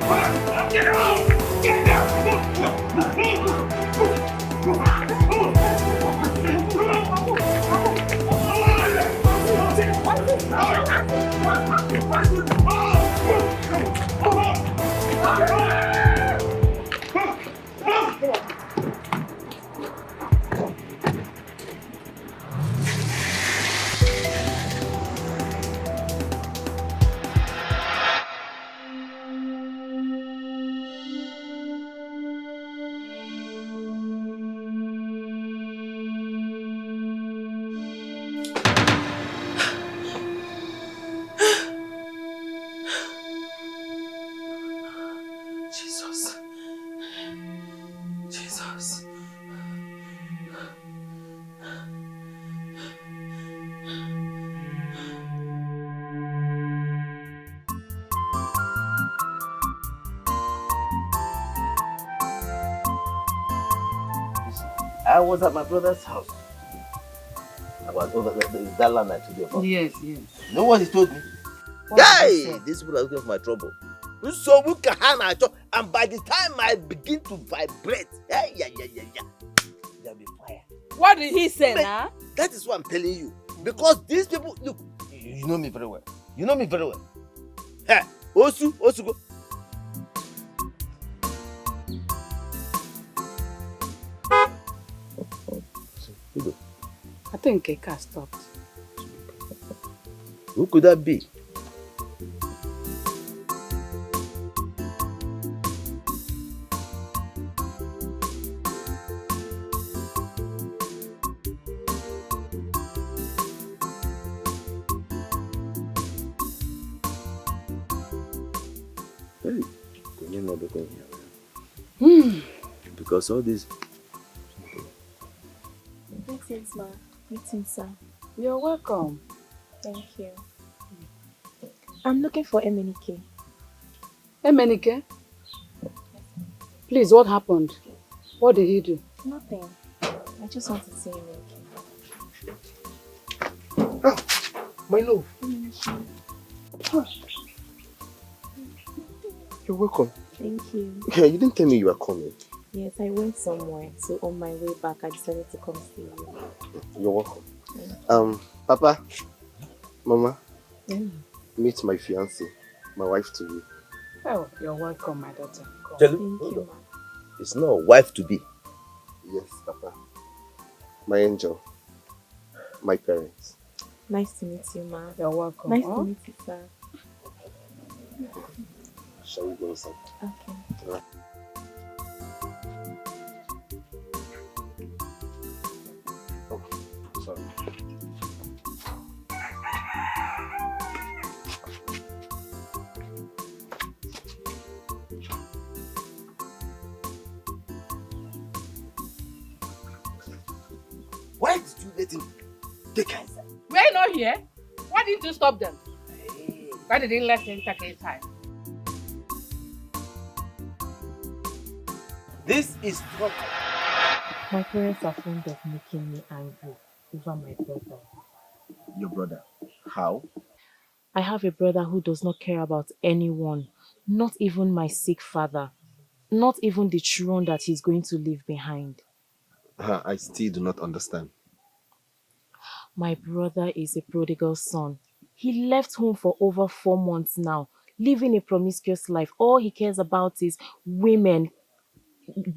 Get out! Get out! I was at my brother's house. I was over that land I told you about. Yes, yes. You know what he told me? Hey, these people are looking for my trouble. So we can and by the time I begin to vibrate, there'll be fire. What did he say now? That is what I'm telling you. Because these people, look, you know me very well. You know me very well. Hey, Osu, go. I think a car stopped. Who could that be? Hey, can you not be going here? Because all this. Greetings, ma. Greetings, sir. You're welcome. Thank you. I'm looking for Emenike. Emenike? Please, what happened? What did he do? Nothing. I just want to see Emenike. Ah, my love. You're welcome. Thank you. Yeah, you didn't tell me you were coming. Yes, I went somewhere, so on my way back, I decided to come see you. You're welcome. Papa, Mama, meet my fiancée, my wife to be. Oh, you're welcome, my daughter. Thank you, ma. It's not a wife to be. Yes, Papa. My angel, my parents. Nice to meet you, ma. You're welcome. Nice to meet you, sir. Shall we go inside? Okay. Right. Oh, sorry. Why did you let him take her inside? We're not here. Why didn't you stop them? Why didn't you let him take inside? This is trouble. My parents are fond of making me angry over my brother. Your brother? How? I have a brother who does not care about anyone, not even my sick father, not even the children that he's going to leave behind. I still do not understand. My brother is a prodigal son. He left home for over 4 months now, living a promiscuous life. All he cares about is women,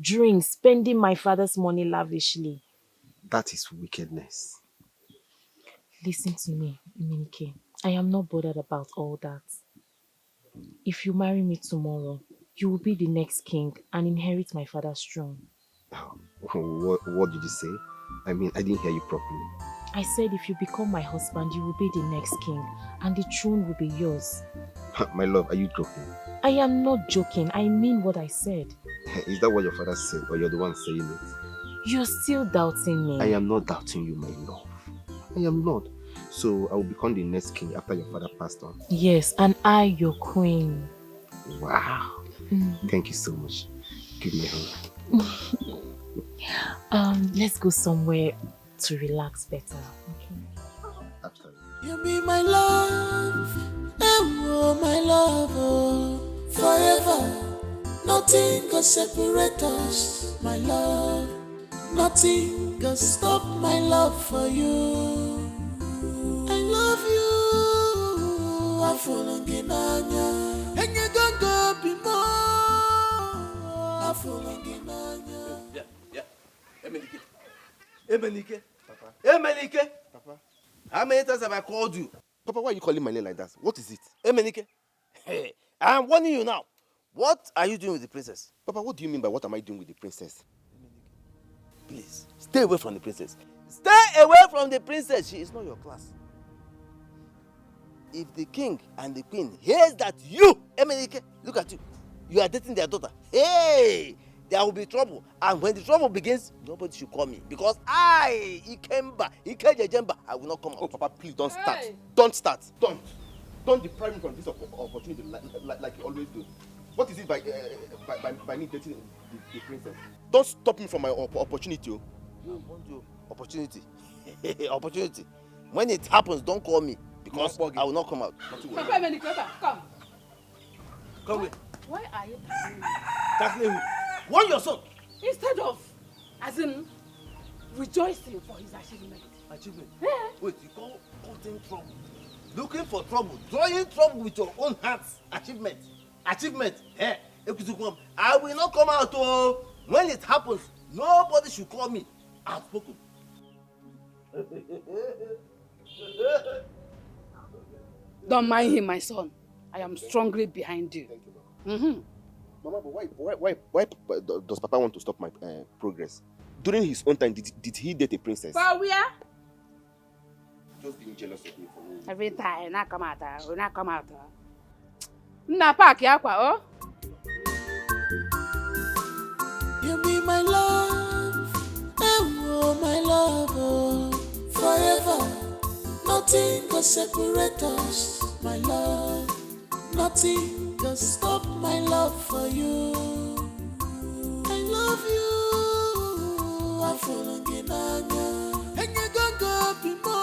drinks, spending my father's money lavishly. That is wickedness. Listen to me, Emenike. I am not bothered about all that. If you marry me tomorrow, you will be the next king and inherit my father's throne. What did you say? I mean, I didn't hear you properly. I said if you become my husband, you will be the next king and the throne will be yours. My love, are you joking? I am not joking. I mean what I said. Is that what your father said, or you're the one saying it? You're still doubting me. I am not doubting you, my love. I am not. So I will become the next king after your father passed on. Yes, and I, your queen. Wow. Thank you so much. Give me a hug. Let's go somewhere to relax better. Okay. After You be my love, oh my love, oh, forever. Nothing can separate us, my love. Nothing can stop my love for you. I love you. I fall in anya. And you don't go be more. I fall in anya. Yeah. Emenike. Papa. Emenike. Papa. How many times have I called you? Papa, why are you calling my name like that? What is it? Emenike. Hey, I'm warning you now. What are you doing with the princess? Papa, what do you mean by what am I doing with the princess? Please, stay away from the princess. Stay away from the princess. She is not your class. If the king and the queen hears that you, Emenike, look at you, you are dating their daughter, hey, there will be trouble. And when the trouble begins, nobody should call me. Because I, Ikejemba, I will not come out. Oh, Papa, please don't start. Hey. Don't start. Don't deprive me from this opportunity like you always do. What is it by me dating the princess? Don't stop me from my opportunity. I want you opportunity. Opportunity. When it happens, don't call me. Because I will not come out. Papa, Emenike, come. Come here. Why are you tackling me? Tackling who? Warn your son. Instead of, as in, rejoicing for his achievement. Achievement? Yeah. Wait, you call causing trouble? Looking for trouble? Drawing trouble with your own hands? Achievement? Achievement? Eh? I will not come out. Oh. When it happens, nobody should call me. Outspoken. Don't mind him, my son. I am strongly behind you. Thank you, Mama. Mama, but why does Papa want to stop my progress? During his own time, did he date a princess? For where? Just being jealous of me for me. Every time, not come out. Nna park yakwa, oh? You be my love, oh my love, oh. Forever, nothing can separate us, my love. Nothing can stop my love for you. I love you. I fall in anya, and you don't go be more.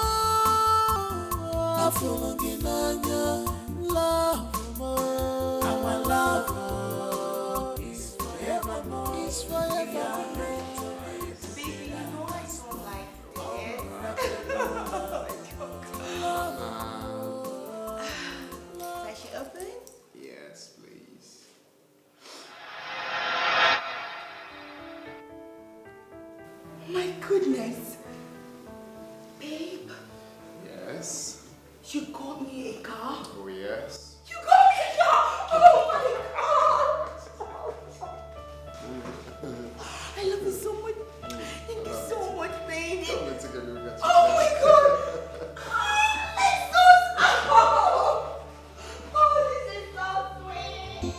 I fall in anya, love more. Our love is forevermore. Is forevermore. Baby, you know I so like this. Can she open? Yes, please. My goodness. Babe, Yes. you got me a car. Oh, yes. You got me a car! Oh my God! I love you so much. Thank you so much, baby. Let's take a look at Oh my God! Let's go! Oh, this is so sweet.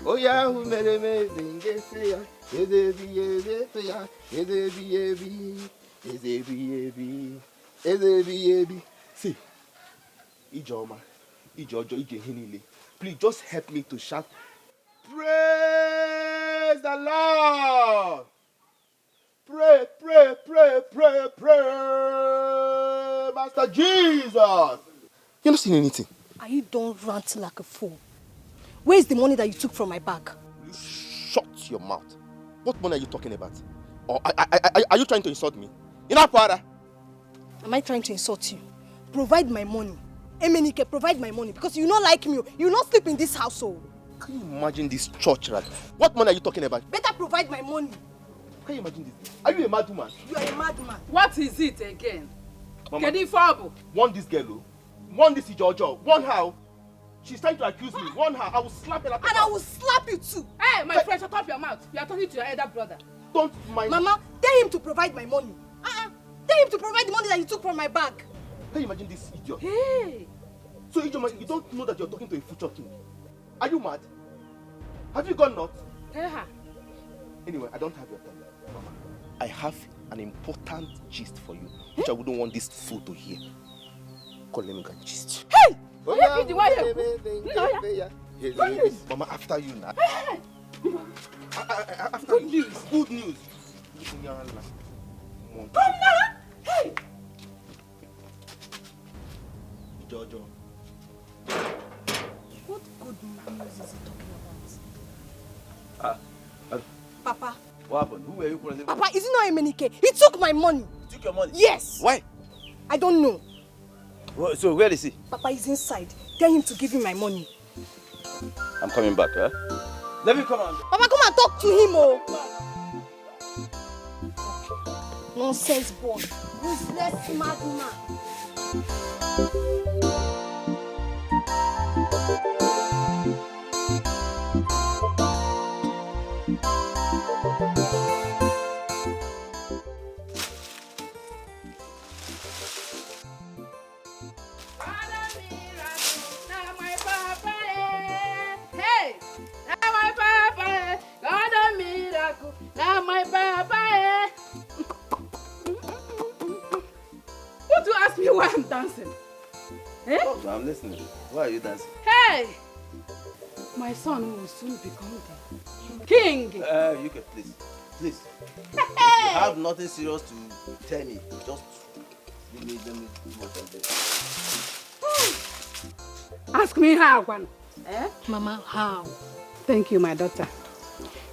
Oh yeah, who made me think it's ya? Is it See, Ijoma, Ijojo, Ijehinile. Please just help me to shout. Praise the Lord! Pray, pray, pray, pray, pray, Master Jesus! You're not seeing anything. Are you don't rant like a fool? Where is the money that you took from my bag? You shut your mouth. What money are you talking about? Or are you trying to insult me? Para. Am I trying to insult you? Provide my money. Emenike, provide my money because you not like me. You not sleep in this household. Can you imagine this church rat? What money are you talking about? Better provide my money. Can you imagine this? Are you a mad woman? You are a madman. What is it again? Mama, Kedifabu. one this girl, one this Ijojo, one how? She's trying to accuse me. One how? I will slap her. And I will slap you too. Hey, my friend, shut up your mouth. You are talking to your elder brother. Don't mind. Mama, tell him to provide my money. Tell him to provide the money that he took from my bag. Can you imagine this idiot? Hey! So, Ijoma, you don't know that you're talking to a future king? Are you mad? Have you gone nuts? Tell her. Anyway, I don't have your time. Mama, I have an important gist for you, which I wouldn't want this fool to hear. Call them and gist. Hey! Oh, yeah, Mama, after you now. Hey! After good you. News. Good news. Come now! Hey! Jojo. What good news is he talking about? Papa. What happened? Who were you calling? Papa, is it not Emenike? He took my money. He took your money? Yes. Why? I don't know. So where is he? Papa is inside. Tell him to give me my money. I'm coming back, huh? Let me come on. Papa, come and talk to him, oh. Nonsense boy. Useless madman. Me why I'm dancing. Eh? Oh, I'm listening. Why are you dancing? Hey! My son will soon become the king. You can please. Please. If you have nothing serious to tell me, just let me do what I'm doing. Ask me how, Juan. Eh? Mama, how? Thank you, my daughter.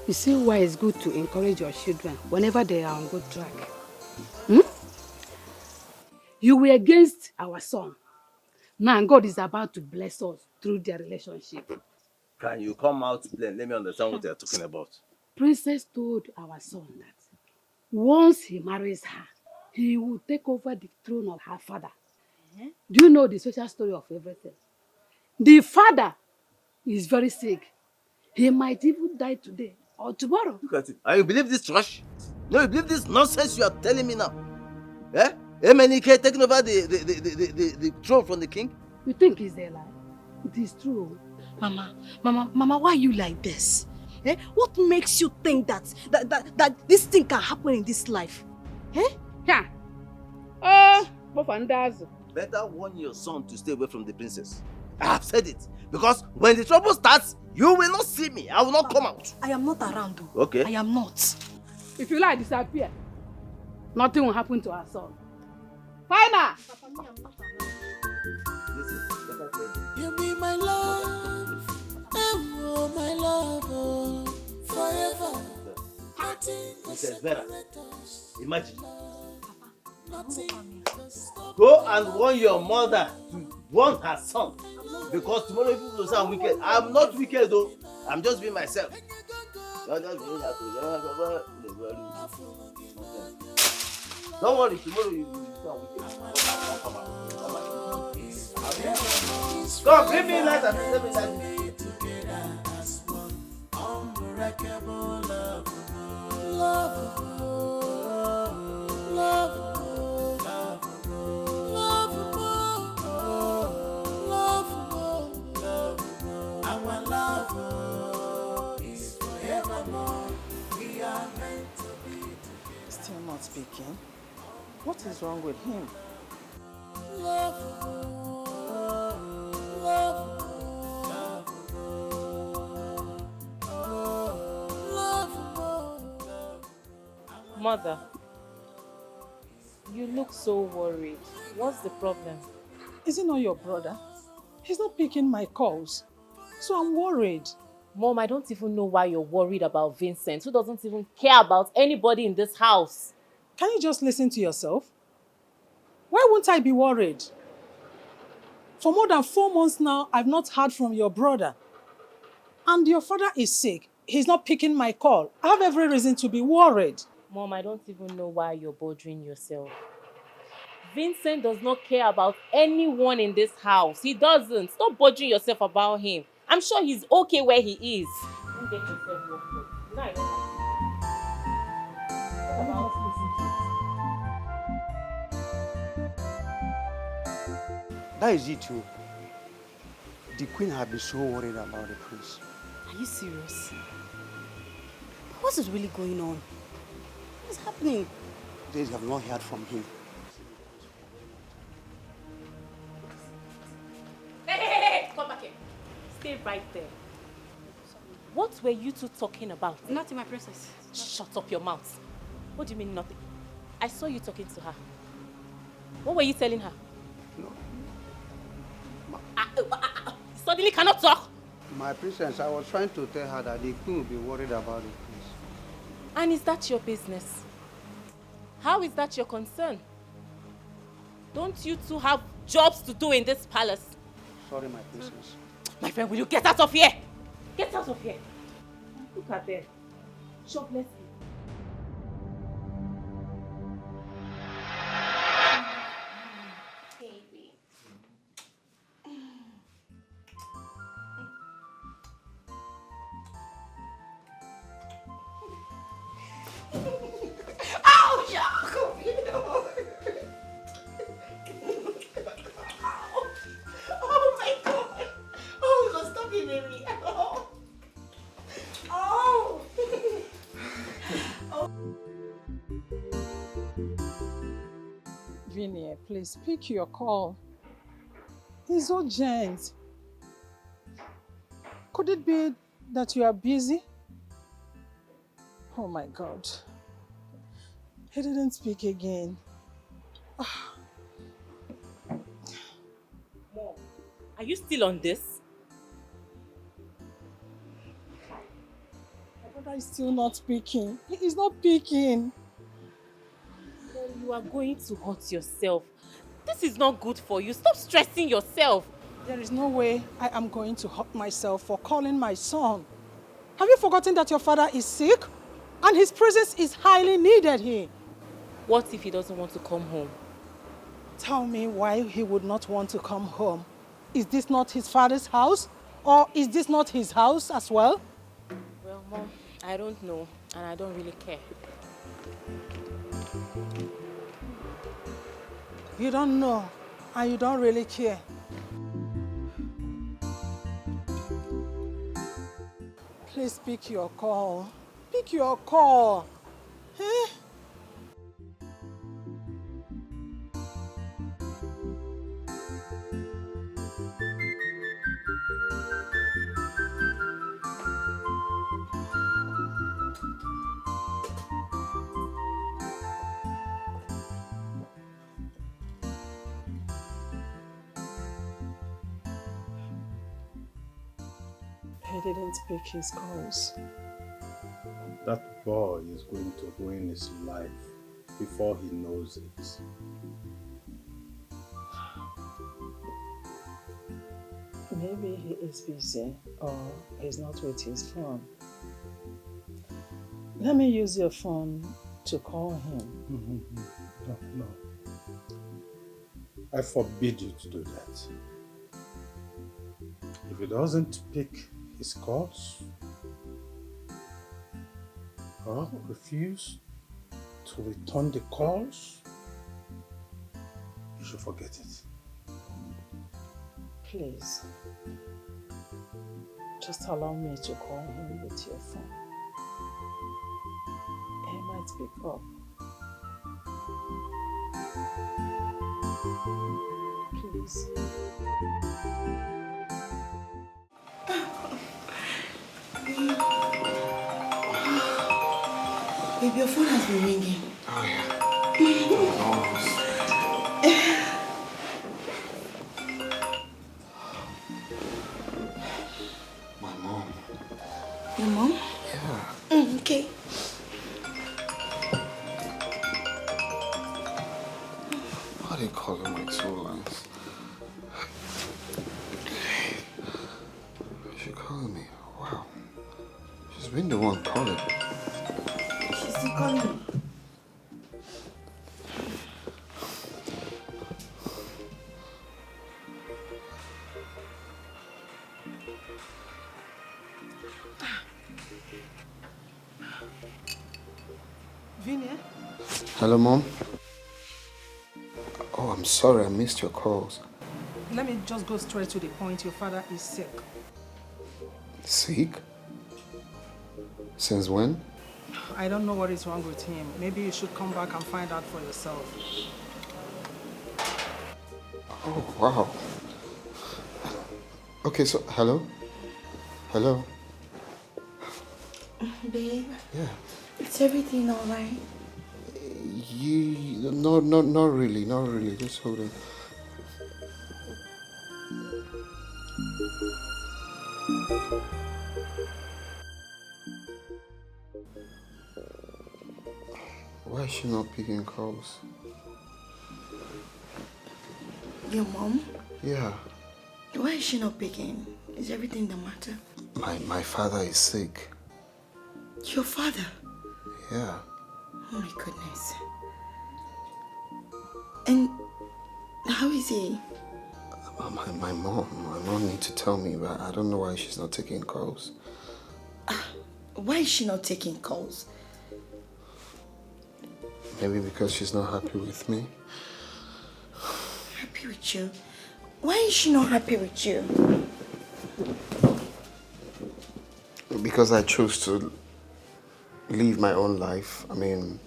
You see why it's good to encourage your children whenever they are on good track. You were against our son. Now God is about to bless us through their relationship. Can you come out plain? Let me understand what you're talking about. Princess told our son that once he marries her, he will take over the throne of her father. Do you know the social story of everything? The father is very sick. He might even die today or tomorrow. Look at it. And you believe this trash? No, you believe this nonsense you are telling me now? Eh? Emenike taking over the throne from the king? You think it's a lie? It is true. Mama, why are you like this? Eh? What makes you think that this thing can happen in this life? Eh? Yeah. Better warn your son to stay away from the princess. I have said it. Because when the trouble starts, you will not see me. I will not come out. I am not around though. Okay. I am not. If you like disappear, nothing will happen to our son. Final! You be my love, oh my love, oh, forever. Mrs. Vera, imagine. Nothing Go and warn your mother to warn her son. Because tomorrow people will say I'm wicked. I'm not wicked though. I'm just being myself. Don't worry, tomorrow you will become wicked. Come, bring me light and let me light. unbreakable love. Our love is forevermore. We are meant to be together. Still not speaking. What is wrong with him? Mother, you look so worried. What's the problem? Is it not your brother? He's not picking my calls. So I'm worried. Mom, I don't even know why you're worried about Vincent, who doesn't even care about anybody in this house. Can you just listen to yourself? Why won't I be worried? For more than 4 months now, I've not heard from your brother. And your father is sick. He's not picking my call. I have every reason to be worried. Mom, I don't even know why you're bothering yourself. Vincent does not care about anyone in this house. He doesn't. Stop bothering yourself about him. I'm sure he's okay where he is. Don't get yourself worked up. No, I don't. That is it too. The queen had been so worried about the prince. Are you serious? What is really going on? What's happening? They have not heard from him. Hey, come back here. Stay right there. What were you two talking about? Nothing, my princess. Shut up your mouth. What do you mean nothing? I saw you talking to her. What were you telling her? No. Suddenly cannot talk? My princess, I was trying to tell her that the queen will be worried about the prince. And is that your business? How is that your concern? Don't you two have jobs to do in this palace? Sorry, my princess. My friend, will you get out of here? Get out of here. Look at them. Jobless people. Oh my God! Oh, God, stop hitting me! Oh! Oh! Vinny, please pick your call. It's urgent. Could it be that you are busy? Oh my God. He didn't speak again. Mom, are you still on this? My brother is still not speaking. He is not speaking. Then you are going to hurt yourself. This is not good for you. Stop stressing yourself. There is no way I am going to hurt myself for calling my son. Have you forgotten that your father is sick? And his presence is highly needed here. What if he doesn't want to come home? Tell me why he would not want to come home. Is this not his father's house? Or is this not his house as well? Well, Mom, I don't know, and I don't really care. You don't know, and you don't really care. Please pick your call. Pick your call. Eh? He didn't pick his calls. That boy is going to ruin his life before he knows it. Maybe he is busy or he's not with his phone. Let me use your phone to call him. No. I forbid you to do that. If he doesn't pick his calls or refuse to return the calls, you should forget it. Please, just allow me to call him with your phone. He might pick up. Please. Babe, your phone has been ringing. Oh, yeah. My mom. Your mom? Yeah. Okay. Why are they calling my two lines? She's calling me. Wow. She's been the one calling. She's still calling me. Vinny? Hello, Mom. Oh, I'm sorry I missed your calls. let me just go straight to the point. Your father is sick. Sick? Since when? I don't know what is wrong with him. Maybe you should come back and find out for yourself. Oh, wow. Okay, so, hello? Hello? Babe? Yeah. Is everything alright? Not really, not really. Just hold on. Why is she not picking calls? Your mom? Yeah. Why is she not picking? Is everything the matter? My father is sick. Your father? Yeah. Oh my goodness. And how is he? My mom needs to tell me, but I don't know why she's not taking calls. Why is she not taking calls? Maybe because she's not happy with me. Happy with you? Why is she not happy with you? Because I chose to live my own life. I mean,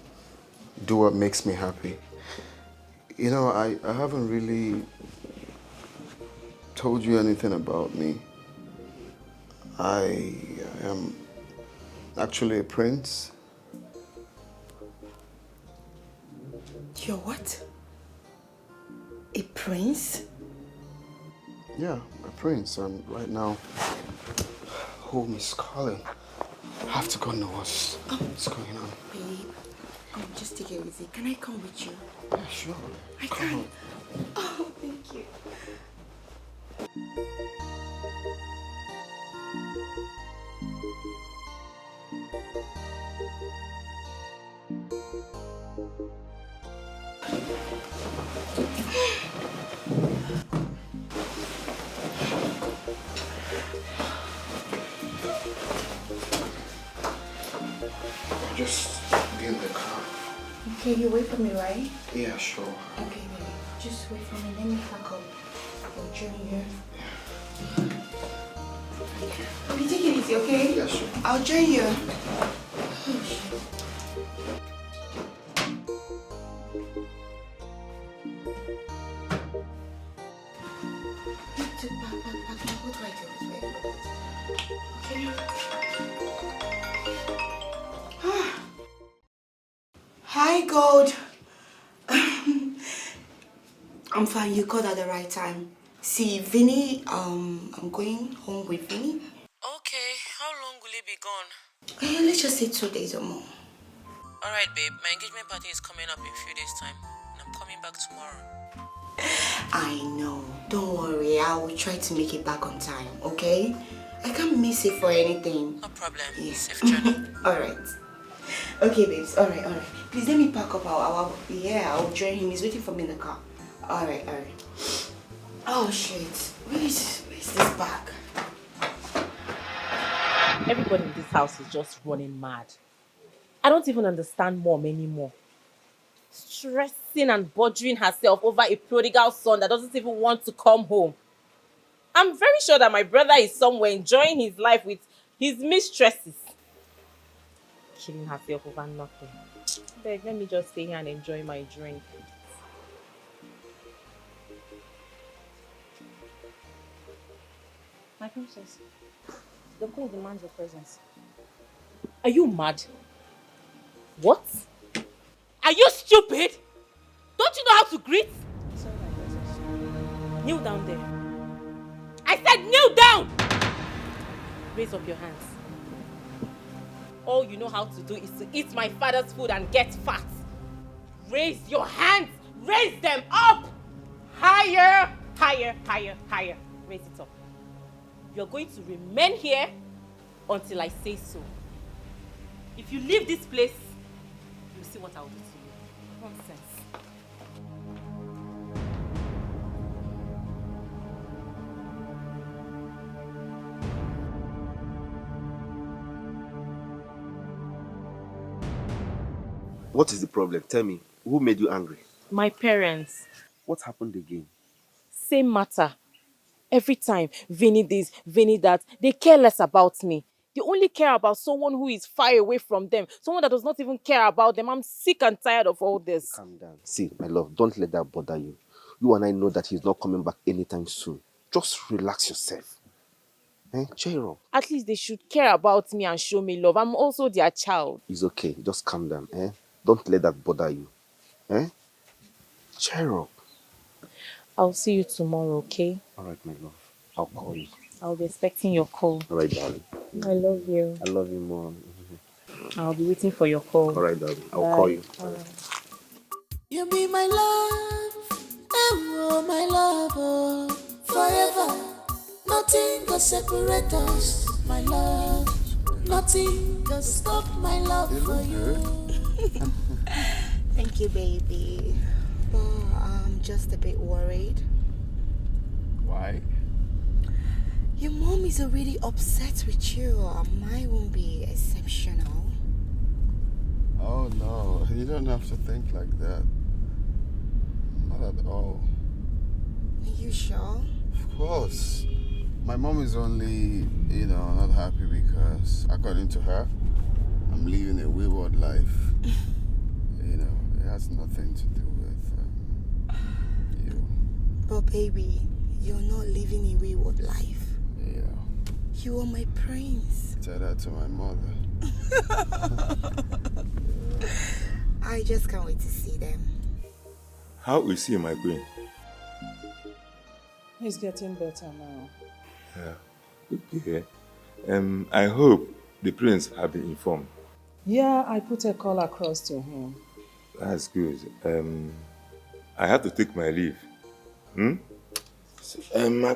do what makes me happy. You know, I haven't really told you anything about me. I am actually a prince. You're what? A prince? Yeah, a prince. And right now, home is calling. I have to go know what's going on. Babe, just take it easy. Can I come with you? Yeah, sure. I can. Oh, thank you. Just be in the car. Okay, you wait for me, right? Yeah, sure. Okay, baby. Just wait for me. Let me pack up. I'll join you. Okay, take it easy, okay? Yeah, sure. I'll join you. Hi, God. I'm fine. You called at the right time. See, Vinny, I'm going home with Vinny. Okay, how long will he be gone? Let's just say 2 days or more. Alright, babe, my engagement party is coming up in a few days' time, and I'm coming back tomorrow. I know. Don't worry. I will try to make it back on time, okay? I can't miss it for anything. No problem. Yes. Safe journey. Alright. Okay, babes. Alright. Please let me pack up. I'll join him. He's waiting for me in the car. Alright. Oh, shit. Where's this bag? Everybody in this house is just running mad. I don't even understand mom anymore. Stressing and bothering herself over a prodigal son that doesn't even want to come home. I'm very sure that my brother is somewhere enjoying his life with his mistresses. Killing herself over nothing. Beg, let me just stay here and enjoy my drink. My princess, the queen demands your presence. Are you mad? What? Are you stupid? Don't you know how to greet? Sorry, my princess. Kneel down there. I said kneel down! Raise up your hands. All you know how to do is to eat my father's food and get fat. Raise your hands! Raise them up! Higher! Higher, higher, higher. Raise it up. You're going to remain here until I say so. If you leave this place, you'll see what I'll do to you. Nonsense. What is the problem? Tell me, who made you angry? My parents. What happened again? same matter. Every time, Vinny this, Vinny that, they care less about me. They only care about someone who is far away from them, someone that does not even care about them. I'm sick and tired of all this. Calm down. See, my love, don't let that bother you. You and I know that he's not coming back anytime soon. Just relax yourself. Cheer up. At least they should care about me and show me love. I'm also their child. It's okay. Just calm down. Don't let that bother you. Cheer up. I'll see you tomorrow, okay? All right, my love. I'll call you. I'll be expecting your call. All right, darling. I love you. I love you more. I'll be waiting for your call. All right, darling. I'll Bye. call you. All right. You be my love, oh my love, oh, forever. Nothing can separate us, my love. Nothing can stop my love for you. Thank you, baby. But I'm just a bit worried. Why? Your mom is already upset with you. Mine won't be exceptional. Oh no, you don't have to think like that. Not at all. Are you sure? Of course. My mom is only, not happy because, according to her, I'm living a wayward life. It has nothing to do with you. But baby, you're not living a wayward life. Yeah. You are my prince. Tell that to my mother. I just can't wait to see them. How is he, my queen? He's getting better now. Yeah. Okay. I hope the prince have been informed. Yeah, I put a call across to him. That's good. I have to take my leave. So,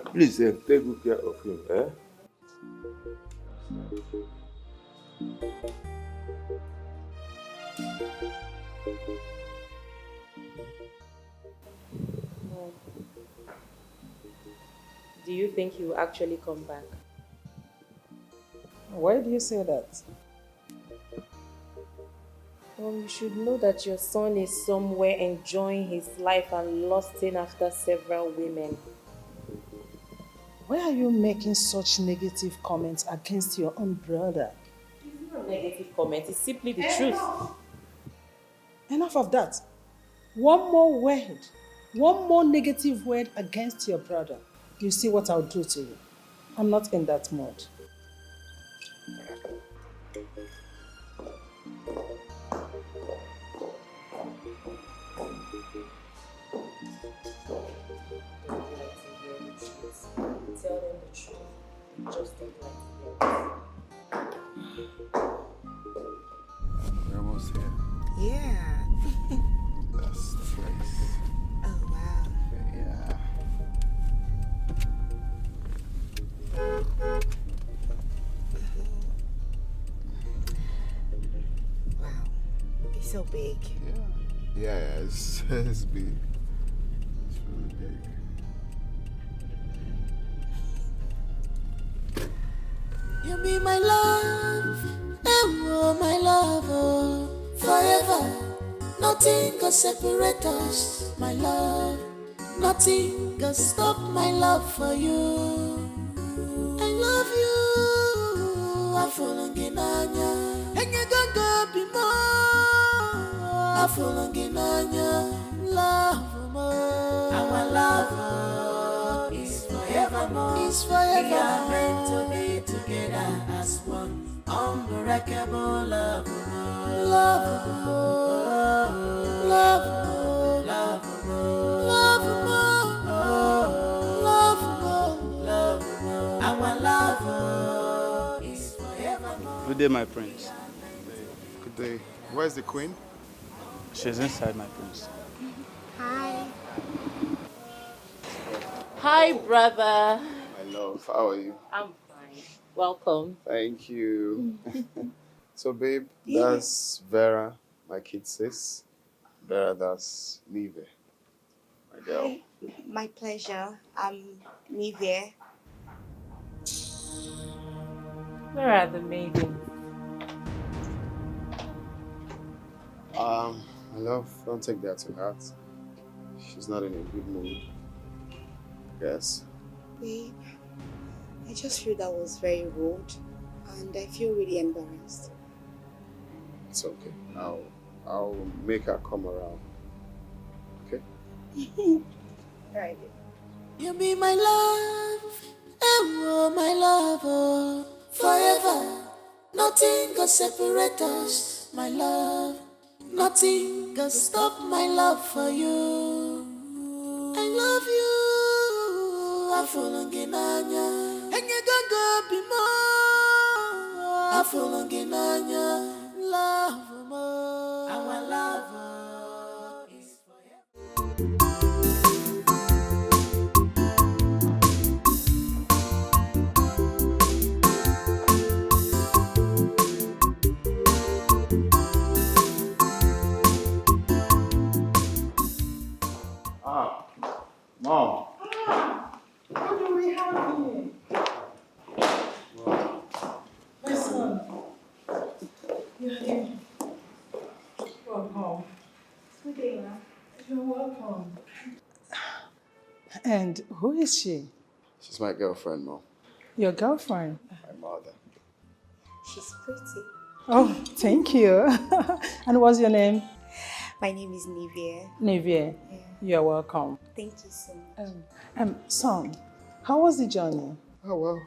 please take good care of him. Do you think he will actually come back? Why do you say that? Well, you should know that your son is somewhere enjoying his life and lusting after several women. Why are you making such negative comments against your own brother? It's not a negative comment, it's simply the truth. Enough of that. One more negative word against your brother. You see what I'll do to you. I'm not in that mood. Tell them the truth. Just don't like to hear it. We're almost here. Yeah. That's the place. Oh, wow. Yeah. Wow. It's so big. Yeah, it's big. It's really big. You be my love, oh my love, oh, forever. Nothing can separate us, my love. Nothing can stop my love for you. I love you. I fall in anya, and you don't go be more. I fall in anya, love more. Our love is forevermore. It's forever. We are meant to be together as one. Unbreakable love, love, love, love, love, love. Our love is forevermore. Good day, my prince. Good day. Where's the queen? She's inside, my prince. Hi. Hi, brother. My love, how are you? I'm fine. Welcome. Thank you. So, babe, Yeah. that's Vera, my kid sis. Vera, that's Nive, my girl. Hi. My pleasure. I'm Nivea. Where are the maidens? My love, don't take that to heart. She's not in a good mood. Yes? Babe, I just feel that was very rude and I feel really embarrassed. It's okay. I'll make her come around. Okay? Alright, babe. You be my love, oh my love, oh, forever. Nothing can separate us, my love. Nothing can stop my love for you. I love you. Afulunginanya, enyegaga bimo. Afulunginanya, love mo. Our love is Mom. What do we have here? My son. You're here. Welcome. Good day, Ma. You're welcome. And who is she? She's my girlfriend, Mom. Your girlfriend? My mother. She's pretty. Oh, thank you. And what's your name? My name is Nivea. Nivea. Yeah. You're welcome. Thank you so much. Son, how was the journey? Oh, well,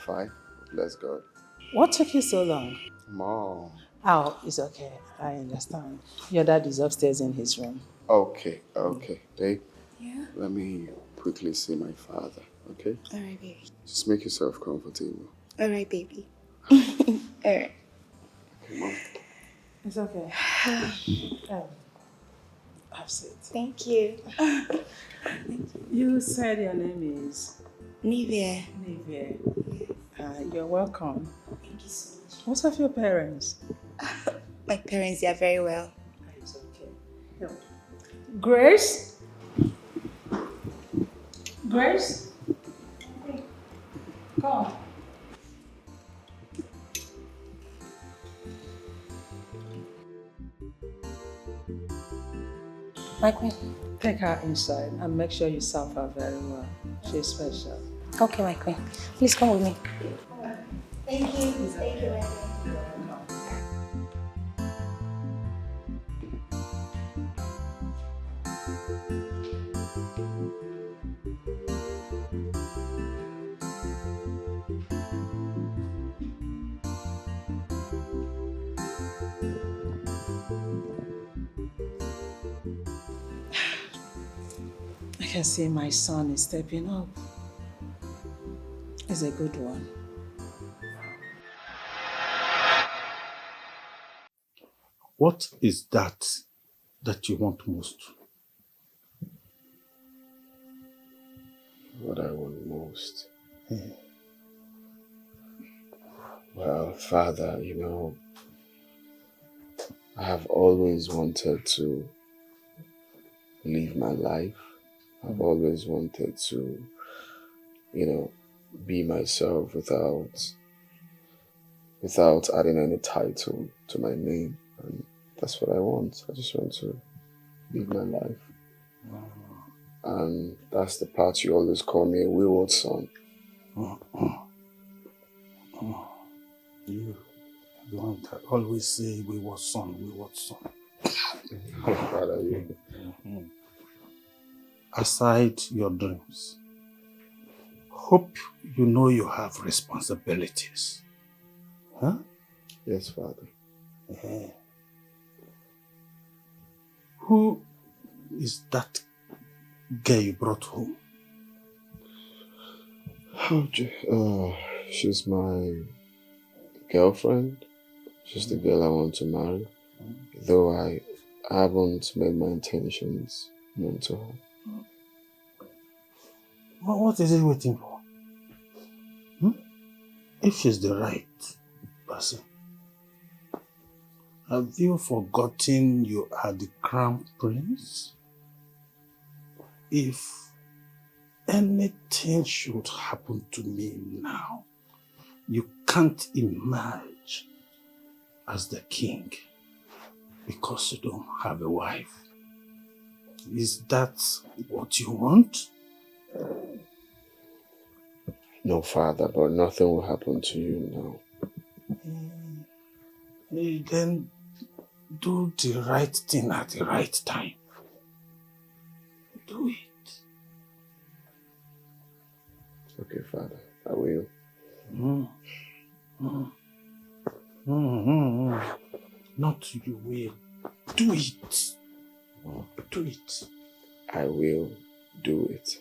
fine. Bless God. What took you so long? Mom. Oh, it's okay. I understand. Your dad is upstairs in his room. Okay. Babe, Yeah? let me quickly see my father, okay? Alright, baby. Just make yourself comfortable. Alright, baby. Alright. Okay, Mom. It's okay. Have a seat. Thank you. You said your name is? Nivea. Nivea. You're welcome. Thank you so much. What of your parents? My parents, they are very well. It's okay. No. Grace? Grace? Come. My queen. Take her inside and make sure you serve her very well. She's special. Okay, my queen. Please come with me. Thank you. Thank you, I can see my son is stepping up. He's a good one. What is that you want most? What I want most? Well, Father, I have always wanted to live my life. I've always wanted to, be myself without adding any title to my name. And that's what I want. I just want to live my life. And that's the part you always call me a wayward son. You the one that always say wayward son, wayward son. Father, you. Aside your dreams, hope you know you have responsibilities. Huh? Yes, Father. Yeah. Who is that girl you brought home? She's my girlfriend. She's the girl I want to marry. Though I haven't made my intentions known to her. What is he waiting for? If she's the right person, have you forgotten you are the crown prince? If anything should happen to me now, you can't emerge as the king because you don't have a wife. Is that what you want? No, Father, but nothing will happen to you now. Then do the right thing at the right time. Do it. Okay, Father, I will. Not you will. Do it. Do it. I will do it.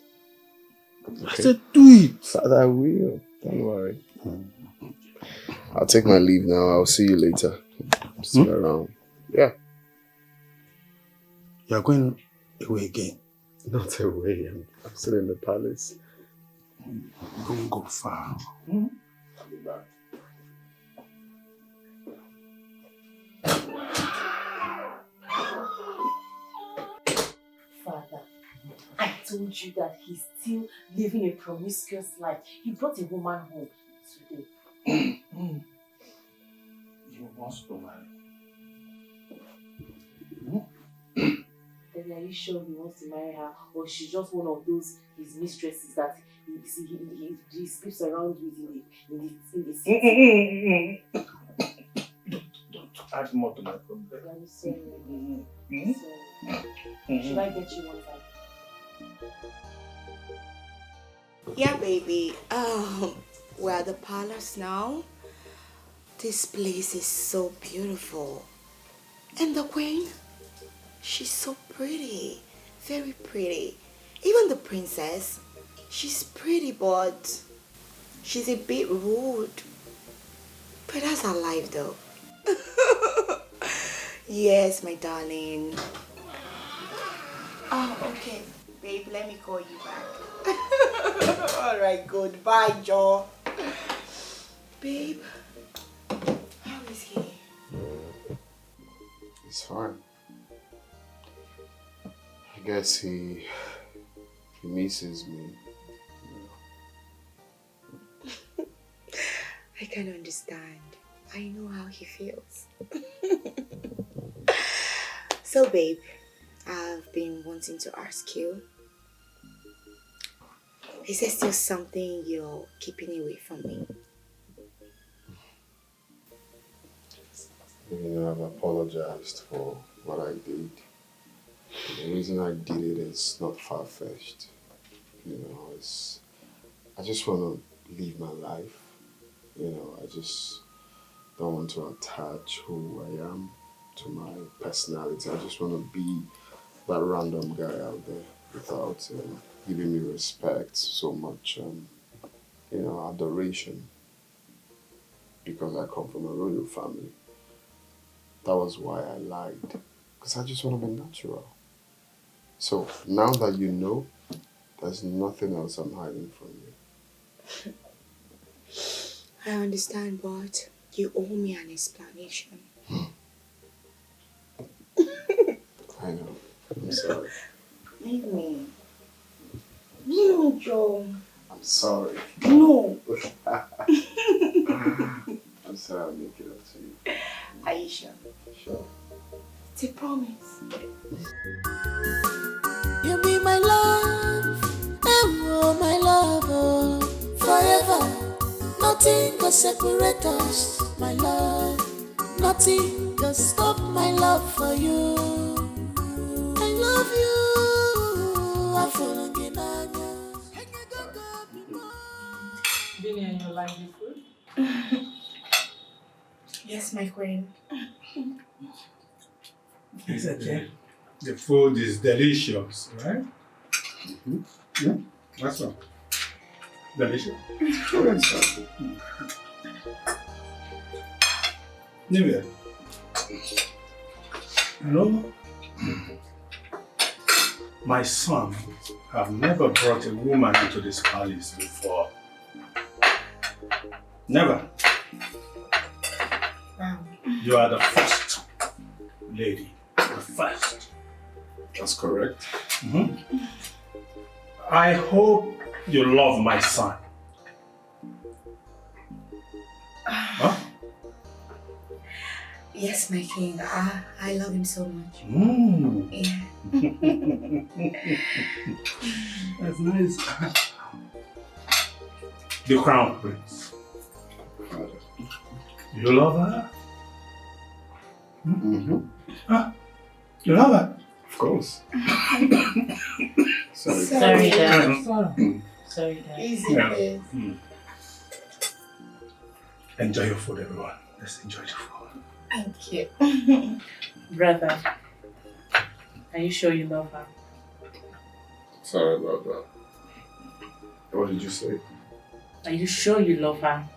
Okay? I said do it. Father, I will. Don't worry. I'll take my leave now. I'll see you later. I'm still around. Yeah. You're going away again? Not away. I'm still in the palace. Don't go far. I'll be back. Father, I told you that he's still living a promiscuous life. He brought a woman home today. You must go marry. Then are you sure he wants to marry her, or she's just one of those his mistresses that he sleeps around with in the city? Don't add more to my problem. I'm sorry. Should I get you one time? Yeah, baby. We're at the palace now. This place is so beautiful. And the queen, she's so pretty. Very pretty. Even the princess, she's pretty, but she's a bit rude. But that's her life, though. Yes, my darling. Oh, okay. Babe, let me call you back. Alright, good. Bye, Joe. Babe, how is he? It's fine. I guess he misses me. I can understand. I know how he feels. So, babe, I've been wanting to ask you. Is there still something you're keeping away from me? I've apologized for what I did. The reason I did it is not far-fetched. I just want to live my life. I just don't want to attach who I am to my personality. I just want to be that random guy out there without giving me respect, so much, adoration, because I come from a royal family. That was why I lied, because I just want to be natural. So now that you know, there's nothing else I'm hiding from you. I understand, but you owe me an explanation. I know. I'm sorry. Leave me. Leave me, Joe. I'm sorry. No. I'm sorry, I'll make it up to you. Are you sure? Sure. It's a promise. You be my love, oh my love, oh, forever. Nothing can separate us, my love. Nothing can stop my love for you. I love you. I'm falling in love. Vinny, you like the food? Yes, my queen. It's okay. The food is delicious, right? Yeah, that's all. Delicious. Nivea, my son have never brought a woman into this palace before. Never. You are the first lady. The first. That's correct. I hope you love my son. Huh? Yes, my king. I love him so much. Yeah. That's nice. the crown prince. You love her? Mm-hmm. Huh? You love her? Of course. Sorry, Dad. Sorry, Dad. Easy, Yeah. please. Enjoy your food, everyone. Let's enjoy the food. Thank you. Brother, are you sure you love her? Sorry about that. What did you say? Are you sure you love her?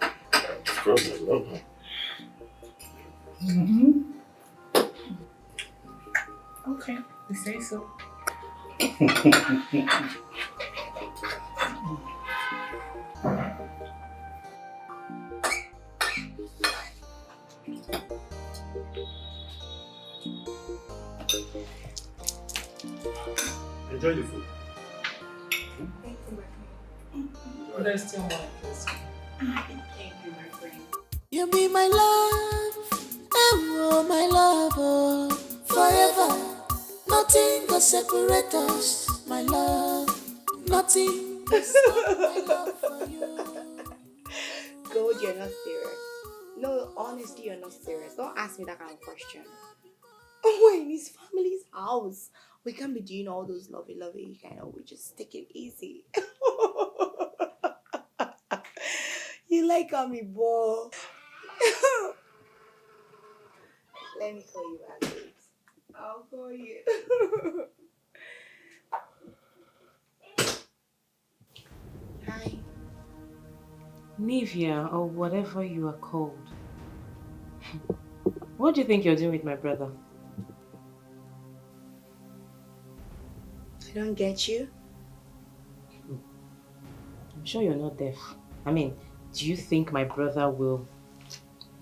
Of course I love her. Okay, you say so. Enjoy the food. There's still more. Thank you, my friend. You be my love, oh my love, oh, forever. Nothing can separate us, my love. Nothing can stop my love for you. God, you're not serious. No, honestly, you're not serious. Don't ask me that kind of question. We're in his family's house. We can't be doing all those lovey, kind of. We just take it easy. You like how me, boy. Let me call you back, please. I'll call you. Hi. Nivea, or whatever you are called. What do you think you're doing with my brother? I don't get you. I'm sure you're not deaf. I mean, do you think my brother will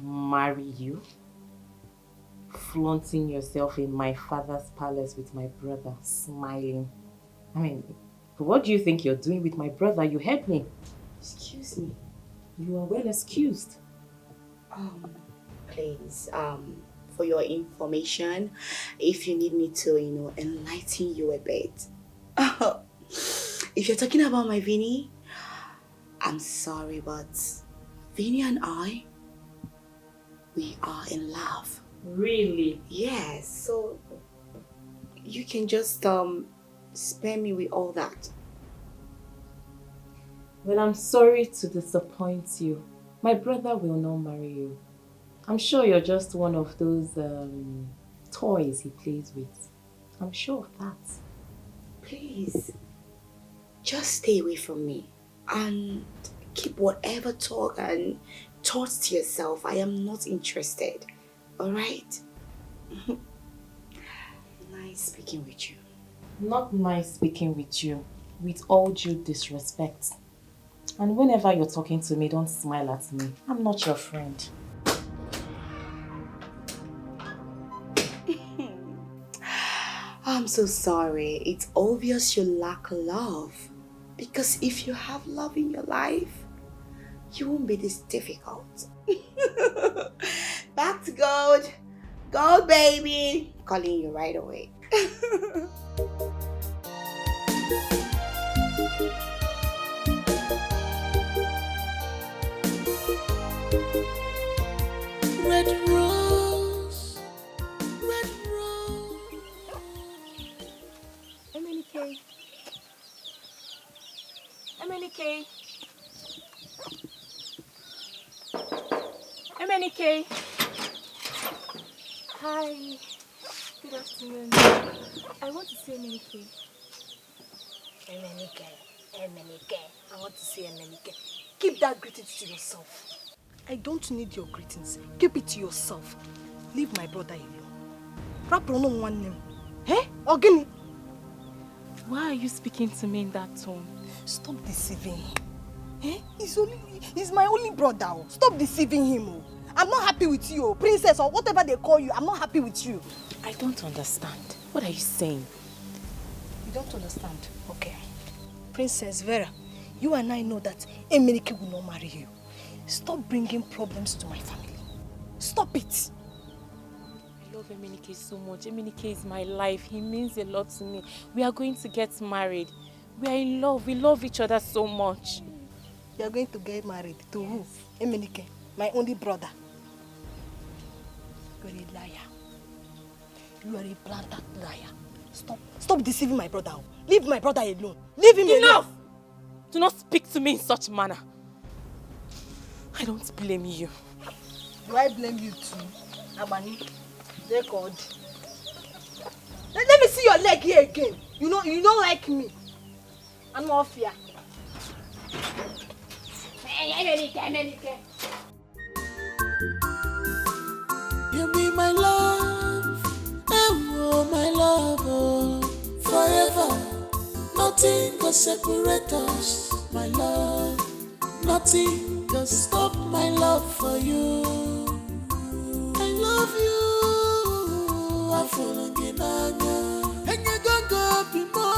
marry you? Flaunting yourself in my father's palace with my brother, smiling. I mean, what do you think you're doing with my brother? You heard me. Excuse me. You are well excused. Please, for your information, if you need me to, enlighten you a bit. If you're talking about my Vinny, I'm sorry, but Vinny and I, we are in love. Really? Yes, so you can just spare me with all that. Well, I'm sorry to disappoint you. My brother will not marry you. I'm sure you're just one of those toys he plays with. I'm sure of that. Please, just stay away from me and keep whatever talk and thoughts to yourself. I am not interested. All right? Nice speaking with you. Not nice speaking with you, with all due disrespect. And whenever you're talking to me, don't smile at me. I'm not your friend. I'm so sorry. It's obvious you lack love. Because if you have love in your life, you won't be this difficult. Back to gold. Gold, baby. Calling you right away. Red rose, red rose. MNK. MNK. MNK. Hi. Good afternoon. I want to see MNK. MNK. I want to see MNK. Keep that greeting to yourself. I don't need your greetings. Keep it to yourself. Leave my brother alone. Wrap on one name. Eh? Ogini. Why are you speaking to me in that tone? Stop deceiving him. Eh? He's my only brother. Oh. Stop deceiving him. Oh. I'm not happy with you, princess, or whatever they call you. I'm not happy with you. I don't understand. What are you saying? You don't understand? Okay. Princess Vera, you and I know that Emenike will not marry you. Stop bringing problems to my family. Stop it. I love Emenike so much. Emenike is my life. He means a lot to me. We are going to get married. We are in love. We love each other so much. You are going to get married to who? Emenike, my only brother. You are a liar. You are a blatant liar. Stop deceiving my brother. Leave my brother alone. Leave him alone. Enough! Do not speak to me in such manner. I don't blame you. Do I blame you too? Abani, they're God. Let me see your leg here again. You don't like me. I'm not fear. You be my love, oh my love, oh, forever. Nothing can separate us, my love. Nothing can stop my love for you. I love you, I'm falling in anya, and you don't go be more.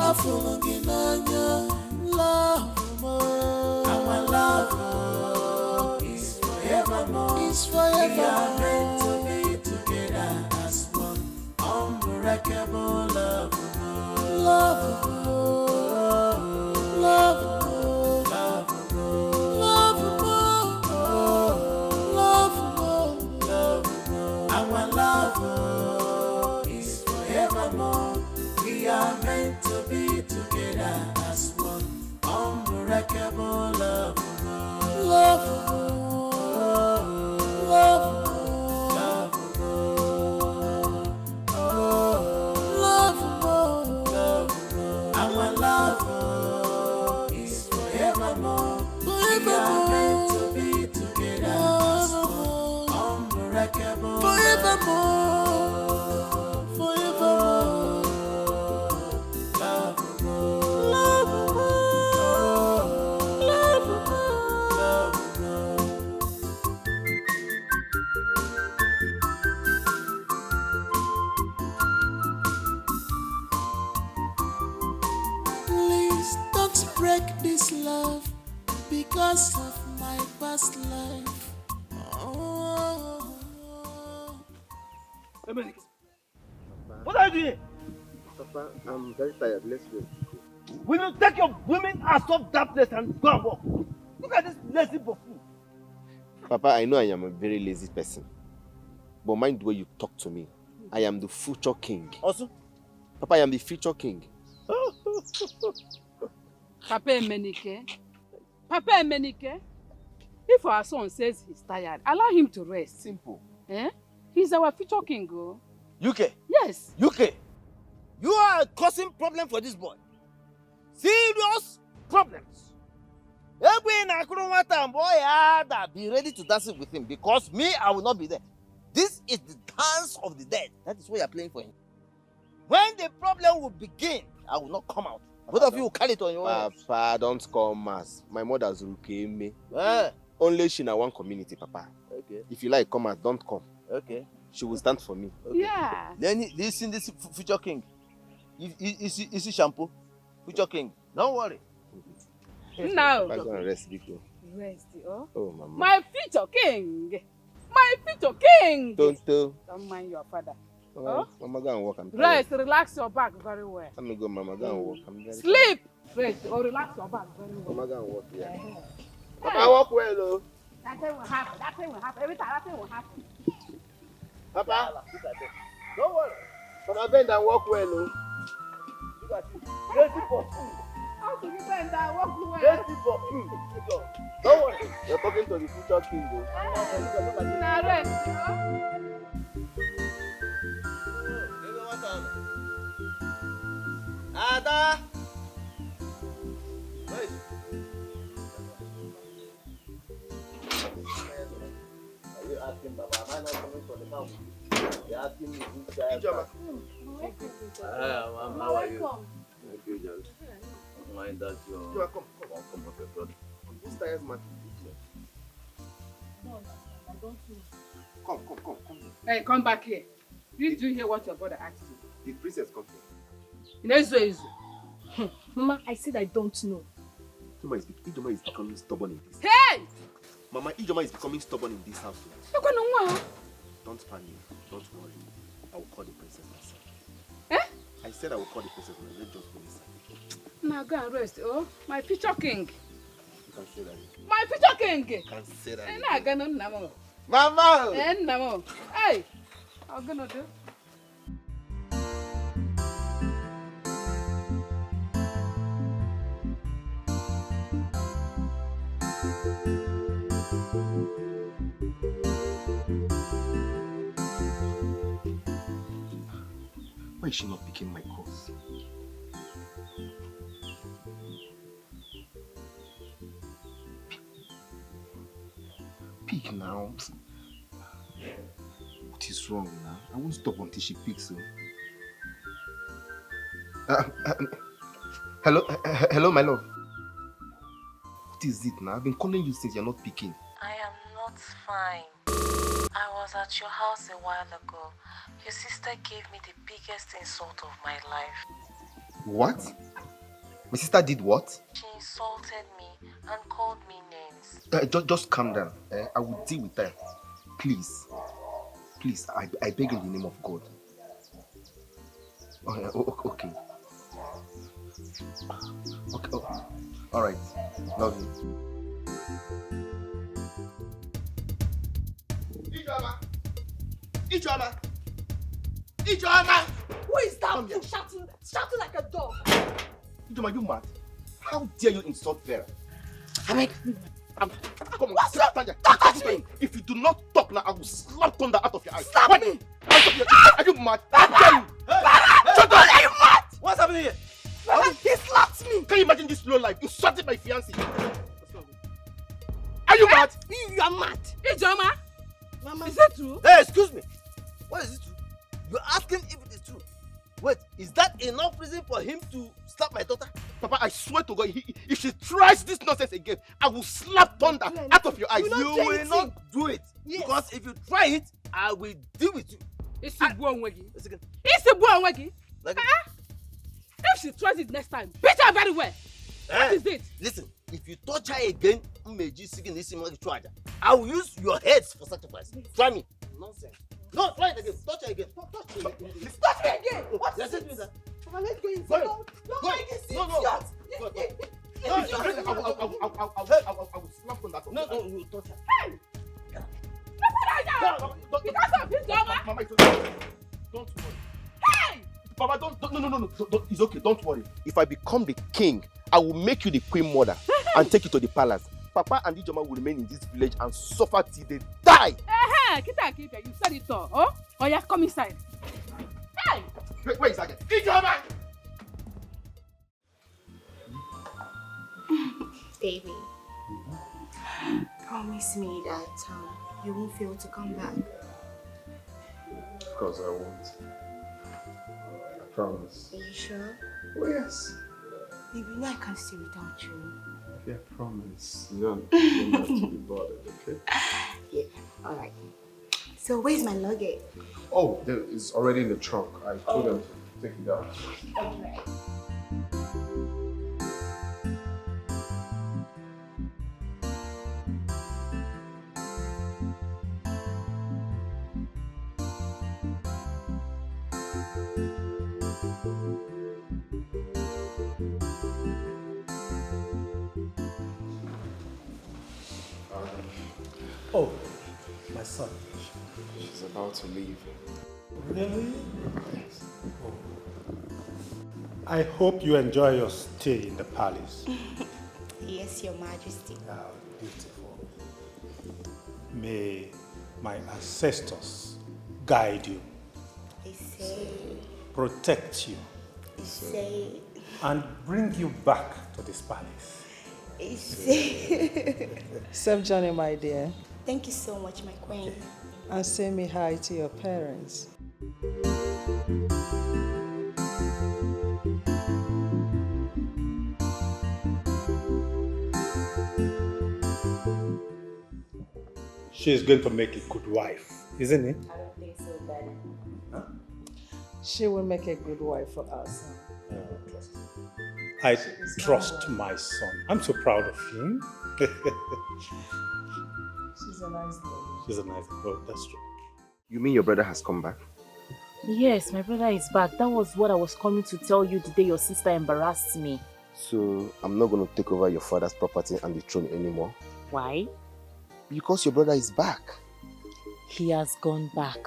I'm falling in anya, love more. Our love is forevermore. It's forever. We are meant to be together as one. Unbreakable love. Love, love, love, love, love. Our love is forevermore. We are meant to be together as one. Unbreakable love, love, love. Our love is forevermore. We are meant to be together as one. Unbreakable. Forevermore. Forevermore. Love. Love. Love. Please don't break this love because of my past life. Oh. What are you doing? Papa, I'm very tired. Let's go. Will you take your women ass off that place and go and walk? Look at this lazy buffoon. Papa, I know I am a very lazy person. But mind the way you talk to me. I am the future king. Also? Papa, I am the future king. Papa Emenike. Papa Emenike. If our son says he's tired, allow him to rest. Simple. Eh? He's our future king, oh. UK. Yes. UK. You are causing problem for this boy. Serious problems. Be ready to dance with him because me, I will not be there. This is the dance of the dead. That is what you are playing for him. When the problem will begin, I will not come out. Both of you will carry it on your own. Papa, don't call mass. My mother's rookie me. Eh. Only she in one community, Papa. Okay. If you like, come out. Don't come. Okay. She will stand for me. Okay. Yeah. Then this in this future king. Is he shampoo? Future king. Don't worry. Now. I'm going to rest, Biko. Rest, oh. Oh, Mama. My future king. My future king. Don't mind your father. Oh? Mama, go and walk. I'm tired. Rest, relax your back very well. Let me go, Mama. Go and walk. I'm very Sleep. Rest or relax your back very well. Mama, go and walk. Yeah. Papa, walk well, though. That thing will happen. That thing will happen. Every time that thing will happen. Papa, don't worry. Papa, bend and walk well, though. Look at you. Lazy buffoon. How do you bend and walk well? Lazy buffoon. Don't worry. You're talking to the future king, though. Now rest, Ada! Wait. Are you asking Baba? Am I not coming from the house? You're asking me who's the Ijoma. How are you? Thank you, John. Mind that you're Come. welcome of your brother. Who's tired, man? No, I don't know. Come. Hey, come back here. Did you hear what your brother asked you? The princess come here. Mama, I said I don't know. Ijoma is becoming stubborn in this. Hey! Mama, Ijoma is becoming stubborn in this house. Don't panic. Don't worry. I will call the princess myself. Eh? I said I will call the princess and let's just go inside. Now go and rest. Oh, my future king. You can say that. My future king. You can say that. Nah, gonna namo. Mama! Namo. Hey, I'm gonna do. Why is she not picking my calls? Pick now. What is wrong now? I won't stop until she picks. Hello, hello, my love. What is it now? I've been calling you since you're not picking. I am not fine. I was at your house a while ago. Your sister gave me the biggest insult of my life. What? My sister did what? She insulted me and called me names. Just calm down. I will deal with her. Please. Please, I beg in the name of God. Okay. Okay. Oh. All right. Love you. Ijoma! Who is that fool shouting like a dog? Ijoma, you mad? How dare you insult Vera? I mean, come on, stand there. Talk me. If you do not talk now, I will slap thunder out of your eyes. Slap me! Are you mad? How dare you? Shut up! Are you mad? What's happening here? He slapped me! Can you imagine this low life? Insulting my fiancé. Are you mad? You are mad. Ijoma, Mama. is it true? Hey, excuse me. What is it true? You're asking if it is true. Wait, is that enough reason for him to slap my daughter? Papa, I swear to God, if she tries this nonsense again, I will slap thunder out of your eyes. You will not do it. Yes. Because if you try it, I will deal with you. It's a buon wegi. It's a buon wegi. If she tries it next time, beat her very well. What is it? Listen, if you touch her again, I will use your heads for sacrifice. Try me. Nonsense. No, try it again. Touch her again. Touch me. Touch me again. What is it? Mama, let's go inside. Don't make it serious. I will slap thunder out of your eyes. No, you touch her. Hey! Because of this drama. Mama, it's okay. Don't worry. Hey! Papa, don't, it's okay, don't worry. If I become the king, I will make you the queen mother and take you to the palace. Papa and Ijoma will remain in this village and suffer till they die. Kita, you said it all. Oh yeah, come inside. Hey! Wait a second. Ijoma! Baby, promise me that you won't fail to come back. Of course I won't. I promise. Are you sure? Oh, yes. Baby, no, I can't stay without you. Yeah, promise. You don't have to be bothered, okay? Yeah, alright. So where's my luggage? Oh, it's already in the trunk. I told them to take it out. Okay. Oh, my son. She's about to leave. Really? Yes. Oh. I hope you enjoy your stay in the palace. Yes, Your Majesty. Ah, beautiful. May my ancestors guide you, I say, protect you, I say, and bring you back to this palace. I say. Safe journey, my dear. Thank you so much, my queen. And say me hi to your parents. She's going to make a good wife, isn't it? I don't think so, Daddy. Huh? She will make a good wife for us. I trust my son. I'm so proud of him. She's a nice lady. She's a nice girl, that's true. You mean your brother has come back? Yes, my brother is back. That was what I was coming to tell you the day your sister embarrassed me. So I'm not going to take over your father's property and the throne anymore. Why? Because your brother is back. He has gone back.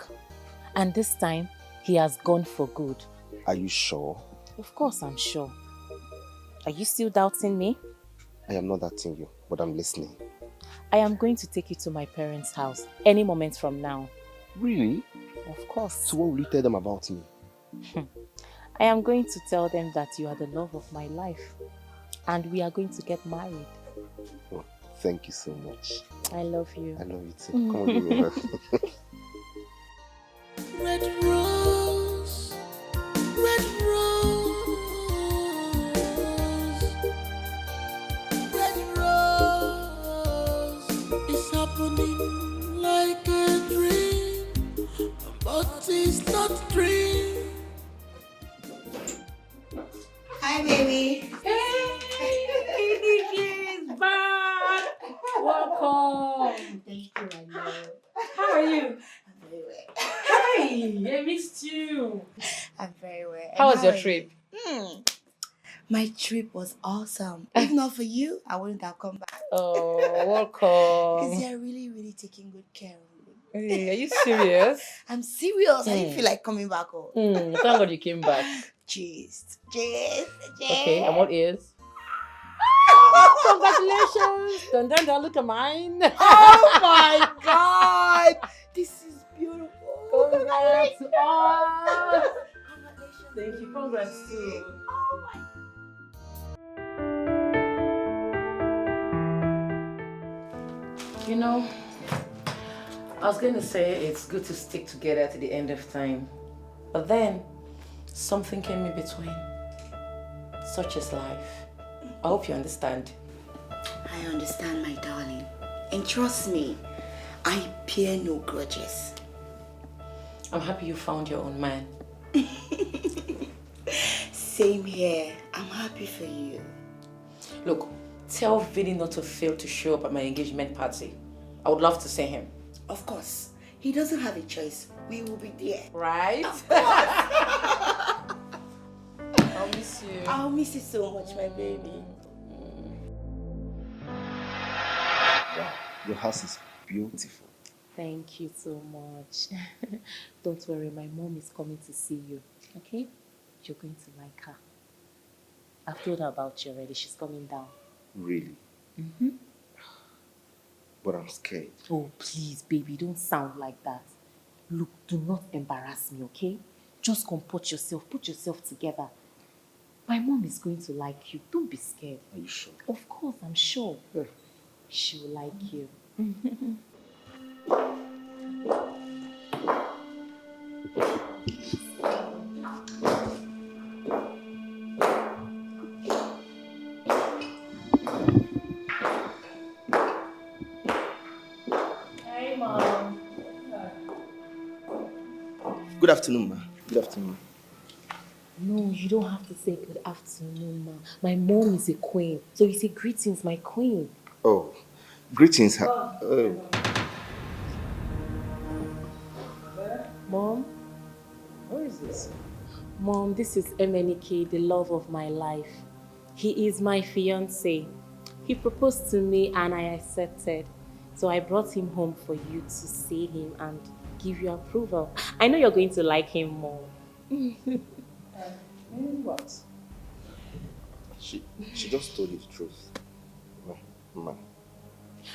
And this time, he has gone for good. Are you sure? Of course I'm sure. Are you still doubting me? I am not doubting you, but I'm listening. I am going to take you to my parents' house any moment from now. Really? Of course. So what will you tell them about me? I am going to tell them that you are the love of my life. And we are going to get married. Oh, thank you so much. I love you. I love you too. Come on, give me a hug. Red rose, red rose, red rose. It's happening like a dream, but it's not a dream. Hi, baby. She's back. Welcome. Thank you, I love. How are you? I'm very well. Hey, I missed you. I'm very well. How was And your are trip? you? My trip was awesome. If not for you, I wouldn't have come back. Oh, Because welcome. you're really, really taking good care of me. Hey, are you serious? I'm serious. I didn't Mm. feel like coming back home. Thank God you came back. Cheers. Cheers. Okay, I'm all ears. Congratulations! Dun, dun, dun, look at mine. Oh my God! This is beautiful. Congrats to us. Thank you. Congrats too. You know, I was going to say it's good to stick together to the end of time. But then, something came in between. Such is life. I hope you understand. I understand, my darling. And trust me, I bear no grudges. I'm happy you found your own man. Same here. I'm happy for you. Look, tell Vinny not to fail to show up at my engagement party. I would love to see him. Of course. He doesn't have a choice. We will be there. Right? Of course. I'll miss you. I'll miss you so much, my baby. Your house is beautiful. Thank you so much. Don't worry, my mom is coming to see you. Okay? You're going to like her. I've told her about you already. She's coming down. Really? Mm-hmm. But I'm scared. Oh, please, baby, don't sound like that. Look, do not embarrass me, okay? Just comport yourself. Put yourself together. My mom is going to like you. Don't be scared. Are you sure? Of course, I'm sure. She will like you. Hey, Mom. Good afternoon, ma. Good afternoon. No, you don't have to say good afternoon, ma. My mom is a queen. So you say greetings, my queen. Oh, greetings. Mom? Who is this? Mom, this is MNK, the love of my life. He is my fiancé. He proposed to me and I accepted. So I brought him home for you to see him and give you approval. I know you're going to like him more. What? She just told you the truth. Ma.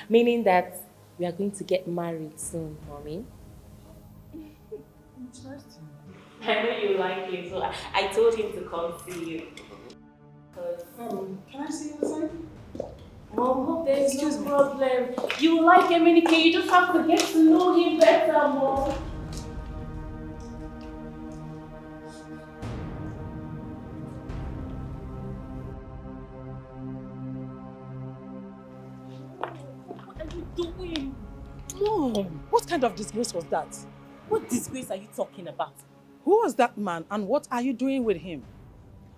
Meaning that we are going to get married soon, Mommy. Interesting. I know you like him, so I told him to come see you. Can I see you inside? Mom, there's no problem. You like MNK, you just have to get to know him better, Mom. What are you doing? Mom, what kind of disgrace was that? What disgrace are you talking about? Who was that man and what are you doing with him?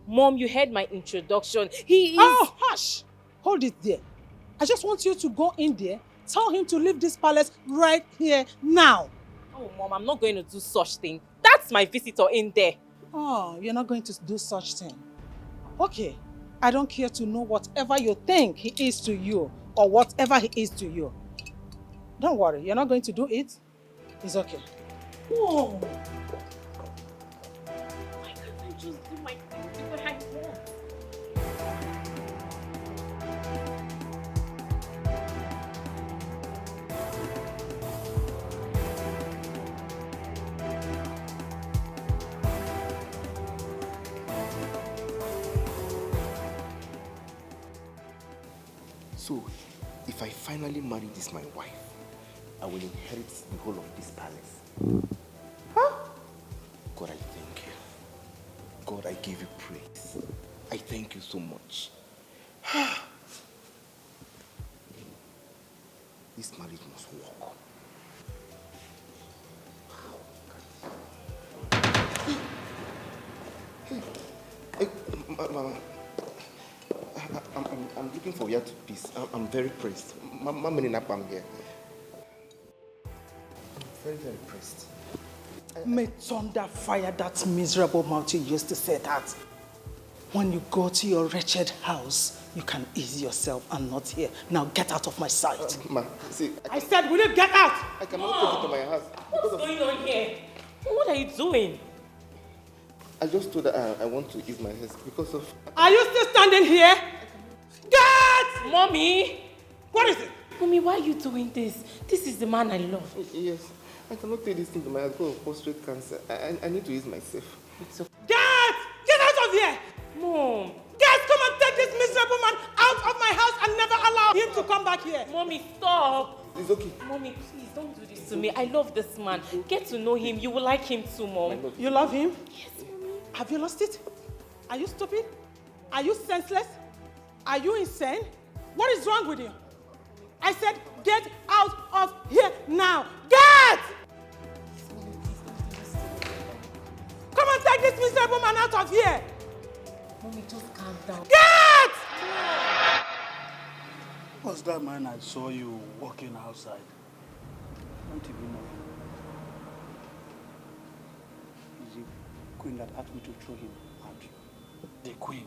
Mom, you heard my introduction. He is... Oh, hush! Hold it there. I just want you to go in there, tell him to leave this palace right here now. Oh, Mom, I'm not going to do such thing. That That's my visitor in there. Oh, you're not going to do such thing. Okay, I don't care to know whatever you think he is to you or whatever he is to you. Don't worry, you're not going to do it. It's okay. Whoa! Why can't I just do my thing the way I want? So, if I finally marry this my wife, I will inherit the whole of this palace. Huh? God, I thank you. God, I give you praise. I thank you so much. This marriage must work. Hey, Mama. I'm looking for your peace. I'm very pressed. Mama, I'm here. I'm very, very pressed. May thunder fire that miserable mouth you used to say that. When you go to your wretched house, you can ease yourself and not here. Now get out of my sight. Ma, see, I said, will you get out? I cannot take it to my house. What's going on here? What are you doing? I just told her I want to ease my head because of... Are you still standing here? Get! Mommy! What is it? Mommy, why are you doing this? This is the man I love. Yes. I cannot take this thing to my house because of prostate cancer. I need to ease myself. It's okay. Get! Get out of here! Mom! Get! Come and take this miserable man out of my house and never allow him to come back here. Mommy, stop! It's okay. Mommy, please don't do this to me. I love this man. Get to know him. You will like him too, Mom. You love him? Yes, Mommy. Have you lost it? Are you stupid? Are you senseless? Are you insane? What is wrong with you? I said, get out of here now. Get! Come and take this miserable man out of here. Mommy, just calm down. Get! What's that man I saw you walking outside? I don't even know. He's the queen that asked me to throw him out. The queen.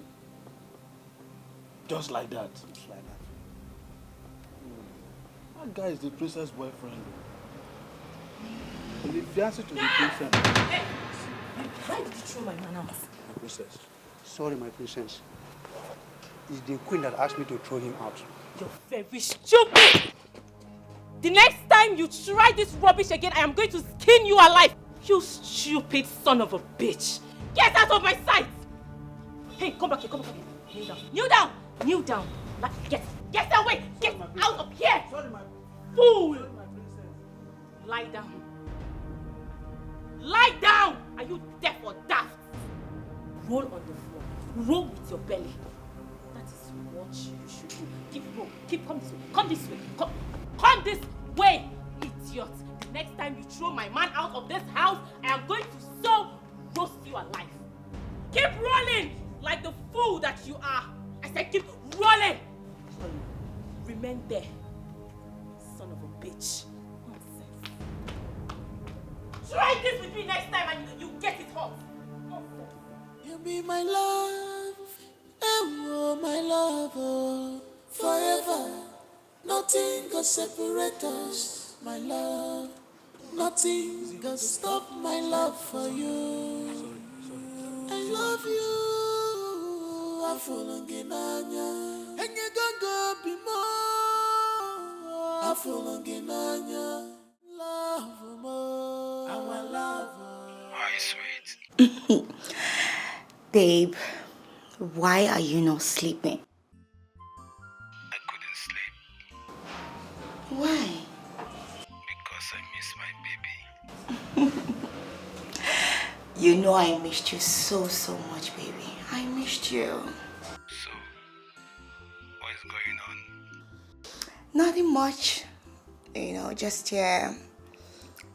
Just like that. Just like that. That guy is the princess' boyfriend. He's the fiancé to the princess. Hey! Why did you throw my man out? My princess. Sorry, my princess. It's the queen that asked me to throw him out. You're very stupid! The next time you try this rubbish again, I am going to skin you alive! You stupid son of a bitch! Get out of my sight! Hey, come back here, come back here. Kneel down. Kneel down! Kneel down! Get away! Get out of here! Sorry, my fool! Sorry, my princess. Lie down. Lie down! Are you deaf or daft? Roll on the floor. Roll with your belly. That is what you should do. Come this way. Come this way. Come this way, idiot. The next time you throw my man out of this house, I am going to so roast you alive. Keep rolling like the fool that you are. I said keep rolling. Remain there. Son of a bitch. Nonsense. Try this with me next time and you get it hot. Nonsense. You be my love, oh my love, oh, forever. Nothing can separate us, my love. Nothing can stop my love for you. I love you. I fall again, and you go be more. I fall again, love more. Our love. Hi, sweet. Babe, why are you not sleeping? I couldn't sleep. Why? Because I miss my baby. You know I missed you so much, baby. I missed you. So, what is going on? Nothing much. Just here.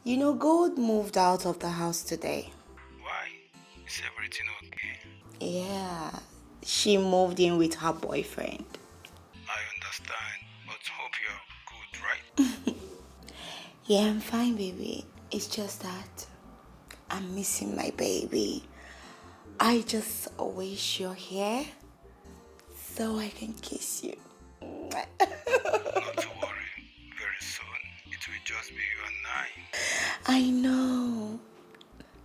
Gold moved out of the house today. Why? Is everything okay? Yeah, she moved in with her boyfriend. I understand, but hope you're good, right? Yeah, I'm fine, baby. It's just that I'm missing my baby. I just wish you're here so I can kiss you. Not to worry. Very soon, it will just be you and I. I know.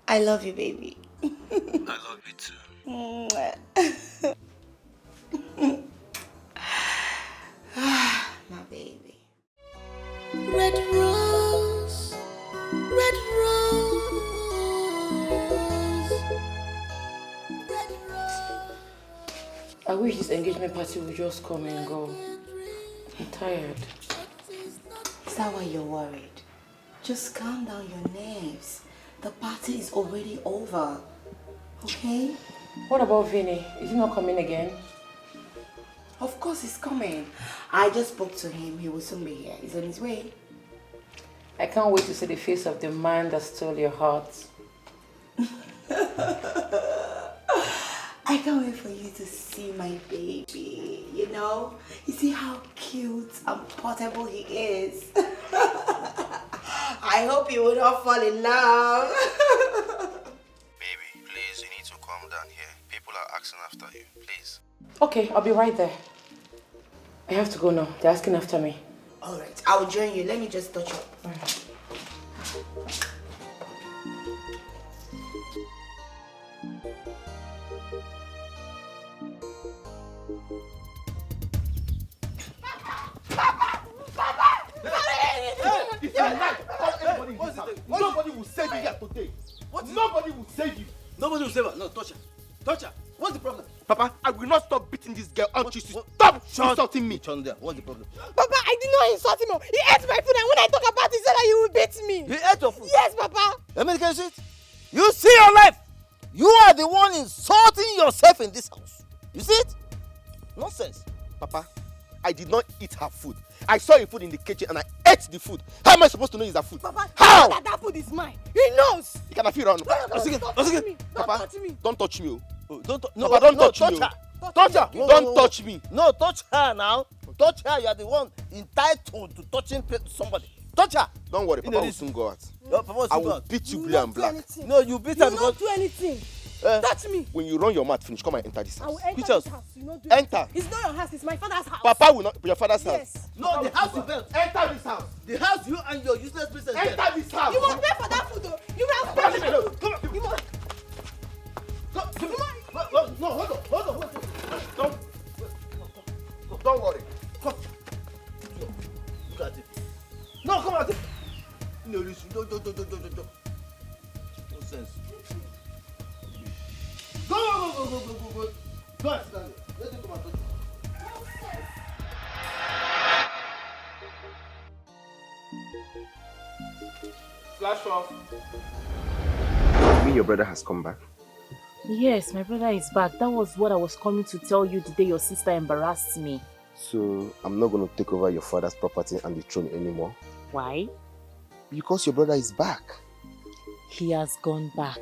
I love you, baby. I love you too. My baby. Red rose, red rose, red rose. I wish this engagement party would just come and go. I'm tired. Is that why you're worried? Just calm down your nerves. The party is already over. Okay? What about Vinny? Is he not coming again? Of course he's coming. I just spoke to him. He will soon be here. He's on his way. I can't wait to see the face of the man that stole your heart. I can't wait for you to see my baby. You know? You see how cute and portable he is. I hope you will not fall in love. Baby, please, you need to calm down here. People are asking after you. Please. Okay, I'll be right there. I have to go now. They're asking after me. Alright, I'll join you. Let me just touch up. Nobody will save you here today. Nobody will save you. Nobody will save her. No, touch her. Touch her. What's the problem? Papa, I will not stop beating this girl until she stop insulting me. Chanda, what's the problem? Papa, I did not insult him. He ate my food, and when I talk about it, he said that he will beat me. He ate your food? Yes, Papa. American shit. You see your life. You are the one insulting yourself in this house. You see it? Nonsense. Papa, I did not eat her food. I saw your food in the kitchen and I ate the food. How am I supposed to know it's her food? Papa, how? That food is mine. He knows. You cannot feel around. Don't touch me. Papa, don't touch me. Don't touch me. her. Touch her. Don't touch me. No, touch her now. Touch her. You are the one entitled to touching somebody. Touch her. Don't worry, Papa will soon go out. I will beat you blue and black. No, you beat her You because... not do anything. Touch me. When you run your mouth finish, come and enter this I will house. enter Which this house? house. You not do Enter. anything. It's not your house. It's my father's house. Papa will not be your father's house. Yes. No, the house you built. Enter this house. The house you and your useless business built. Enter this house. You must pay for that food, though. You must pay for that food. Come on. You must. No, hold on. Don't worry. Come. Look at it. No, come on. No, listen. No. No sense. Go. Go and stand there. Let him come and touch you. Flash off. You mean your brother has come back? Yes, my brother is back. That was what I was coming to tell you the day your sister embarrassed me. So, I'm not going to take over your father's property and the throne anymore? Why? Because your brother is back. He has gone back.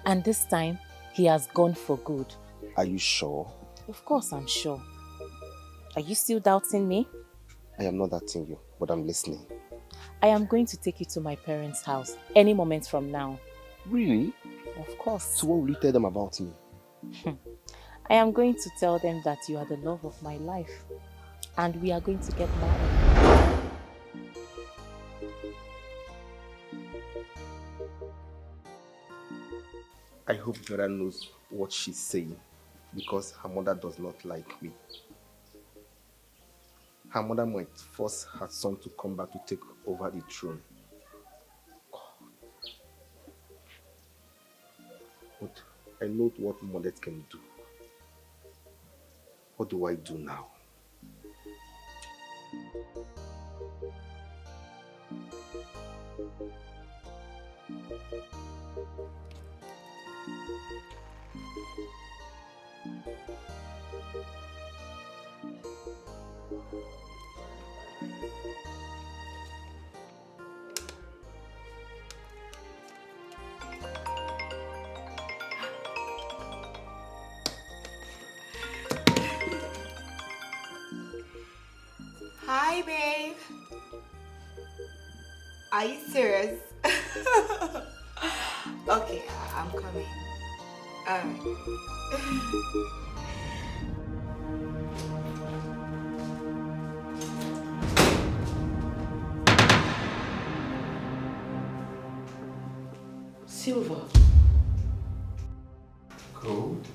And this time, he has gone for good. Are you sure? Of course I'm sure. Are you still doubting me? I am not doubting you, but I'm listening. I am going to take you to my parents' house any moment from now. Really? Of course. So what will you tell them about me? I am going to tell them that you are the love of my life and we are going to get married. I hope Vera knows what she's saying because her mother does not like me. Her mother might force her son to come back to take over the throne. But I know what mothers can do. What do I do now? Hi, babe. Are you serious? Okay, I'm coming. Alright. Silver. Gold?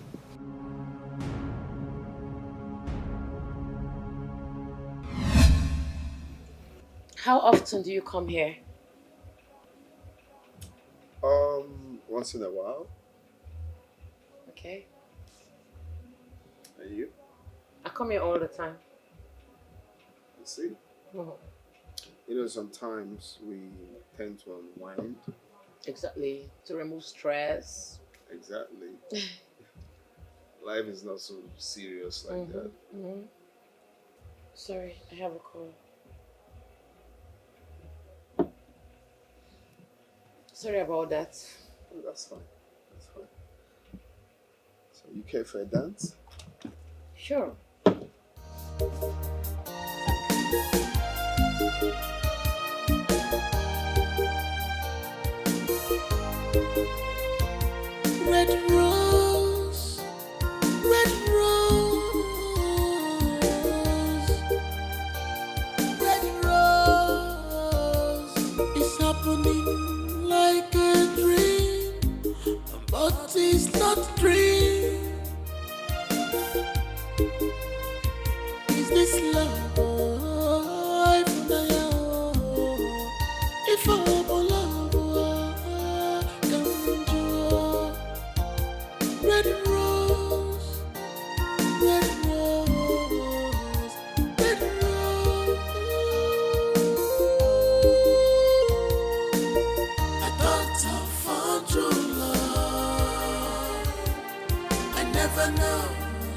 How often do you come here? Once in a while. Okay. And you? I come here all the time. You see? Mhm. You know, sometimes we tend to unwind. Exactly. To remove stress. Exactly. Life is not so serious like that. Mm-hmm. Sorry, I have a call. Sorry about that. Oh, that's fine. That's fine. So you care for a dance? Sure. Red rose, red rose, red rose. It's happening like a dream, but it's not dream. Is this love? If I'm love, come to red rose, red rose, red rose. I thought I found true love. I never know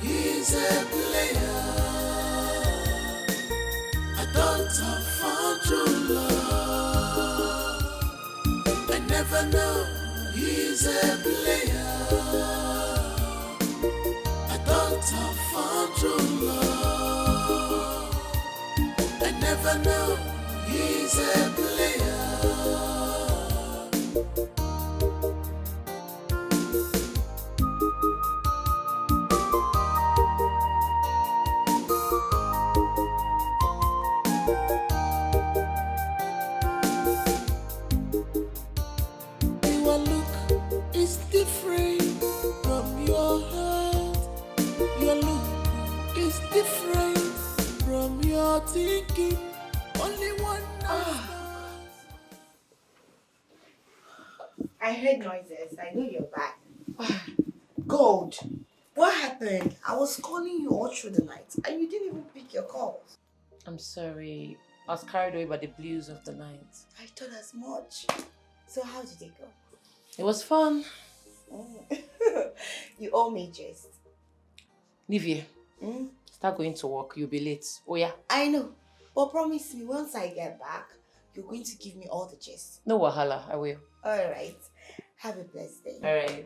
he's a player. I thought I found true love. I never know he's a player. I thought I found true love. I never know he's a player. Your look is different from your heart. Your look is different from your thinking. Only one knows. I heard noises. I know you're back. Gold, what happened? I was calling you all through the night and you didn't even pick your calls. I'm sorry. I was carried away by the blues of the night. I thought as much. So how did it go? It was fun. You owe me just. Livia, start going to work. You'll be late. Oh yeah. I know. But promise me once I get back, you're going to give me all the gist. No wahala. I will. Alright. Have a blessed day. All right.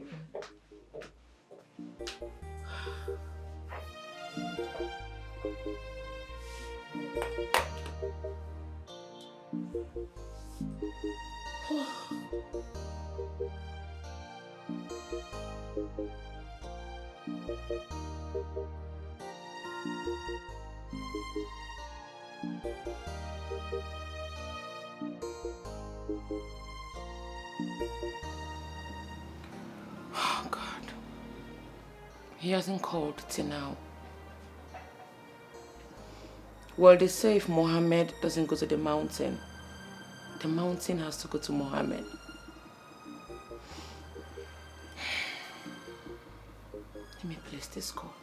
Oh God. He hasn't called till now. Well, they say if Mohammed doesn't go to the mountain has to go to Mohammed. Let me place this call.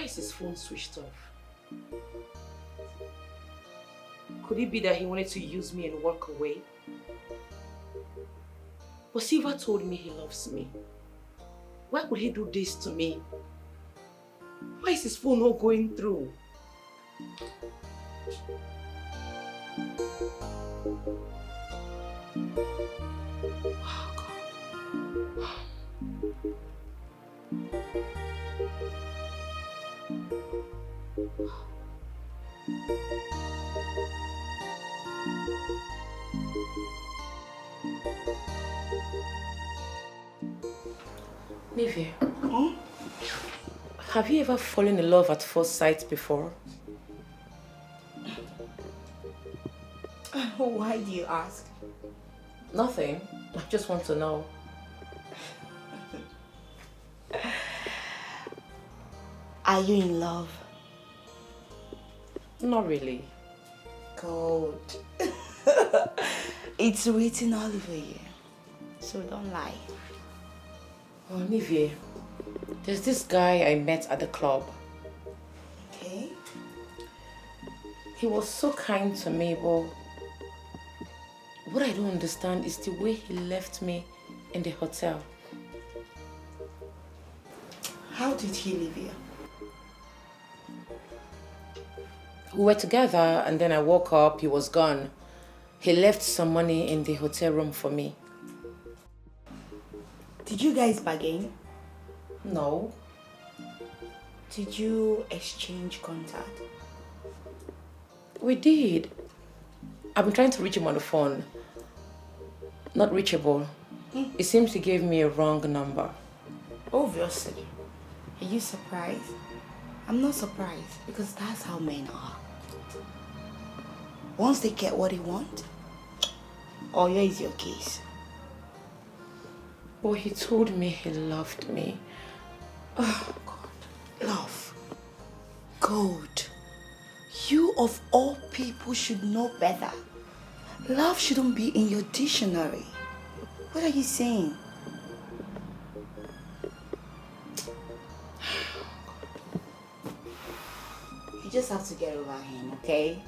is his phone switched off? Could it be that he wanted to use me and walk away? But Silva told me he loves me. Why would he do this to me? Why is his phone not going through? Oh, God. Nivea, have you ever fallen in love at first sight before? Why do you ask? Nothing. I just want to know. Are you in love? Not really. Good. It's written all over you, so don't lie. Oh, Nivea, there's this guy I met at the club. Okay. He was so kind to me, but what I don't understand is the way he left me in the hotel. How did he leave you? We were together and then I woke up, he was gone. He left some money in the hotel room for me. Did you guys bargain? No. Did you exchange contact? We did. I've been trying to reach him on the phone. Not reachable. It seems he gave me a wrong number. Obviously. Are you surprised? I'm not surprised because that's how men are. Once they get what they want, oh, here is your case. Well, he told me he loved me. Oh, God. Love. Gold. You of all people should know better. Love shouldn't be in your dictionary. What are you saying? You just have to get over him, okay?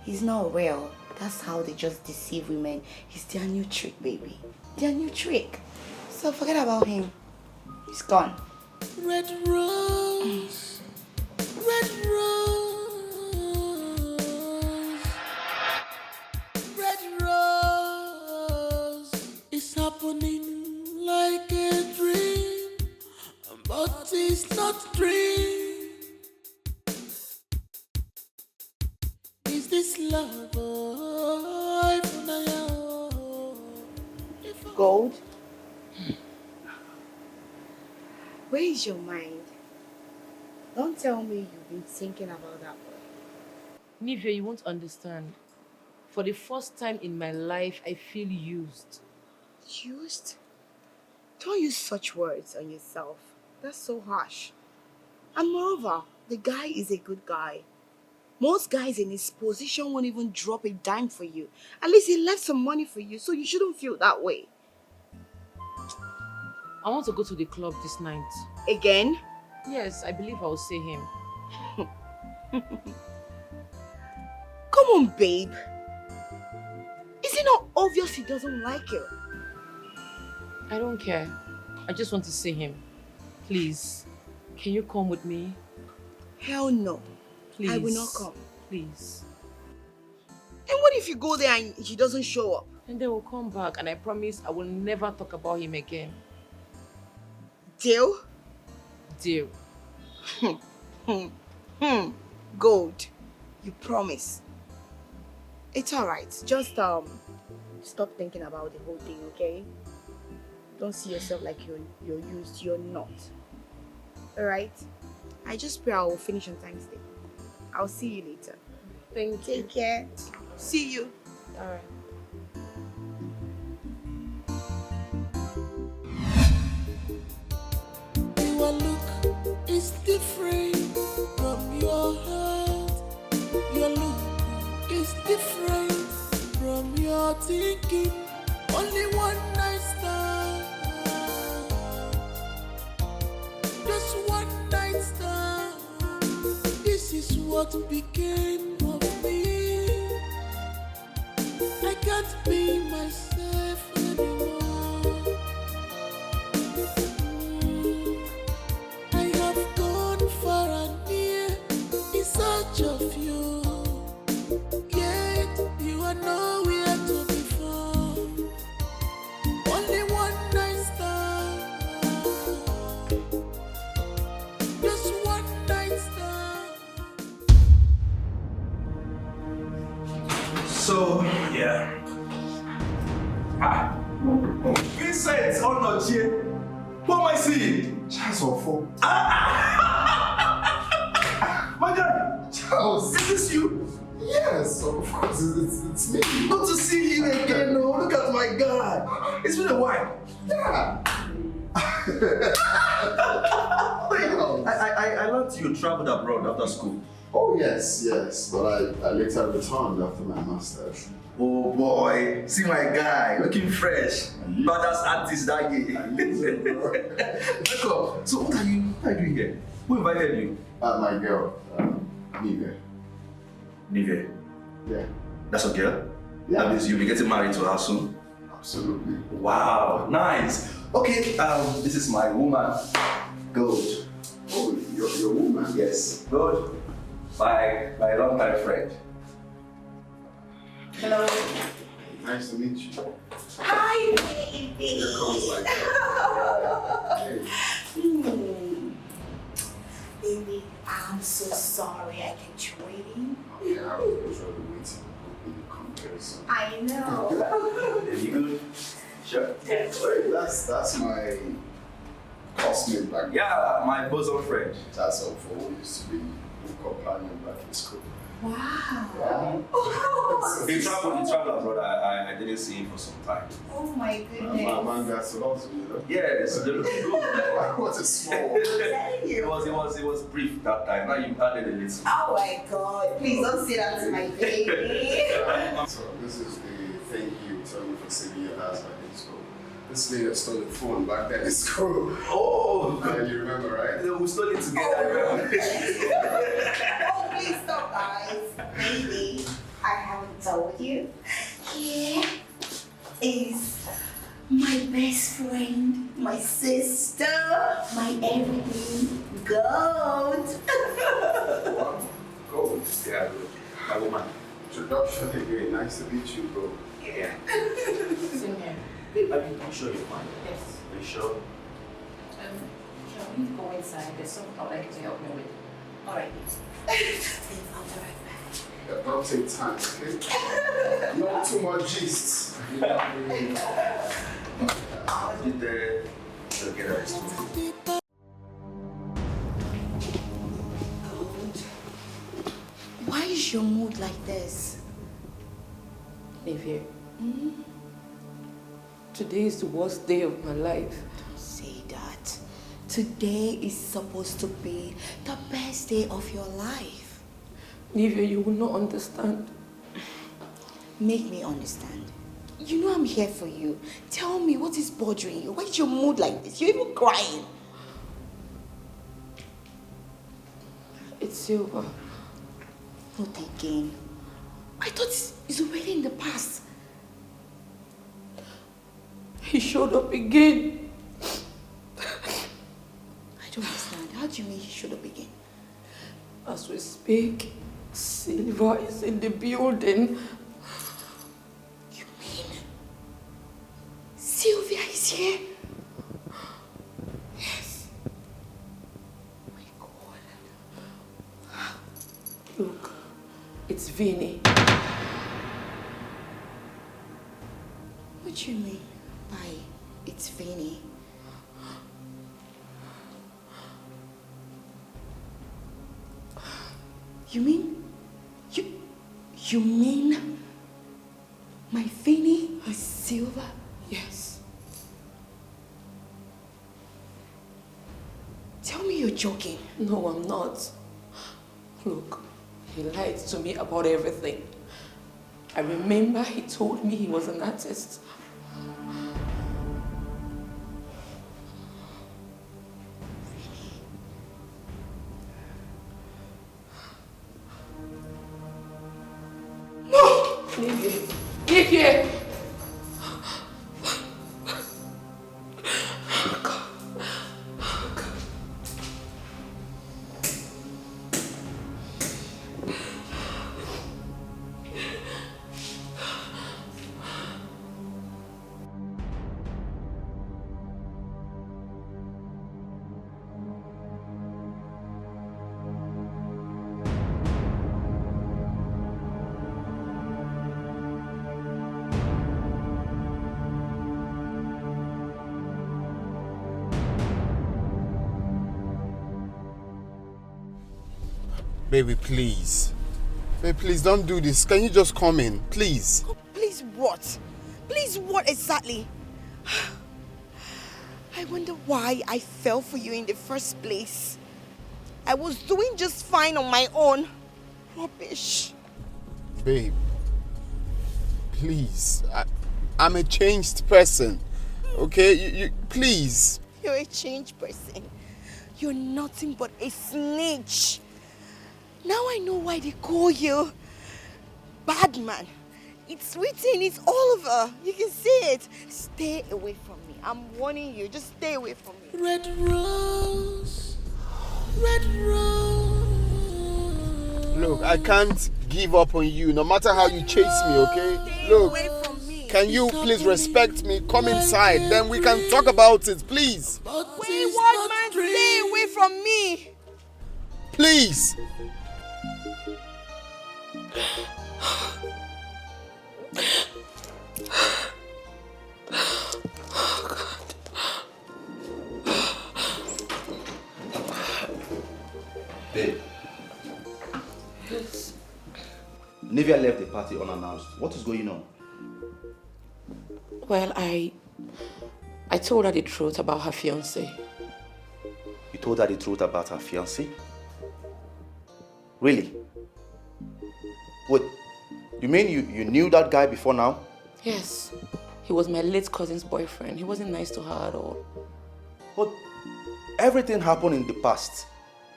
He's not real. That's how they just deceive women. It's their new trick, baby. Their new trick. So forget about him. He's gone. Red rose, red rose, red rose. It's happening like a dream, but it's not a dream. Is this love? Gold? Where is your mind? Don't tell me you've been thinking about that boy. Nivea, you won't understand. For the first time in my life, I feel used. Used? Don't use such words on yourself. That's so harsh. And moreover, the guy is a good guy. Most guys in his position won't even drop a dime for you. At least he left some money for you, so you shouldn't feel that way. I want to go to the club this night. Again? Yes, I believe I will see him. Come on, babe. Is it not obvious he doesn't like you? I don't care. I just want to see him. Please, can you come with me? Hell no. Please. I will not come. Please. And what if you go there and he doesn't show up? And they will come back and I promise I will never talk about him again. Deal? Deal. Gold. You promise. It's alright. Just stop thinking about the whole thing, okay? Don't see yourself like you're used. You're not. Alright? I just pray I will finish on Thanksday. I'll see you later. Thank you. Take care. See you. Alright. Your look is different from your heart. Your look is different from your thinking. Only one night stand. Just one night stand. what became of me. I can't be myself anymore. I have gone far and near in search of you, yet you are nowhere to be found. Only one night stand, just one night stand. So, yeah. Vincent, oh no, Jay. What am I seeing? Charles Ofo. My God! Charles! Is this you? Yes, of course, it's me. Good to see you again, no. Look at my God. It's been a while. Yeah. I learned you traveled abroad after school. Oh, yes, but I later returned after my master's. Oh boy, see my guy, looking fresh. Badass artist that year. Welcome. So what are you doing here? Who invited you? My girl, Nive. Nive? Yeah. That's a girl? Yeah. That means you'll be getting married to her soon? Absolutely. Wow, nice. Okay, this is my woman, Gold. Oh, your woman? Yes, Gold. My long-time friend. Hello. Nice to meet you. Hi, baby. Here comes like Baby, I'm so sorry I kept you waiting. Okay, I was already waiting. Hoping you come very soon. I know. You good? Sure. That's my classmate back then. Yeah, my bosom friend. That's all for who used to be companion back in school. Wow. He traveled abroad. I didn't see him for some time. Oh my goodness. My man got so lots of you, know? Yes, they're looking good. What a small. It was brief that time. Now you added a little. Oh my God. Please don't say that to my baby. So this is the thank you telling me for saving your ass back in school. This lady stole the phone back then in school. Oh! You remember, right? We stole it together. Oh, please stop, guys. Baby, I haven't told you. Here is my best friend, my sister, my everything, Gold. Gold. Yeah, my woman. Introduction again. Nice to meet you, bro. Yeah. Same here. Babe, are you sure you're fine? Yes. Are you sure? Shall we go inside? There's something I'd like you to help me with. Alright. I'll be right back. Yeah, don't take time, okay? Not too much gist. Did the get us? Why is your mood like this? Nivea, today is the worst day of my life. Don't say that. Today is supposed to be the best day of your life. Nivea, you will not understand. Make me understand. You know I'm here for you. Tell me what is bothering you. Why is your mood like this? You're even crying. It's Silver. Not again. I thought it's already in the past. He showed up again. I don't understand. How do you mean he showed up again? As we speak, Silver is in the building. You mean Sylvia is here? Yes. Oh my God. Look, it's Vinny. What do you mean by it's Vinny? You mean you mean my Vinny is Silver? Yes. Tell me you're joking. No, I'm not. Look, he lied to me about everything. I remember he told me he was an artist. Lizzy! Baby, please. Baby, please don't do this. Can you just come in, please? Oh, please what? Please what exactly? I wonder why I fell for you in the first place. I was doing just fine on my own. Rubbish. Babe, please. I'm a changed person. Okay? You please. You're a changed person. You're nothing but a snitch. Now I know why they call you bad man. It's written, it's all over. You can see it. Stay away from me. I'm warning you. Just stay away from me. Red rose, red rose. Look, I can't give up on you no matter how you chase me, okay? Look, can you please respect me? Come inside, then we can talk about it, please. Wayward man, stay away from me. Please. Babe. Yes. Nivea left the party unannounced. What is going on? Well, I told her the truth about her fiancé. You told her the truth about her fiancé? Really? Wait, you mean you knew that guy before now? Yes. He was my late cousin's boyfriend. He wasn't nice to her at all. But everything happened in the past.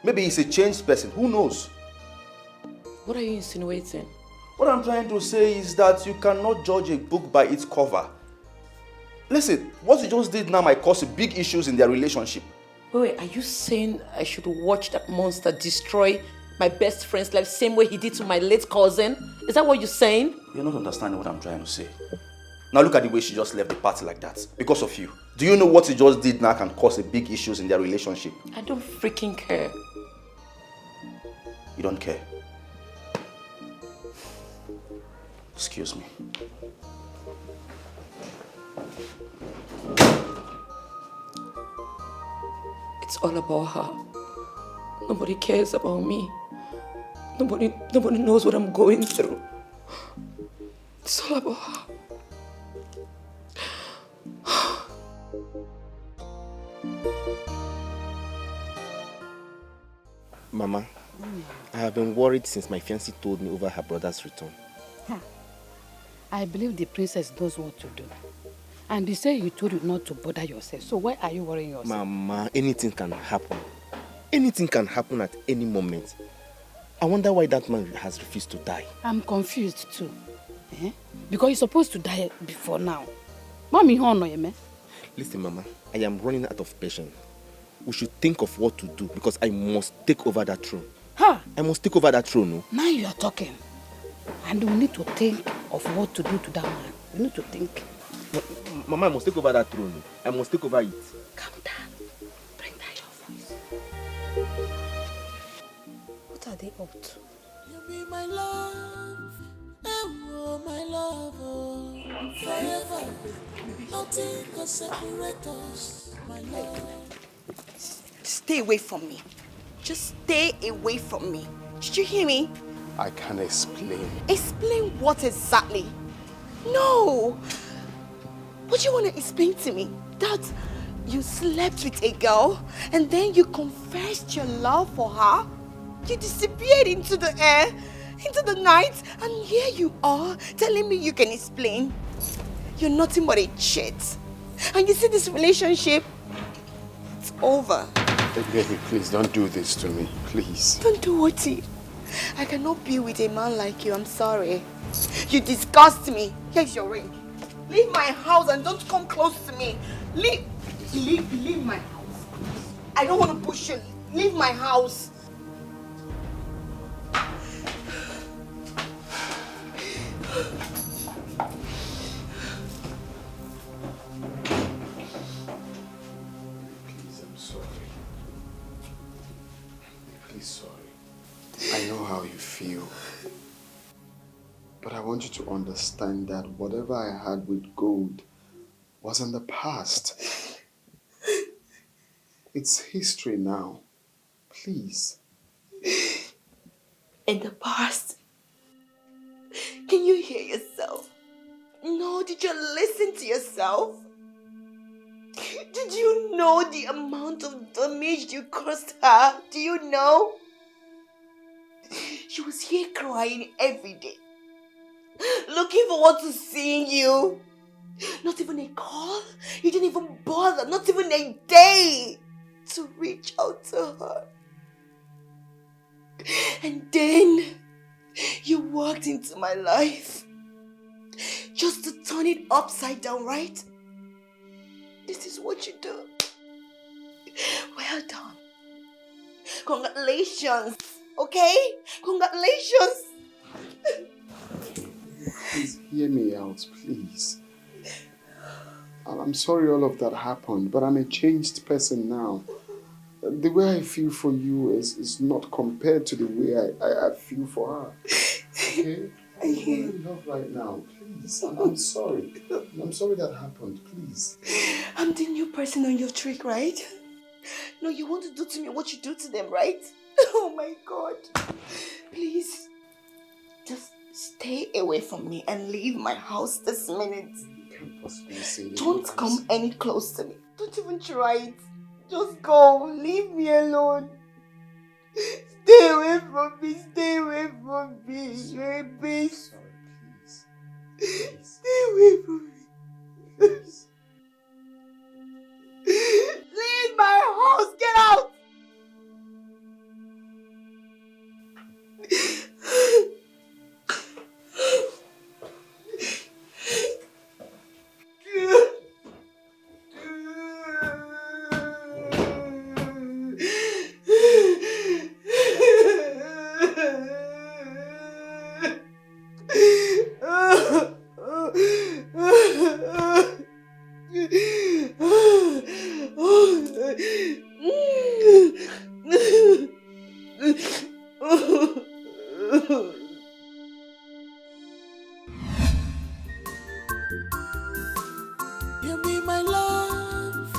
Maybe he's a changed person. Who knows? What are you insinuating? What I'm trying to say is that you cannot judge a book by its cover. Listen, what you just did now might cause big issues in their relationship. Wait, are you saying I should watch that monster destroy my best friend's life same way he did to my late cousin? Is that what you're saying? You're not understanding what I'm trying to say. Now look at the way she just left the party like that. Because of you. Do you know what you just did now can cause big issues in their relationship? I don't freaking care. You don't care? Excuse me. It's all about her. Nobody cares about me. Nobody knows what I'm going through. It's all about her. Mama, I have been worried since my fiancé told me over her brother's return. I believe the princess knows what to do. And they say you told you not to bother yourself. So why are you worrying yourself? Mama, anything can happen. Anything can happen at any moment. I wonder why that man has refused to die. I'm confused too. Because you're supposed to die before now. Mommy, listen, Mama, I am running out of patience. We should think of what to do because I must take over that throne. Huh? I must take over that throne, no? Now you are talking. And we need to think of what to do to that man. We need to think. Mama, I must take over that throne. I must take over it. Calm down. Bring down your voice. What are they up to? You be my love, oh my love, oh, forever. Nothing can separate us, my love. Stay away from me. Just stay away from me. Did you hear me? I can explain. Explain what exactly? No. What do you want to explain to me? That you slept with a girl and then you confessed your love for her? You disappeared into the air, into the night, and here you are telling me you can explain. You're nothing but a cheat. And you see this relationship? It's over. Baby, please don't do this to me, please. Don't do what? I cannot be with a man like you. I'm sorry. You disgust me. Here's your ring. Leave my house and don't come close to me. Leave my house. I don't want to push you. Leave my house. Please, I'm sorry. Please, sorry. I know how you feel. But I want you to understand that whatever I had with gold was in the past. It's history now. Please. In the past? Can you hear yourself? No, did you listen to yourself? Did you know the amount of damage you caused her? Do you know? She was here crying every day, looking forward to seeing you. Not even a call. You didn't even bother. Not even a day to reach out to her. And then you walked into my life just to turn it upside down, right? This is what you do. Well done. Congratulations. Okay? Congratulations. Please hear me out, please. I'm sorry all of that happened, but I'm a changed person now. The way I feel for you is not compared to the way I feel for her. Okay? I'm in love right now. Please. I'm sorry. I'm sorry that happened. Please. I'm the new person on your trick, right? No, you want to do to me what you do to them, right? Oh my God. Please. Just stay away from me and leave my house this minute. You can't possibly say that. Don't come any close to me. Don't even try it. Just go. Leave me alone. Stay away from me. Stay away from me. You're a bitch. Sorry, please. Stay away from me. Please. Leave my house. Get out. You be my love,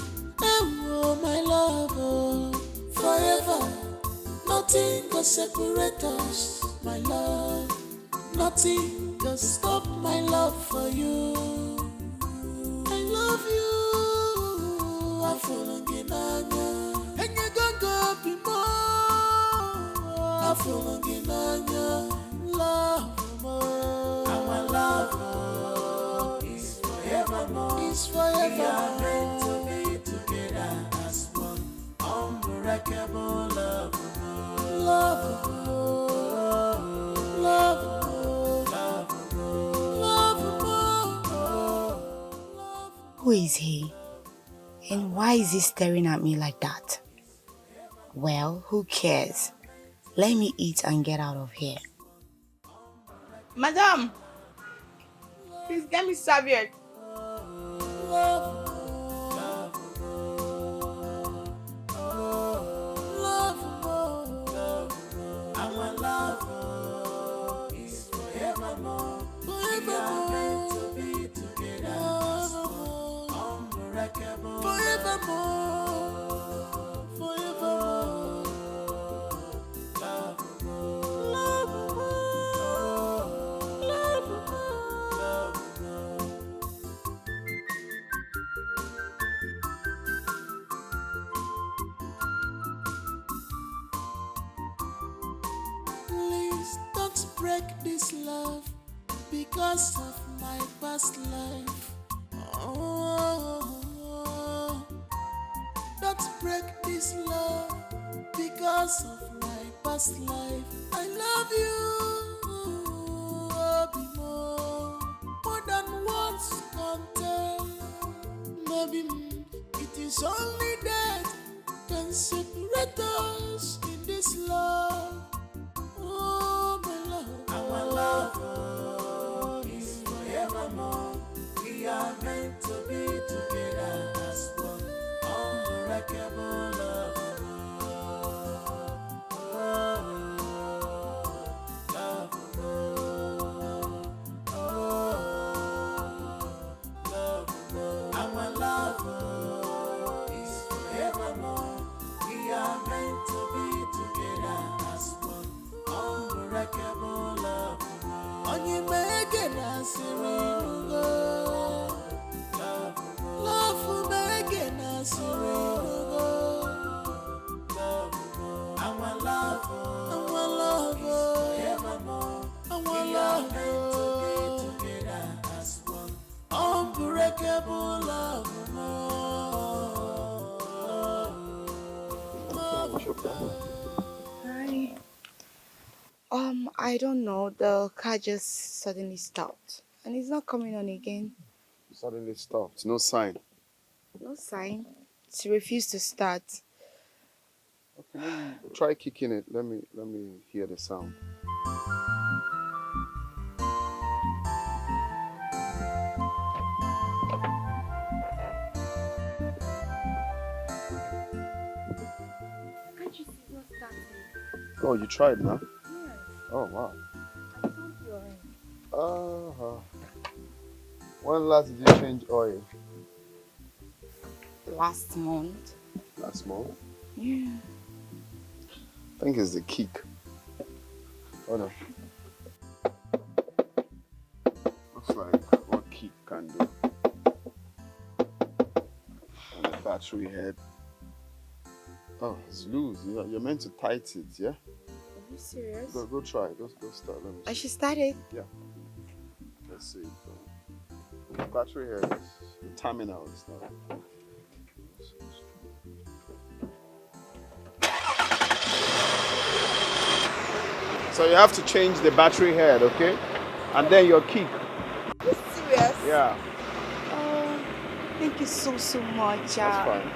oh my love, oh, forever. Nothing can separate us, my love. Nothing can stop my love for you. I love you, I fall again, and you go be more. I fall again, love more. Our love is forevermore. It's forever. We are meant to be together as one. Unbreakable love. Love. Love. Love. Who is he? And why is he staring at me like that? Well, who cares? Let me eat and get out of here. Madam, please get me serviette. Our love is forevermore. We are meant to be together as one. Unbreakable. Forevermore. Forevermore. Love. Love. Please don't break this love because of my past life. Oh, don't break this love because of my past life. I love you, Obimo, more than words can tell. Maybe it is only death can separate us in this love. Oh, my love, our love is forevermore. We are meant to be together as one. Unbreakable love. Our love is forevermore. We are meant to be together as one. Unbreakable love. Onye make na sirinugo. Love make na sirinugo. Our love is forevermore. We are meant to be together as one. Unbreakable love. Hi. I don't know. The car just suddenly stopped. And it's not coming on again. Suddenly stopped. No sign. No sign. She refused to start. Okay, let me try kicking it. Let me hear the sound. Can't you see it's not starting? Oh, you tried now? Yes. Oh, wow. I found your ring. When last did you change oil? Last month. Last month? Yeah. I think it's the kick. Oh no. Looks like what kick can do. And the battery head. Oh, it's loose. You're meant to tighten it, yeah? Are you serious? Go try. Go start. Let me see. I should start it? Yeah. Let's see. The battery head is the terminal is not. So you have to change the battery head, okay? And then your kick. Are you serious? Yeah. Oh, thank you so much. That's fine.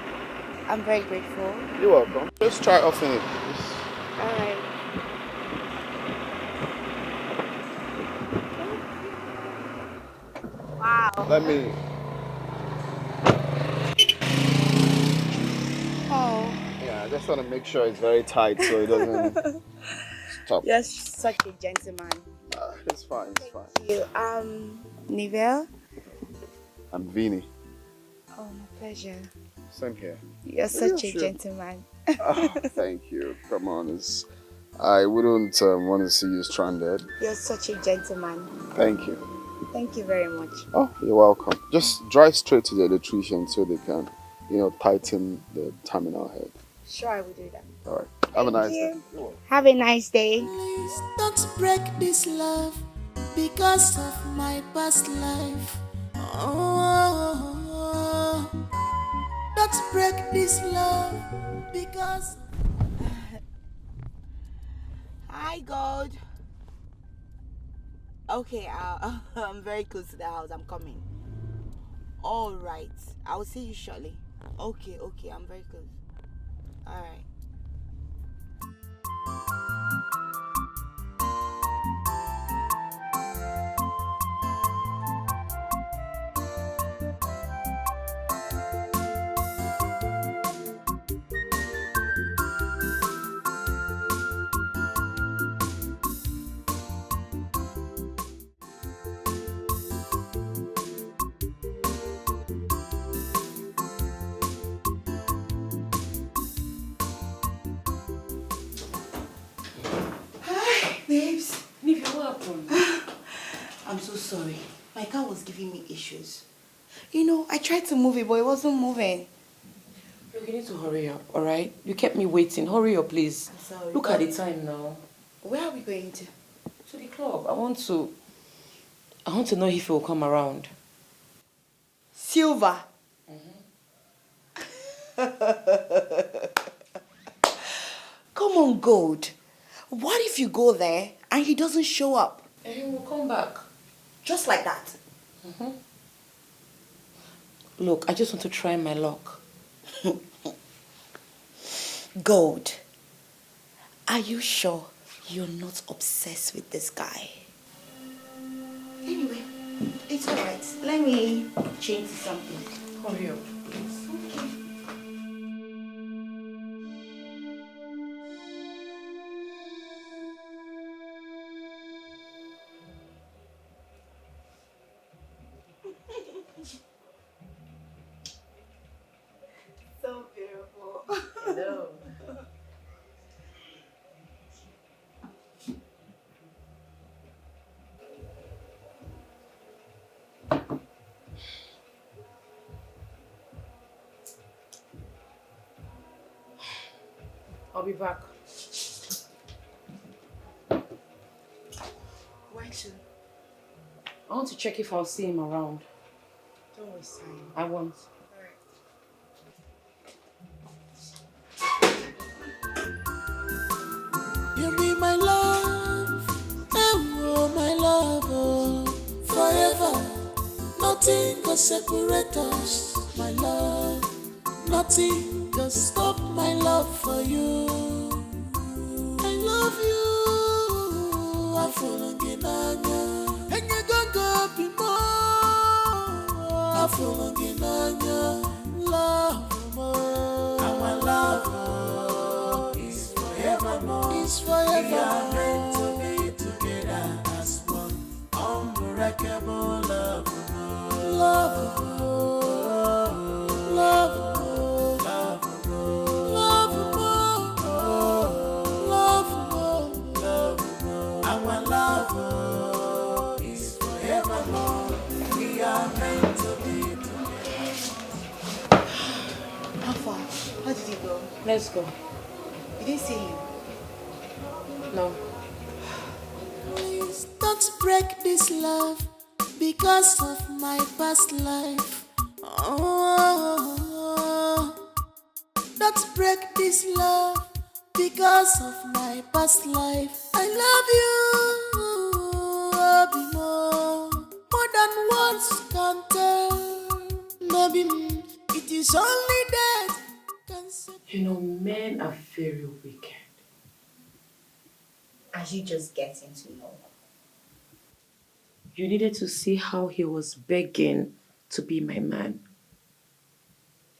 I'm very grateful. You're welcome. Just try offing it. Alright. Wow. Let me. Oh. Yeah, I just want to make sure it's very tight so it doesn't stop. You're such a gentleman. It's fine. It's fine. Thank you. Nivelle? I'm Vinny. Oh, my pleasure. Same here. You're such a gentleman. Oh, thank you. Come on, I wouldn't want to see you stranded. You're such a gentleman. Thank you. Thank you very much. Oh, you're welcome. Just drive straight to the electrician so they can, tighten the terminal head. Sure, I will do that. All right. Have a nice you. day. Have a nice day. Please don't break this love because of my past life. Oh, don't break this love because. Hi, God. Okay, I'm very close to the house. I'm coming. All right. I will see you shortly. Okay, I'm very close. All right. Babes. Nivea, what happened? I'm so sorry. My car was giving me issues. I tried to move it, but it wasn't moving. Look, you need to hurry up, alright? You kept me waiting. Hurry up, please. I'm sorry. Look at the time now. Where are we going to? To the club. I want to know if he will come around. Silver. Come on, God. What if you go there and he doesn't show up? And he will come back. Just like that? Look, I just want to try my luck. Gold, are you sure you're not obsessed with this guy? Anyway, it's alright. Let me change to something. Hurry up. So beautiful. Hello. I'll be back. Why to? I want to check if I'll see him around. Don't waste time. I won't. You be my love, oh my love, oh, forever. Nothing can separate us, my love. Nothing can stop my love for you. I love you, I fall again, and you don't go be more. I fall again, love more. Our love is forevermore. It's forever. We are meant to be together as one. Unbreakable love. Love. Love. Our love is forevermore. We are meant to be together. How far? How did he go? Let's go. You didn't see him? No. Please don't break this love because of my past life. Oh, don't break this love because of my past life. I love you, Abimo, more than words can tell. Maybe it is only that can say. You know, men are very wicked. Are you just getting to know? You needed to see how he was begging to be my man.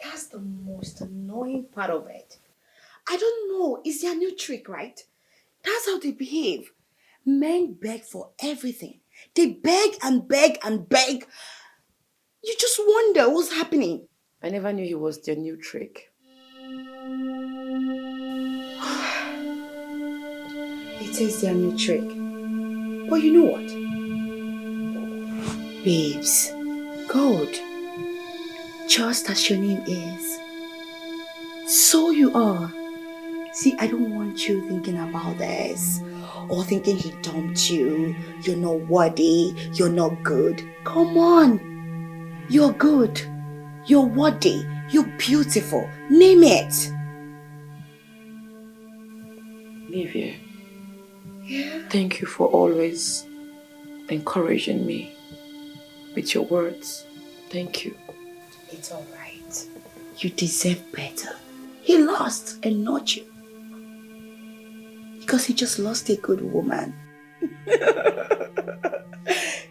That's the most annoying part of it. I don't know. It's their new trick, right? That's how they behave. Men beg for everything. They beg and beg and beg. You just wonder what's happening. I never knew he was their new trick. It is their new trick. But you know what? Babes, gold, just as your name is, so you are. See, I don't want you thinking about this or thinking he dumped you. You're not worthy. You're not good. Come on. You're good. You're worthy. You're beautiful. Name it. Olivia, Yeah. thank you for always encouraging me with your words. Thank you. It's all right. You deserve better. He lost and not you. Because he just lost a good woman.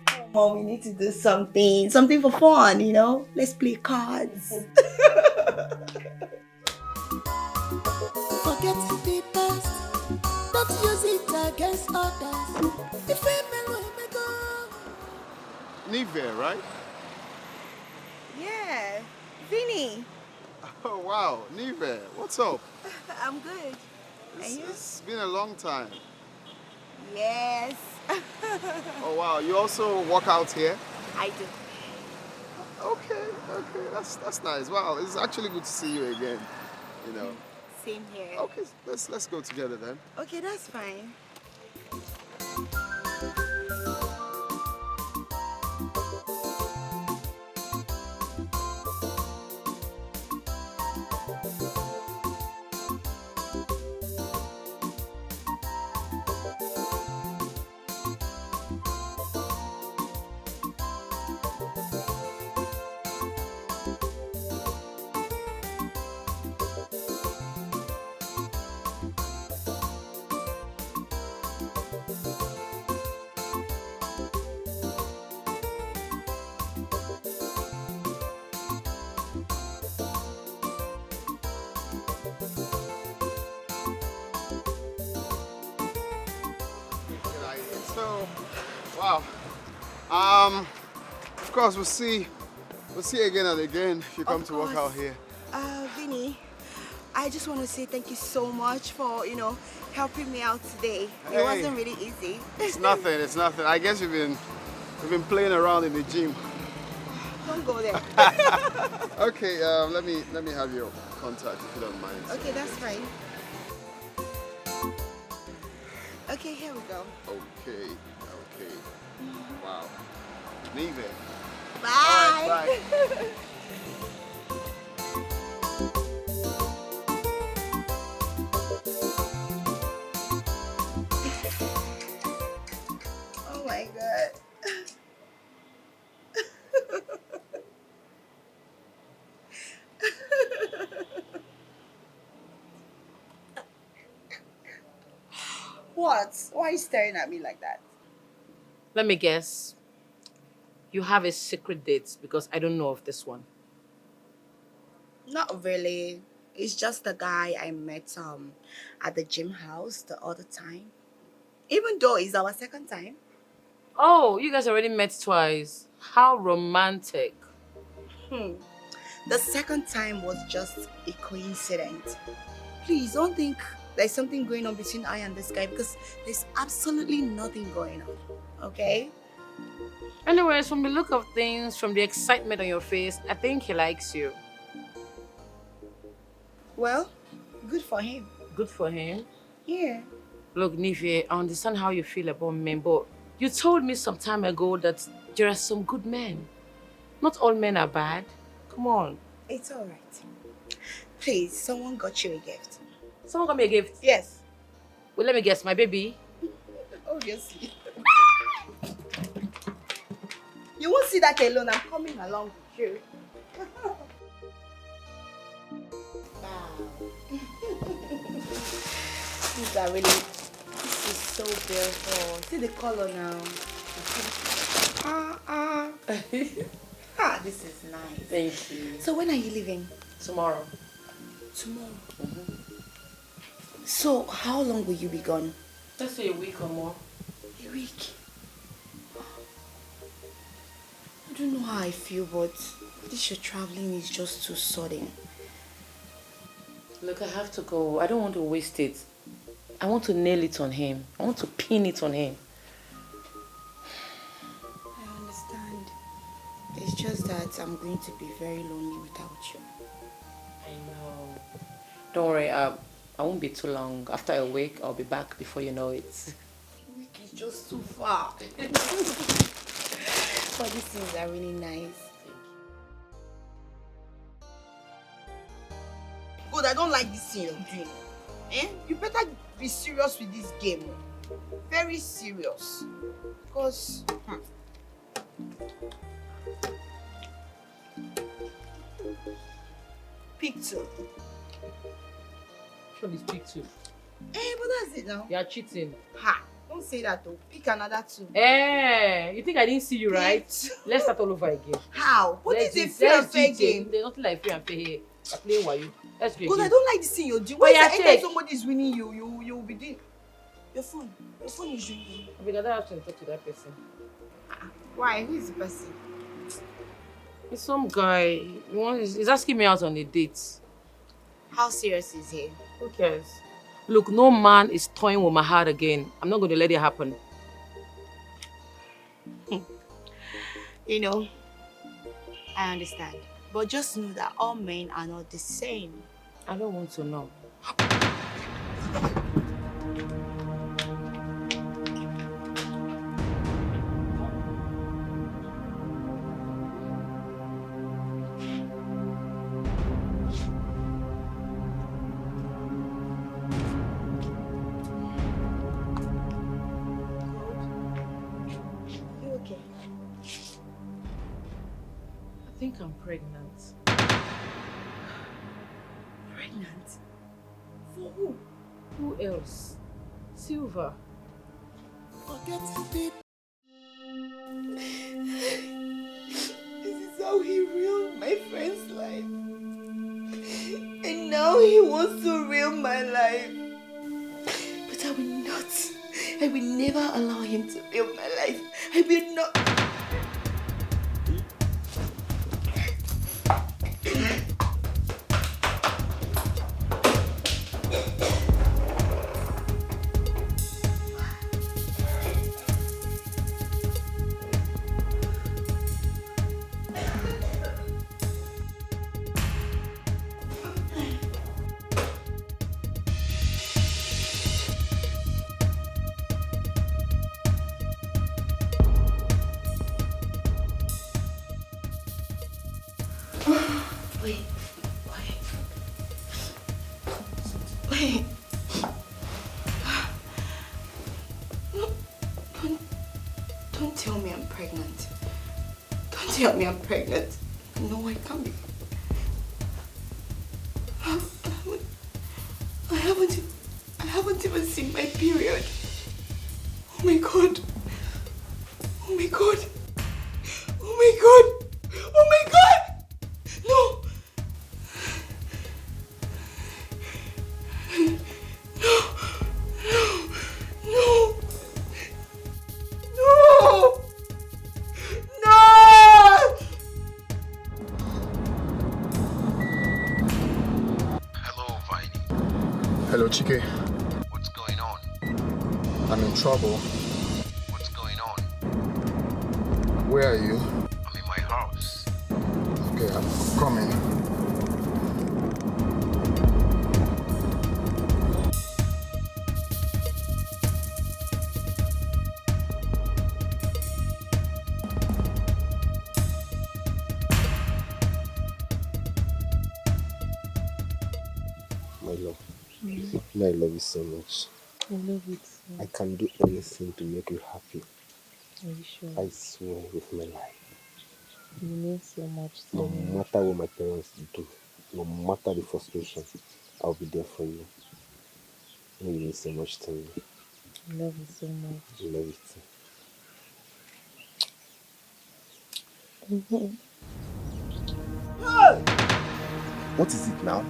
Come on, we need to do something. Something for fun, you know? Let's play cards. Forget the past. Don't use it against others. If women will go. Nivea, right? Yeah, Vinny. Oh, wow. Nivea, what's up? I'm good. It's been a long time. Yes. Oh, wow. You also work out here? I do. Okay. That's nice. Wow, it's actually good to see you again. You know. Same here. Okay, let's go together then. Okay, that's fine. Wow. Of course, we'll see again and again if you come to work out here. Vinny, I just want to say thank you so much for, helping me out today. Hey. It wasn't really easy. It's nothing. I guess we've been playing around in the gym. Don't go there. Okay, let me have your contact if you don't mind. Okay, that's fine. Okay, here we go. Okay. Wow. Leave it. Bye. All right, bye. Oh my God. What? Why are you staring at me like that? Let me guess. You have a secret date because I don't know of this one. Not really. It's just the guy I met at the gym house the other time. Even though it's our second time. Oh, you guys already met twice. How romantic. The second time was just a coincidence. Please don't think there's something going on between I and this guy because there's absolutely nothing going on. Okay? Anyways, from the look of things, from the excitement on your face, I think he likes you. Well, good for him. Good for him? Yeah. Look, Nivea, I understand how you feel about men, but you told me some time ago that there are some good men. Not all men are bad. Come on. It's all right. Please, someone got you a gift. Someone got me a gift? Yes. Well, let me guess, my baby? Obviously. You won't see that alone. I'm coming along with you. Wow. These are really, this is so beautiful. See the color now. This is nice. Thank you. So when are you leaving? Tomorrow. Tomorrow? So how long will you be gone? Let's say a week or more. A week? I don't know how I feel, but this your traveling is just too sudden. Look, I have to go. I don't want to waste it. I want to nail it on him. I want to pin it on him. I understand. It's just that I'm going to be very lonely without you. I know. Don't worry, I won't be too long. After a week, I'll be back before you know it. A week is just too far. But these things are really nice. Good, I don't like this thing you're doing. You better be serious with this game. Very serious. Because... Pick two. Which one is pick two? But that's it now. You are cheating. Ha! Don't say that though. Pick another two. You think I didn't see you, right? Let's start all over again. How? What is a free and fair game? There's nothing like free and fair here. I'm playing with you. Let's go Because again. I don't like this thing you're doing. Why yeah, is anytime somebody is winning you'll be doing... Your phone is ringing. I think I don't have to talk to that person. Why? Who is the person? It's some guy. He's asking me out on a date. How serious is he? Who cares? Look, no man is toying with my heart again. I'm not going to let it happen. You know, I understand. But just know that all men are not the same. I don't want to know. I think I'm pregnant. Pregnant? For who? Who else? Silver. Forget it. This is how he ruined my friend's life. And now he wants to ruin my life. But I will not I will never allow him to build my life. I will not. Wait. No, don't tell me I'm pregnant. Don't tell me I'm pregnant. No, I can't be. I haven't even seen my period. Oh my God. Oh my God. Oh my God. Oh my God. No. Hello, Chike. What's going on? I'm in trouble. What's going on? Where are you? I'm in my house. Okay, I'm coming. My love. I love you so much. I love it too. I can do anything to make you happy. Are you sure? I swear with my life. You mean so much to No me. matter what my parents do, no matter the frustration, I'll be there for you. You mean so much to me. I love you so much. I love you too. Mhm. What is it now?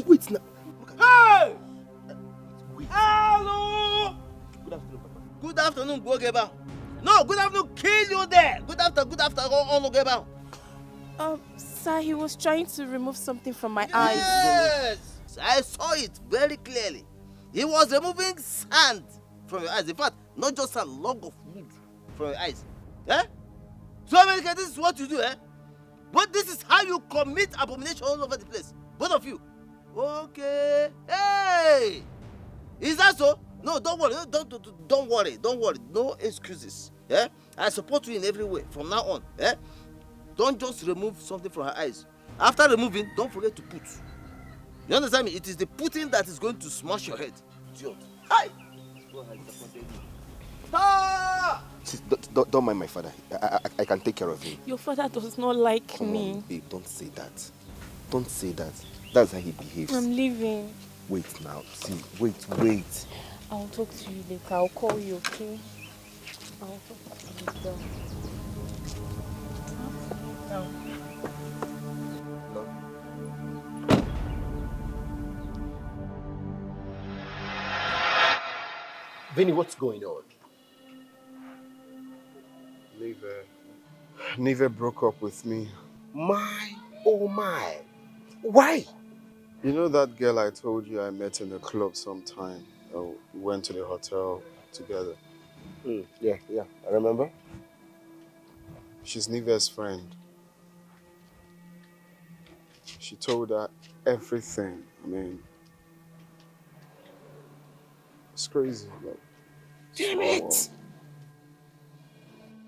Wait now. Hey! Hello! Good afternoon, Papa. Good afternoon, Gogeba. No, good afternoon, kill you there. Good afternoon, Gogeba. Sir, he was trying to remove something from my eyes. Yes! I saw it very clearly. He was removing sand from your eyes. In fact, not just a log of wood from your eyes. Eh? So, America, this is what you do, eh? But this is how you commit abomination all over the place. Both of you. Okay. Hey! Is that so? No, don't worry. Don't worry. Don't worry. No excuses. Yeah? I support you in every way from now on. Yeah? Don't just remove something from her eyes. After removing, don't forget to put. You understand me? It is the putting that is going to smash your head. Idiot. Hi! Ah! See, don't mind my father. I can take care of him. Your father does not like Come me. on, babe, don't say that. Don't say that. That's how he behaves. I'm leaving. Wait now. See, wait. I'll talk to you later. I'll call you, okay? I'll talk to you later. No. Vinny, what's going on? Neve broke up with me. Oh my. Why? You know that girl I told you I met in the club sometime? We went to the hotel together. Yeah, I remember. She's Neve's friend. She told her everything. I mean, it's crazy. Like, Damn it!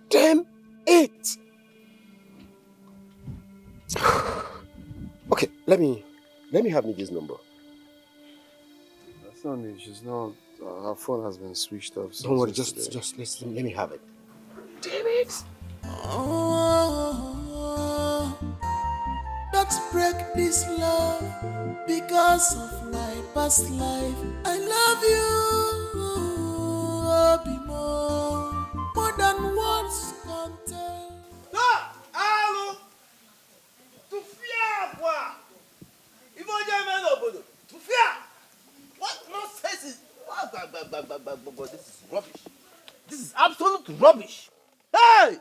Damn it! Okay, let me have Neve's number. That's not it. She's not. Her phone has been switched off. Don't worry, yesterday. just let me have it. Damn it! Don't break this love because of my past life. I love you, more than words can tell. Allô? Tu fier quoi? Il faut jamais l'obodo. Tu fier? But this is rubbish. This is absolute rubbish. Hey!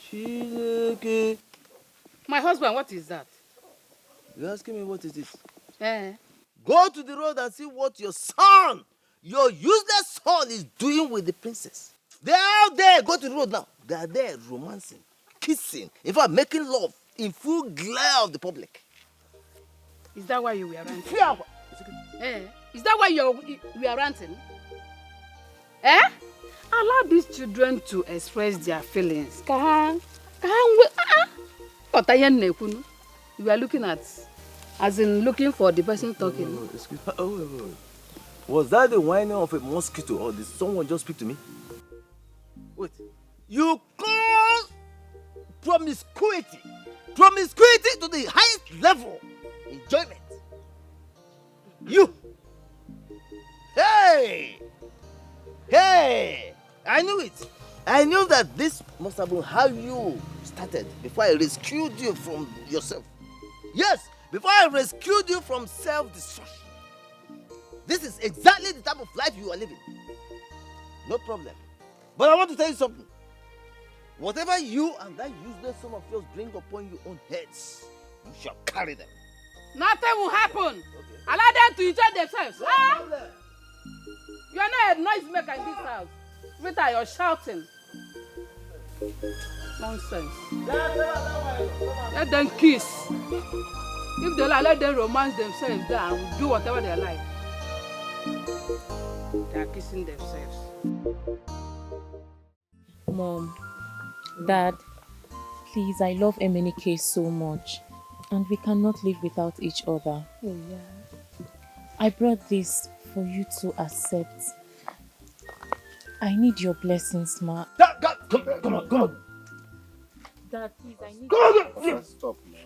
Chileke. My husband, what is that? You're asking me what is this? Eh? Go to the road and see what your useless son is doing with the princess. They're out there. Go to the road now. They are there romancing, kissing, in fact, making love in full glare of the public. Is that why you were ranting? Eh? Is that why we are ranting? Eh? Allow these children to express their feelings. You are looking at, as in looking for the person talking. Oh, excuse me. Wait. Was that the whining of a mosquito, or did someone just speak to me? Wait. You call promiscuity to the highest level enjoyment? You. Hey! I knew it. I knew that this must have been how you started before I rescued you from yourself. Yes, before I rescued you from self-destruction. This is exactly the type of life you are living. No problem. But I want to tell you something. Whatever you and that useless son of yours bring upon your own heads, you shall carry them. Nothing will happen. Okay. Allow them to enjoy themselves. Ah? You are not a noisemaker in this house. Rita, you're shouting. Nonsense. Let them kiss. If they like, let them romance themselves there and do whatever they like. They are kissing themselves. Mom, Dad, please, I love Emenike so much. And we cannot live without each other. Oh, yeah. I brought this for you to accept. I need your blessings, Ma. Come on. Dad, please, I need Come on. Stop now.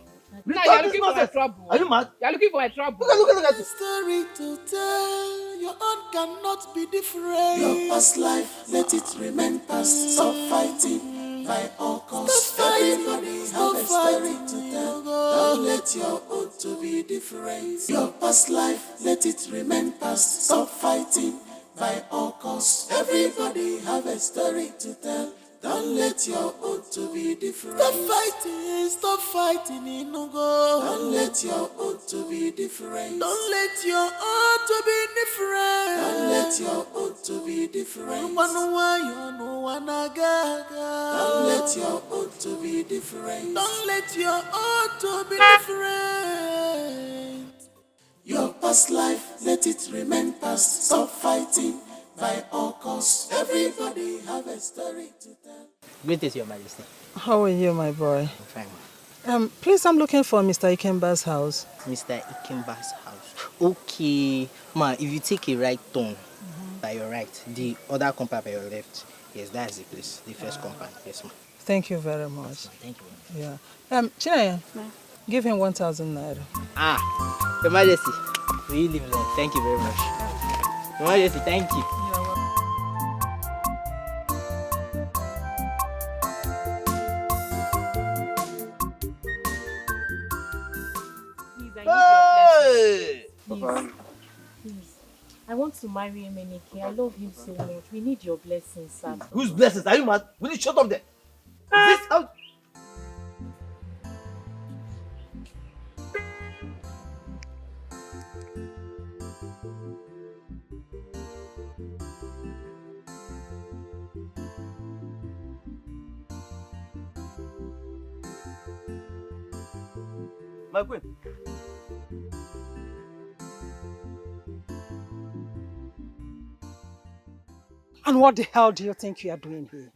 Now you're looking for my trouble. Are you mad? You're looking for my trouble. Look at this. Story to tell, your own cannot be different. Your past life, let it remain past. Stop fighting by all costs. Everybody have a story to tell. Don't let your own to be different. Your past life, let it remain past. Stop fighting by all costs. Everybody have a story to tell. Don't let your own to be different. Stop fighting, Inugo. Don't let your own to be different. Don't let your own to be different. Don't let your own to be different. Don't let your own to be different. Don't let your own to be different. Your past life, let it remain past. Stop fighting by all costs. Everybody have a story to tell. Greetings, Your Majesty. How are you, my boy? I'm fine. Please, I'm looking for Mr. Ikemba's house. Mr. Ikemba's house. Okay. Ma, if you take a right turn by your right, the other compound by your left, yes, that's the place, the first compound. Yes, ma. Thank you very much. Thank you. Yeah. Chinaya, give him 1,000 naira. Your Majesty, we live long. Thank you very much. Your Majesty, thank you. Please. I want to marry Emenike. I love him so much. We need your blessings, sir. Whose blessings? Are you mad? Will you shut up there? Is this how... My queen. And what the hell do you think you are doing here?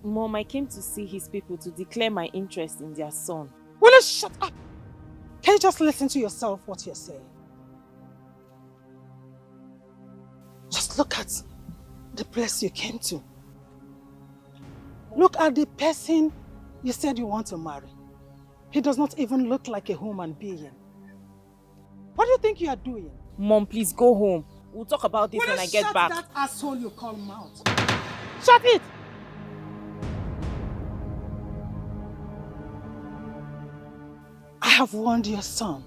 Mom, I came to see his people to declare my interest in their son. Will you shut up? Can you just listen to yourself what you're saying? Just look at the place you came to. Look at the person you said you want to marry. He does not even look like a human being. What do you think you are doing? Mom, please go home. We'll talk about this when I get back. Shut that asshole you call mouth. Shut it! I have warned your son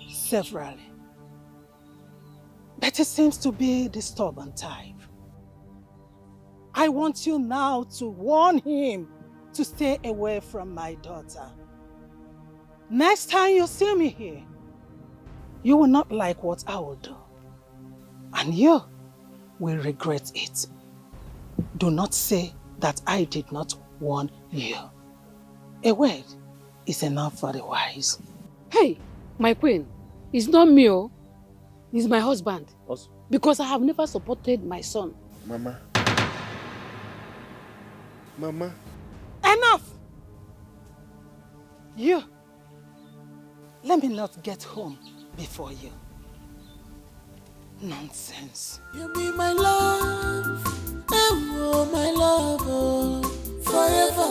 severally. But Betty seems to be the stubborn type. I want you now to warn him to stay away from my daughter. Next time you see me here, you will not like what I will do. And you will regret it. Do not say that I did not warn you. A word is enough for the wise. Hey, my queen, it's not me, oh. It's my husband. Because I have never supported my son. Mama. Mama. Enough! You, let me not get home before you. Nonsense. You be my love, oh my love, oh, forever.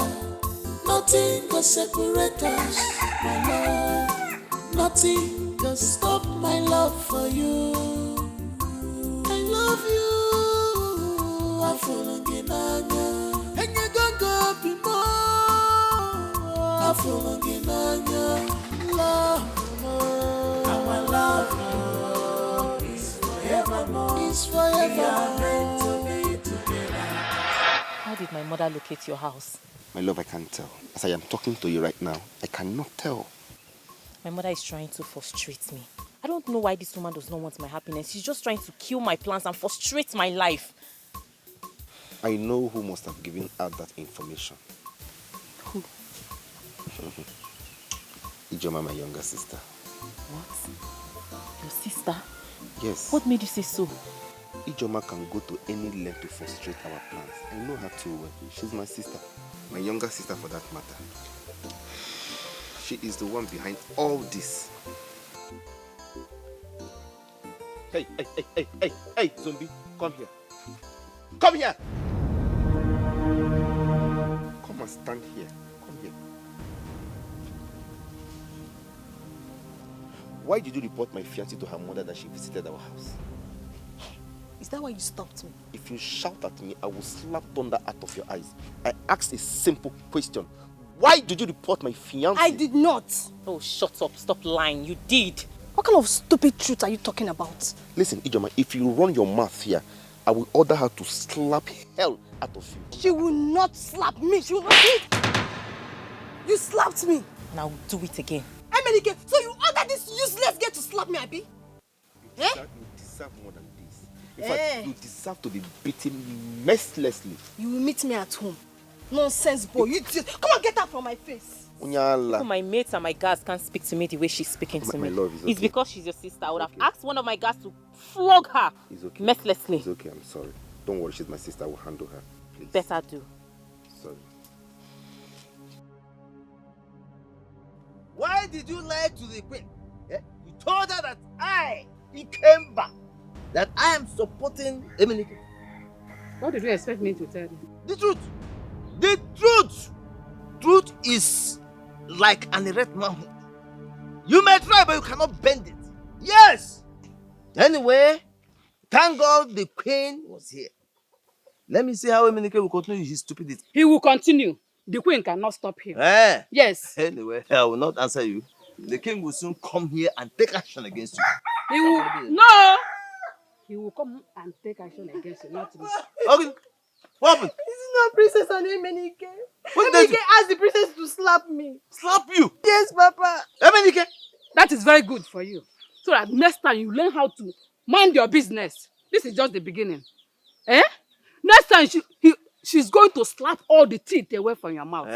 Nothing can separate us, my love. Nothing can stop my love for you. I love you. I follow Ginanya, and you don't go be more. I follow Ginanya, love, our love is forevermore. It's forever. We are meant to be together. How did my mother locate your house? My love, I can't tell. As I am talking to you right now, I cannot tell. My mother is trying to frustrate me. I don't know why this woman does not want my happiness. She's just trying to kill my plans and frustrate my life. I know who must have given out that information. Who? Ijoma, my younger sister. What? Your sister? Yes. What made you say so? Ijoma can go to any length to frustrate our plans. I know her too well. She's my sister. My younger sister for that matter. She is the one behind all this. Hey, zombie, come here. Come here! Come and stand here. Come here. Why did you report my fiancée to her mother that she visited our house? Is that why you stopped me? If you shout at me, I will slap thunder out of your eyes. I asked a simple question. Why did you report my fiancé? I did not. Oh, shut up. Stop lying. You did. What kind of stupid truth are you talking about? Listen, Ijoma, if you run your mouth here, I will order her to slap hell out of you. She will not slap me. She will not do it. You slapped me. Now do it again. Emelike, so you ordered this useless girl to slap me, Abi? You deserve more than this. In fact, you deserve to be beaten mercilessly. You will meet me at home. Nonsense boy. You just come and get her from my face. Even my mates and my guards can't speak to me the way she's speaking to me. Love, it's okay. It's because she's your sister. I would have asked one of my guards to flog her mercilessly. It's okay, I'm sorry. Don't worry, she's my sister. I will handle her. Please. Better do. Sorry. Why did you lie to the queen? You told her that I, Ikemba, that I am supporting Emelike. What did you expect me to tell you? The truth. The truth. Truth is like an erect mountain. You may try, but you cannot bend it. Yes. Anyway, thank God the queen was here. Let me see how Emelike will continue his stupidity. He will continue. The queen cannot stop him. Yes. Anyway, I will not answer you. The king will soon come here and take action against you. He will. No. He will come and take action against you, not me. Okay. What happened? This is not Princess and Emenike. What Emenike asked the princess to slap me. Slap you? Yes, Papa. Emenike? That is very good for you. So that next time you learn how to mind your business. This is just the beginning. Next time she's going to slap all the teeth away from your mouth.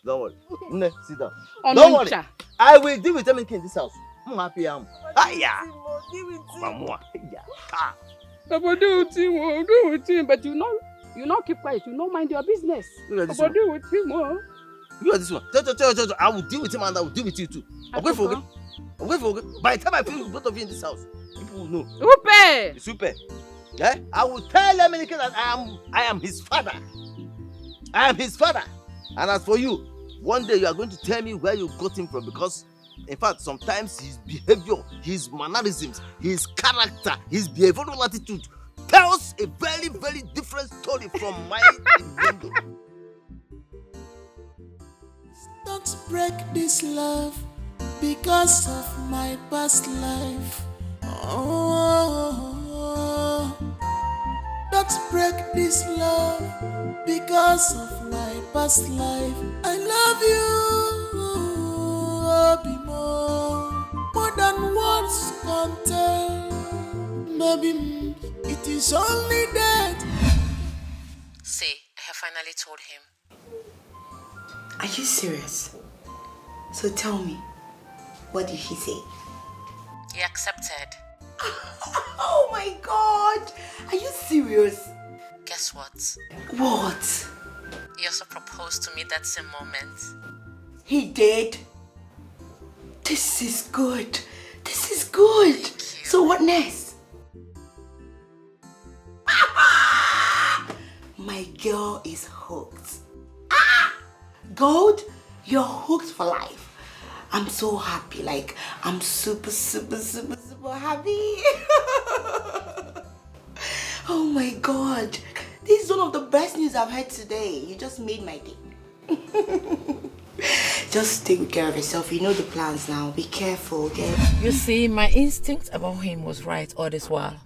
Don't worry. Nne, sit down. Oh, Don't no, worry. Cha. I will deal with Emenike in this house. I'm happy. Hiya. Mamua. Papa, do with him, but you not keep quiet. You not mind your business. Papa, do with him, You are this one. Tell. I will deal with him and I will deal with you too. I'm going for it. By the time I finish with both of you in this house, people will know. Super. Super. Yeah? I will tell Emelike that I am his father. I am his father. And as for you, one day you are going to tell me where you got him from, because in fact, sometimes his behavior, his mannerisms, his character, his behavioral attitude tells a very, very different story from my window. Don't break this love because of my past life. Oh. Let's break this love because of my past life. I love you, more than words can tell. Maybe it is only that. See, I have finally told him. Are you serious? So tell me, what did he say? He accepted. Oh my God! Are you serious? Guess what? What? He also proposed to me that same moment. He did? This is good. This is good. So what next? My girl is hooked. Gold, you're hooked for life. I'm so happy. Like, I'm super happy. Oh my God. This is one of the best news I've heard today. You just made my day. Just take care of yourself. You know the plans now. Be careful, okay? You see, my instinct about him was right all this while.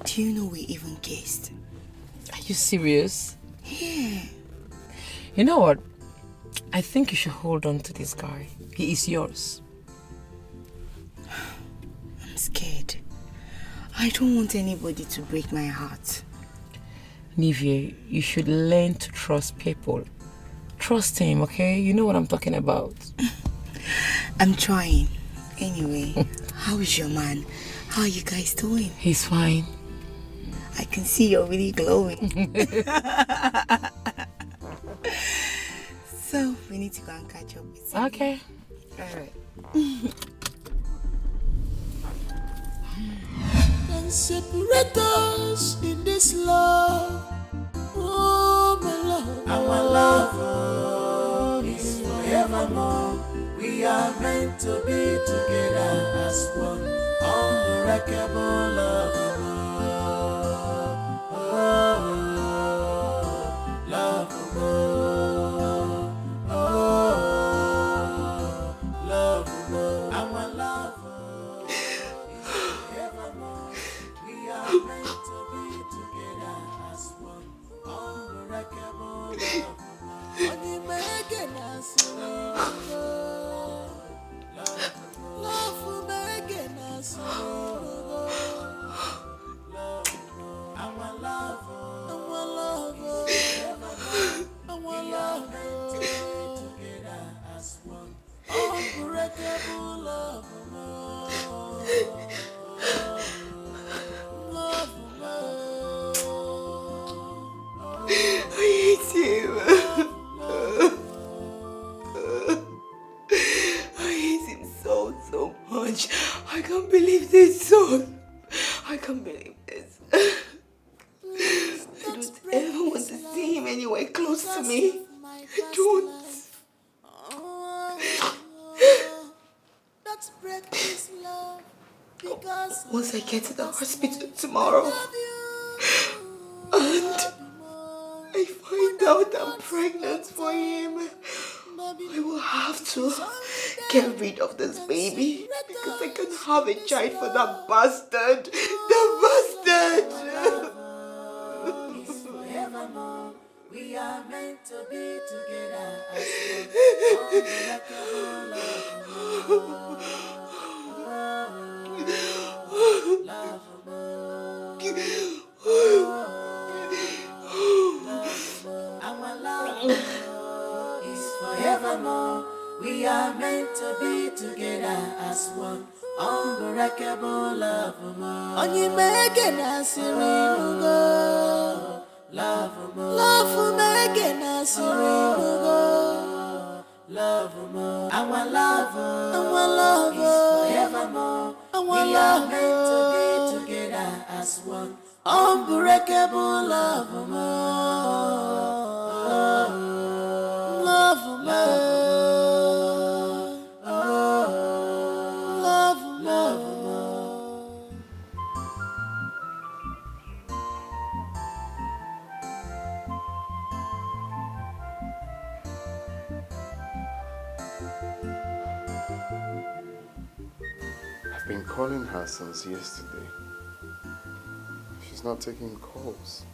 Do you know we even kissed? Are you serious? Yeah. You know what? I think you should hold on to this guy. He is yours. I'm scared. I don't want anybody to break my heart. Nivea, you should learn to trust people. Trust him, okay? You know what I'm talking about. I'm trying. Anyway, how is your man? How are you guys doing? He's fine. I can see you're really glowing. So, we need to go and catch up with you. Okay. Alright. Can separate us in this love. Oh, my love. Our love is forevermore. We are meant to be together as one. Unbreakable love. Love. Love. Our love. I hate you. I hate him so much. I can't believe this son. I can't believe this. I don't ever want to see him anywhere close to me. I don't. Once I get to the hospital tomorrow and I find out I'm pregnant for him, I will have to get rid of this baby because I can't have a child for that bastard. The bastard! We are meant to be together as Our love is forevermore. We are meant to be together as one. Unbreakable love. Only making us love. Love making us love. Our love is forevermore. We are meant to be together as one. Unbreakable love. Love. I've been calling her since yesterday. not taking calls.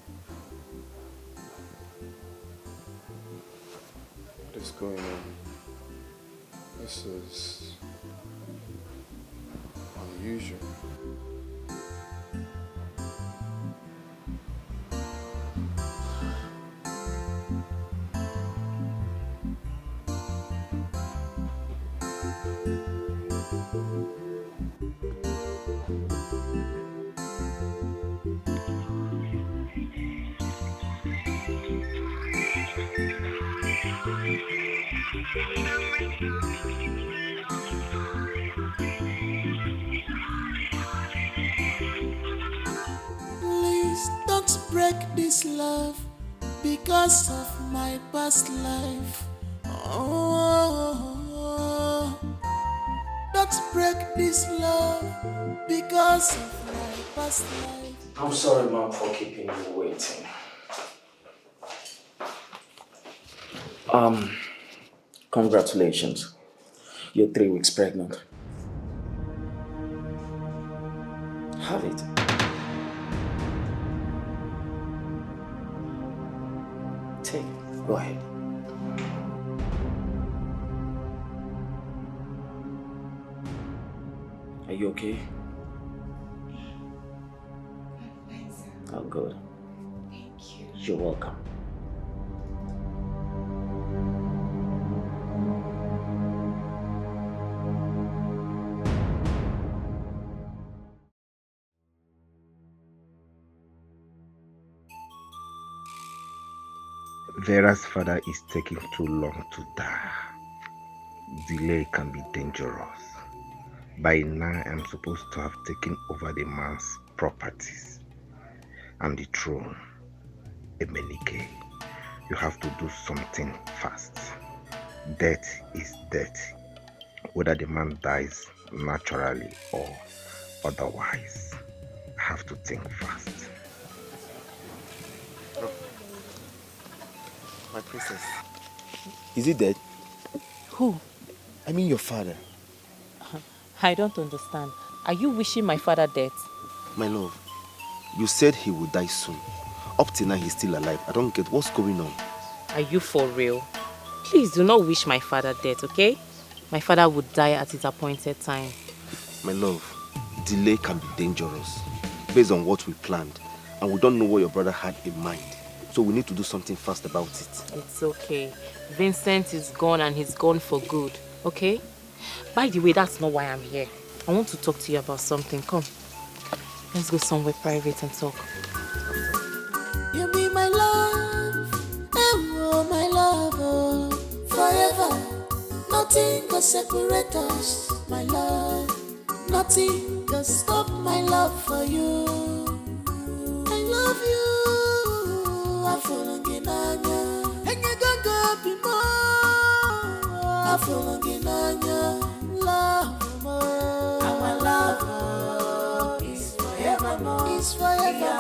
What is going on? This is unusual. Please don't break this love because of my past life. Oh, don't break this love because of my past life. I'm sorry, Mom, for keeping you waiting. Congratulations. You're 3 weeks pregnant. Have it. Take it. Go ahead. Are you okay? Oh, good. Thank you. You're welcome. Vera's father is taking too long to die. Delay can be dangerous. By now, I'm supposed to have taken over the man's properties and the throne. Emenike, you have to do something fast. Death is death, whether the man dies naturally or otherwise. I have to think fast. My princess, is he dead? Who? I mean your father. I don't understand. Are you wishing my father dead? My love, you said he would die soon. Up till now, he's still alive. I don't get what's going on. Are you for real? Please do not wish my father dead, okay? My father would die at his appointed time. My love, delay can be dangerous based on what we planned. And we don't know what your brother had in mind. So we need to do something fast about it. It's okay. Vincent is gone and he's gone for good, okay? By the way, that's not why I'm here. I want to talk to you about something. Come. Let's go somewhere private and talk. You be my love, oh my love, oh, forever. Nothing can separate us, my love. Nothing can stop my love for you. I love you. I fall again, and you go be more. I fall again, love more. Our love is forevermore. Is forever.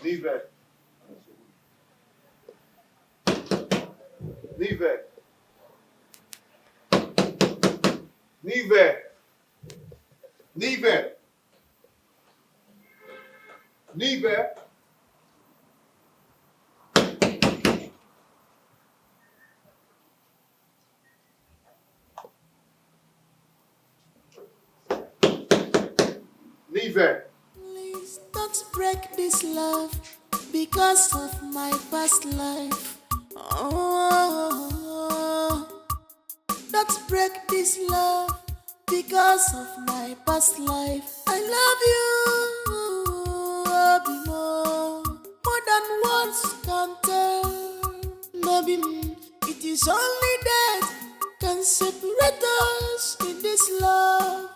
Nive. Nive. Nive. Nive. Nive. Nive. Please don't break this love because of my past life. Oh, don't break this love because of my past life. I love you, more than words can tell. Maybe it is only death can separate us in this love.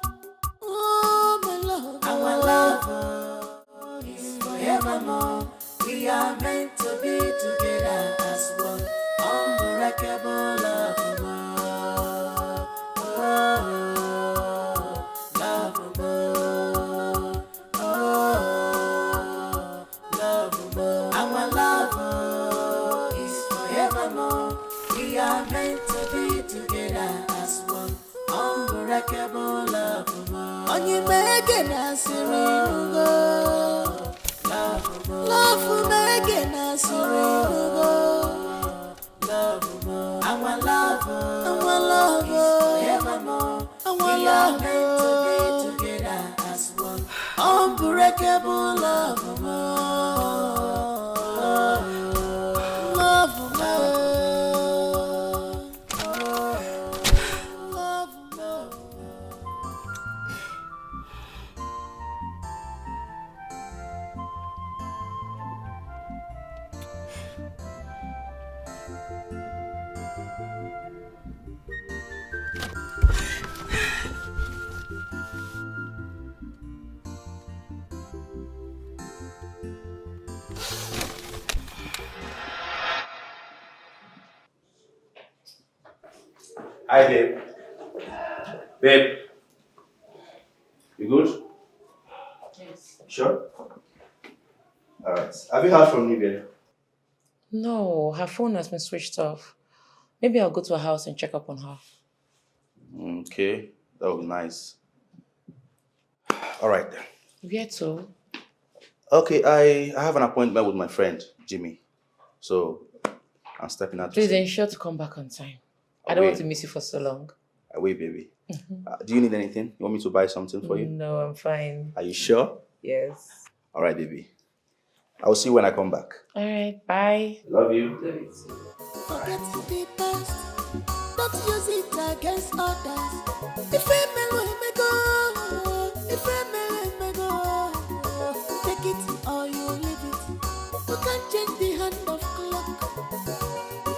Oh, my love. Our love is forevermore. We are meant to be together as one. Unbreakable love. Oh, love. We are meant to be together as one. Unbreakable love. Onye mege na sirirugo. Love mege na sirirugo. Our love is evermore. We are meant to be together as one. Unbreakable love. Hi, babe. Babe. You good? Yes. Sure? Alright. Have you heard from Nivea? No, her phone has been switched off. Maybe I'll go to her house and check up on her. Okay. That would be nice. Alright then. Where to? Okay, I have an appointment with my friend, Jimmy. So, I'm stepping out to Please see. ensure to come back on time. I don't want to miss you for so long. Wait, baby. Do you need anything? You want me to buy something for you? No, I'm fine. Are you sure? Yes. Alright, baby. I will see you when I come back. Alright, bye. Love you. Forget the past. Don't use it against others. If a man may go, if a man may go, take it or you leave it. You can't change the hand of clock.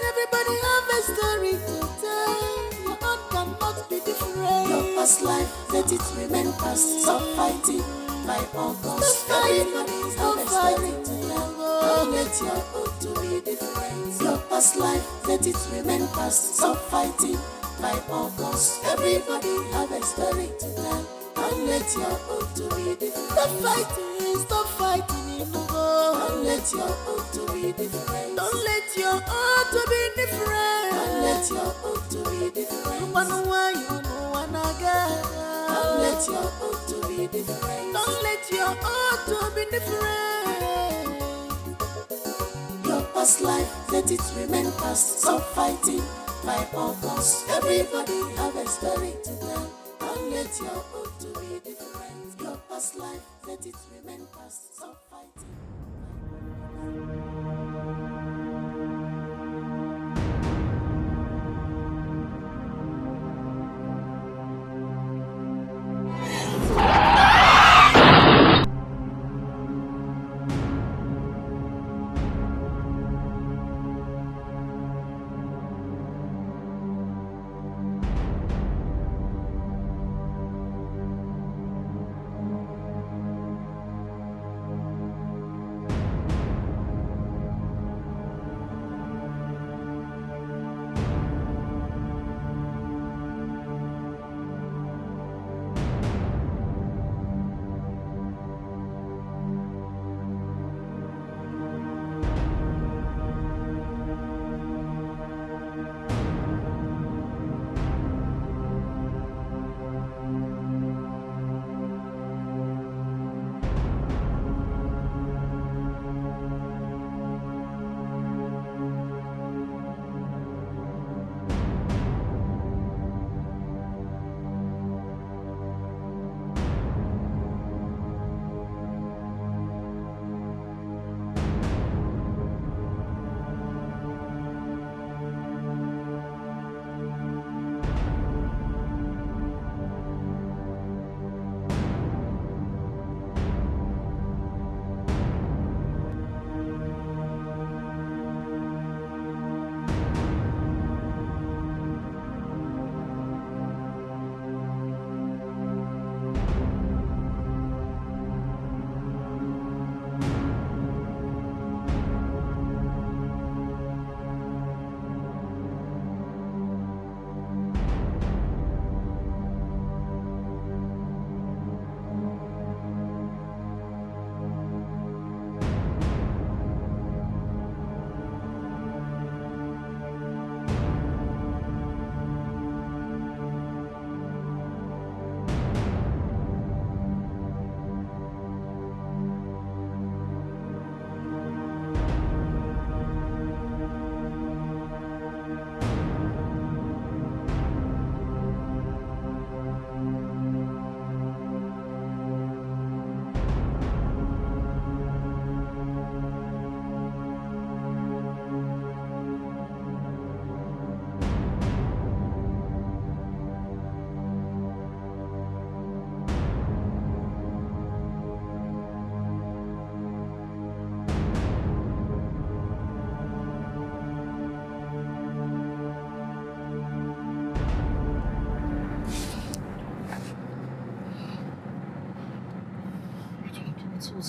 Everybody have a story to tell. Your own cannot be different. Your past life, let it remain past. Stop fighting by all costs. Everybody's have a story to tell. Don't let your own to be different. Your past life, let it remain past. Stop fighting by all costs. Everybody have a story to tell. Don't let your own to be different. Stop fighting in the world. Don't let your own to be different. Don't let your own to be different. Don't let your own to be different. You wanna you know wanna get. Don't let your own to be different. Don't let your own to be different. Your past life, let it remain past. Stop fighting by all costs. Everybody have a story to tell. Don't let your own to be different. Your past life, let it remain past. Stop fighting.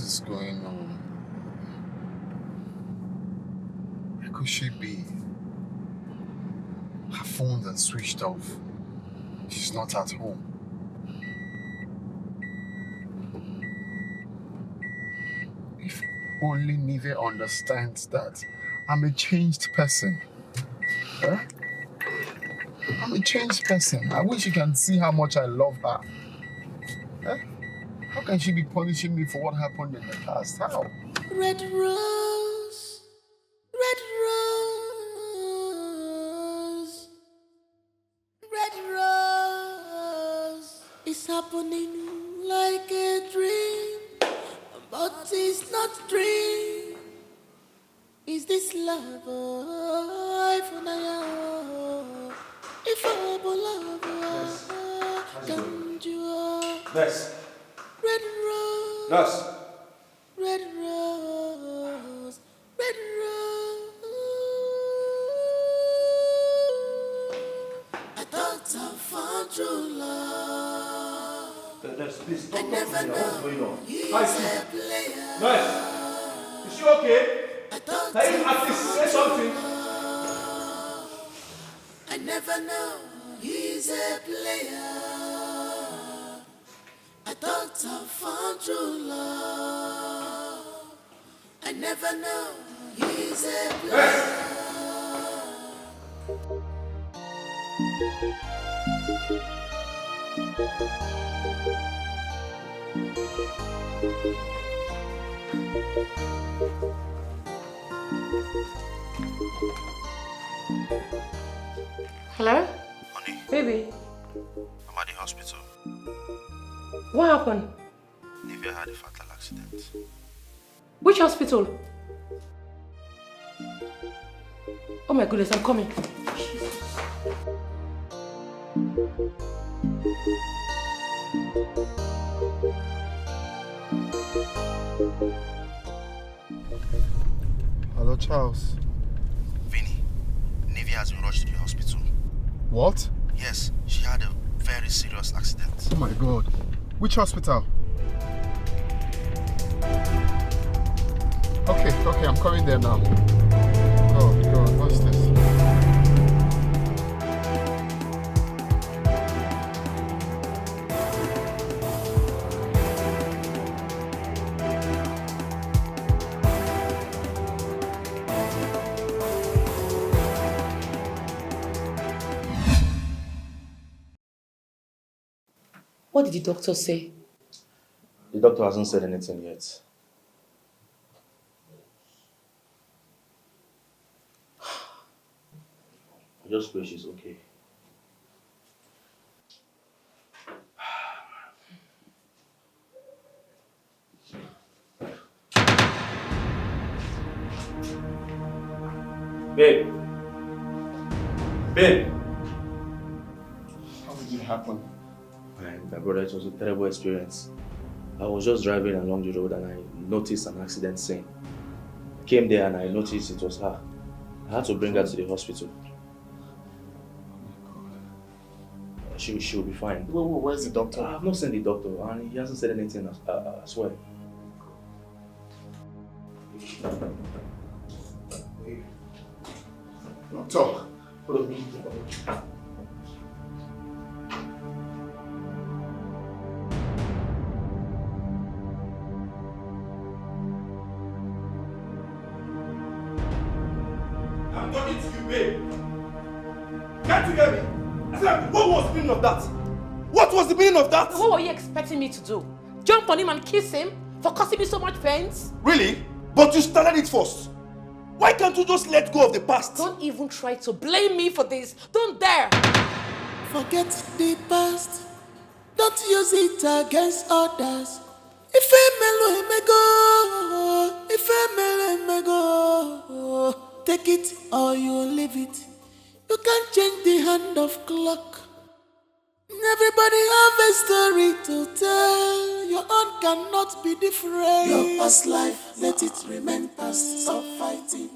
is going on? Where could she be? Her phones are switched off. She's not at home. If only Nive understands that I'm a changed person. Huh? I'm a changed person. I wish you can see how much I love her. Huh? How can she be punishing me for what happened in the past? How? Red rose, red rose, red rose. It's happening like a dream, but it's not a dream. Is this love? If I love, can you? Nurse. Red rose. Nurse. Red rose. Red rose. I thought I found true love. Nurse, please I never know. What's going on? He's Hi, a sis. player. Nurse. Is she okay? I thought Can you at least say something? I never know he's a player. I thought I found true love. I never know he's a player. Hello? Honey, Baby, I'm at the hospital. what happened? Nivea had a fatal accident. Which hospital? Oh my goodness, I'm coming. Hello, Charles. Vinny, Nivea has been rushed to the hospital. What? Yes, she had a very serious accident. Oh my God. Which hospital? Okay, I'm coming there now. God, what's this? What did the doctor say? The doctor hasn't said anything yet. I just pray she's okay. Babe. Babe. How did it happen? My brother, it was a terrible experience. I was just driving along the road and I noticed an accident scene. I came there and I noticed it was her. I had to bring her to the hospital. She'll be fine. Where's the doctor? I have not seen the doctor and he hasn't said anything as well. Doctor. I'm talking to you, babe. Can't you hear me? I said, what was the meaning of that? What was the meaning of that? What were you expecting me to do? Jump on him and kiss him for causing me so much pains? Really? But you started it first. Why can't you just let go of the past? Don't even try to blame me for this. Don't dare. Forget the past. Don't use it against others. If I may go, take it or you leave it. You can't change the hand of clock. Everybody have a story to tell. Your own cannot be different. Your past life, let it remain past. Stop fighting.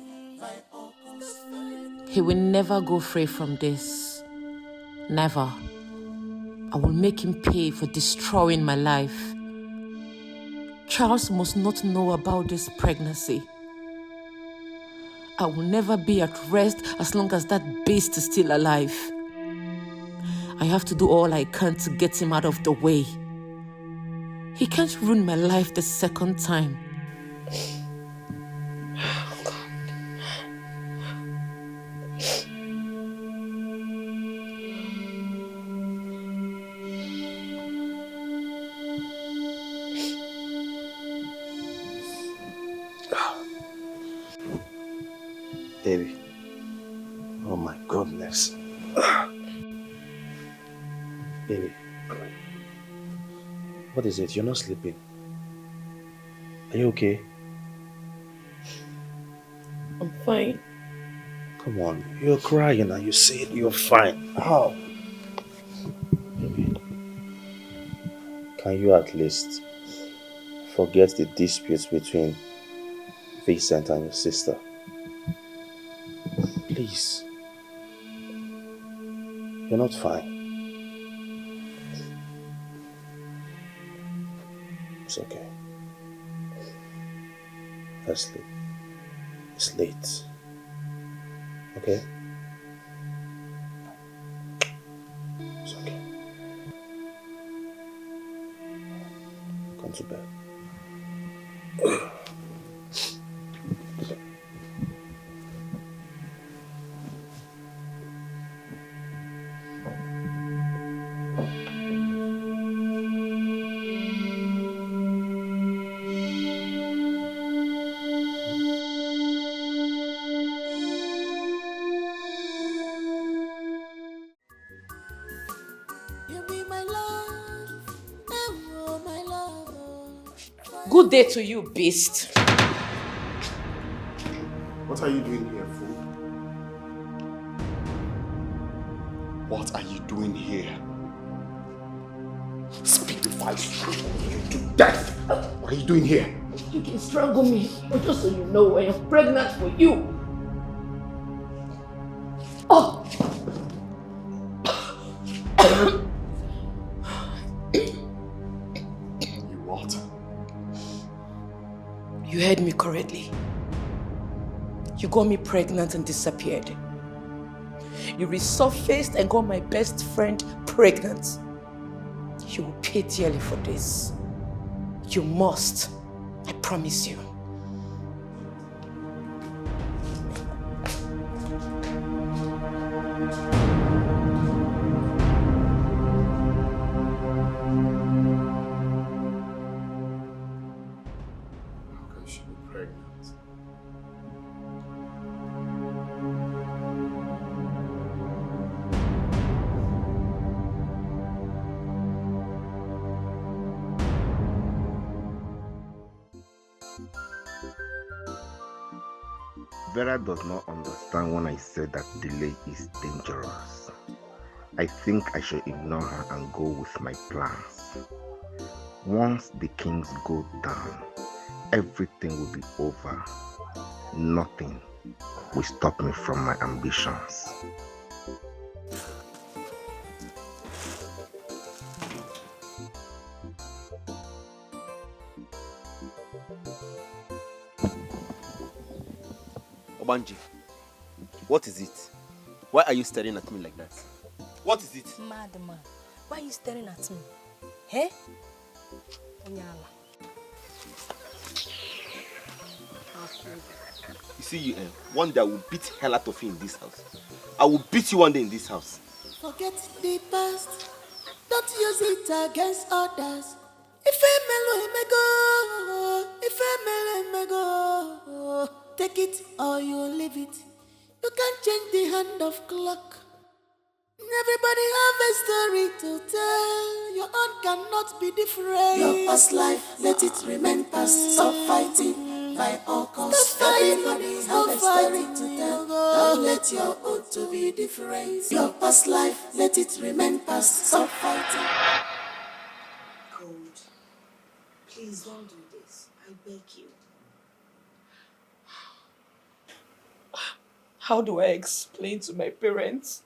He will never go free from this. Never. I will make him pay for destroying my life. Charles must not know about this pregnancy. I will never be at rest as long as that beast is still alive. I have to do all I can to get him out of the way. He can't ruin my life the second time. Baby. Oh my goodness. Baby. What is it? You're not sleeping. Are you okay? I'm fine. Come on. You're crying and you said you're fine. How? Baby. Can you at least forget the disputes between Vincent and your sister? Please. You're not fine. It's okay. Let's sleep. It's late. Okay? It's okay. Come to bed. You be my love, oh my love. Good day to you, beast. What are you doing here, fool? What are you doing here? Speak before I strangle you to death. What are you doing here? You can strangle me, but just so you know, I am pregnant for you. Oh! You what? You heard me correctly. You got me pregnant and disappeared. You resurfaced and got my best friend pregnant. You will pay dearly for this. You must. I promise you. How can she be pregnant? Vera does not understand when I said that delay is dangerous. I think I should ignore her and go with my plans. Once the kings go down, everything will be over. Nothing will stop me from my ambitions. Obanji, what is it? Why are you staring at me like that? What is it? Madman, why are you staring at me? Eh? Onyala. You see you, one day I will beat hell out of you in this house. I will beat you one day in this house. Forget the past. Don't use it against others. If a mellow may go, if a mellow may go, take it or you leave it. You can't change the hand of clock. Everybody have a story to tell. Your own cannot be different. Your past life, let it remain past. Stop fighting by all costs. Everybody have a story to tell. Don't let your own to be different. Your past life, let it remain past. Stop fighting. Gold, please don't do this. I beg you. How do I explain to my parents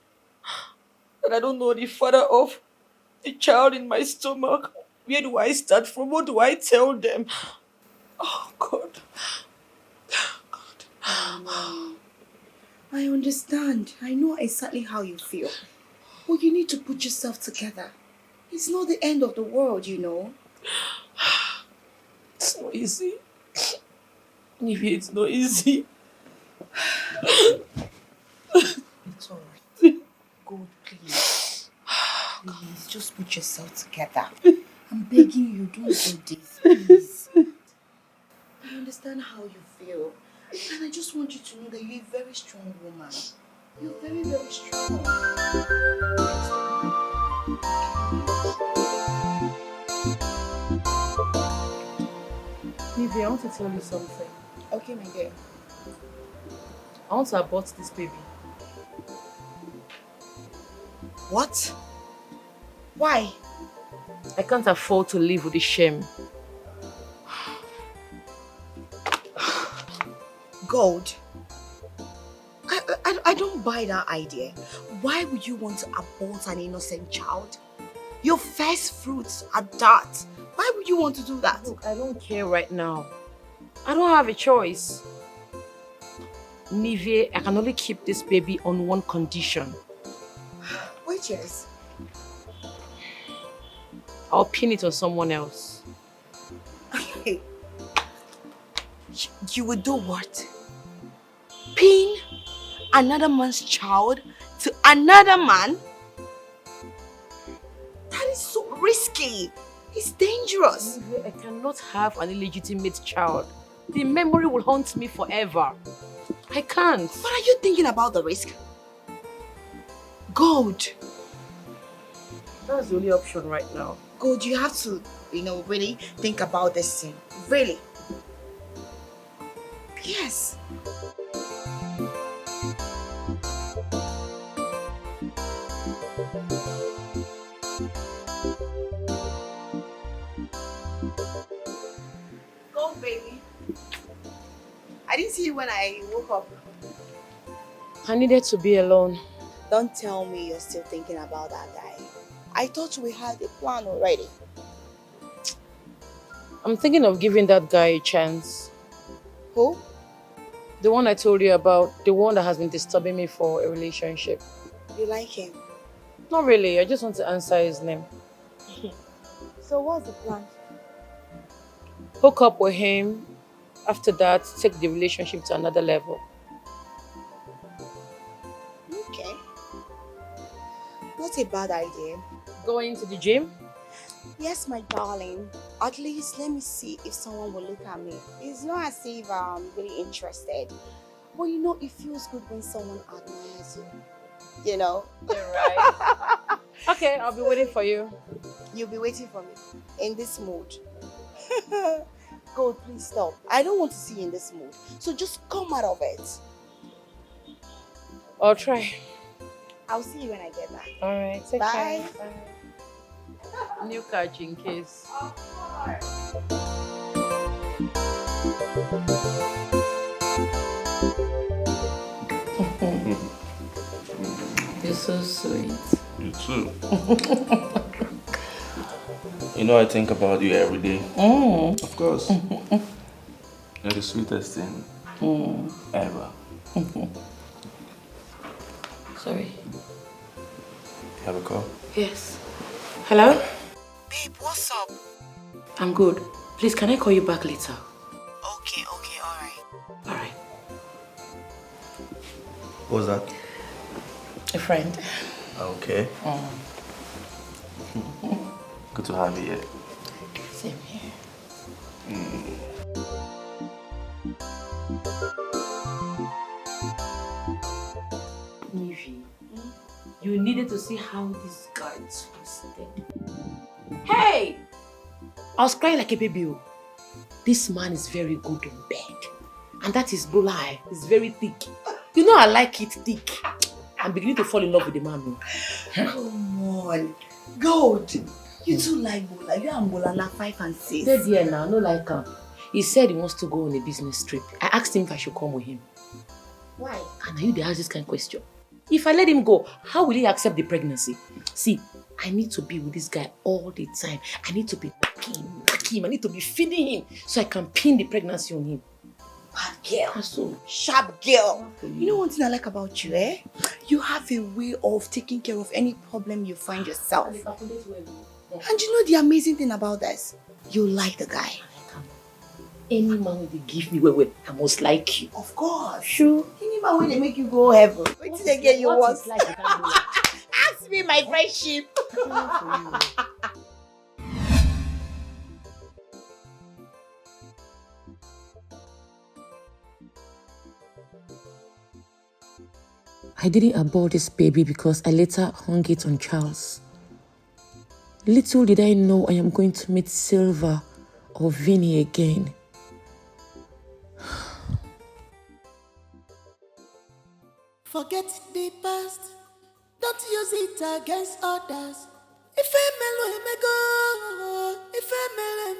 that I don't know the father of the child in my stomach? Where do I start from? What do I tell them? Oh, God. I understand. I know exactly how you feel. But you need to put yourself together. It's not the end of the world, you know. It's not easy. Maybe it's not easy. It's alright. God, please. Please, just put yourself together. I'm begging you, don't do this, please. I understand how you feel. And I just want you to know that you're a very strong woman. You're very, very strong. Nivy, I want to tell you something. Okay, my dear. I want to abort this baby. What? Why? I can't afford to live with the shame. God, I don't buy that idea. Why would you want to abort an innocent child? Your first fruits are that. Why would you want to do that? Look, I don't care right now. I don't have a choice. Nivy, I can only keep this baby on one condition. Which is? I'll pin it on someone else. Okay. You would do what? Pin another man's child to another man? That is so risky. It's dangerous. Nivy, I cannot have an illegitimate child. The memory will haunt me forever. I can't. But are you thinking about the risk? God. That's the only option right now. God, you have to, really think about this thing. Really. Yes. Go, baby. I didn't see you when I woke up. I needed to be alone. Don't tell me you're still thinking about that guy. I thought we had a plan already. I'm thinking of giving that guy a chance. Who? The one I told you about, the one that has been disturbing me for a relationship. You like him? Not really, I just want to answer his name. So what's the plan? Hook up with him. After that, take the relationship to another level. Okay. Not a bad idea. Going to the gym? Yes, my darling. At least let me see if someone will look at me. It's not as if I'm really interested. But it feels good when someone admires you. You know? You're right. Okay, I'll be waiting for you. You'll be waiting for me in this mood. God, please stop. I don't want to see you in this mood. So just come out of it. I'll try. I'll see you when I get back. Alright, take Bye. care. Bye. New catch in case. You're so sweet. You too. I think about you every day. Of course. You're the sweetest thing ever. Sorry. You have a call? Yes. Hello? Babe, what's up? I'm good. Please, can I call you back later? Okay, alright. Alright. What was that? A friend. Okay. Good to have you here. Same here. Nivy, you needed to see how this guy twisted. Hey! I was crying like a baby. This man is very good in bed. And that is bulai. It's very thick. I like it thick. I'm beginning to fall in love with the man. Come on. God. You two like Bola. You and Bola na 5 and 6. Dead here now, no like him. He said he wants to go on a business trip. I asked him if I should come with him. Why? And you they ask this kind of question. If I let him go, how will he accept the pregnancy? See, I need to be with this guy all the time. I need to be knocking. pack him. I need to be feeding him so I can pin the pregnancy on him. Bad girl. So, sharp girl. You know one thing I like about you, eh? You have a way of taking care of any problem you find yourself. And you know the amazing thing about this? You like the guy. any man will give me well, I must like you. Of course. Sure. Any man will make you go heaven. Wait till they get you once. Like ask me my friendship. I didn't abort this baby because I later hung it on Charles. Little did I know I am going to meet Silver or Vinny again. Forget the past, don't use it against others. If a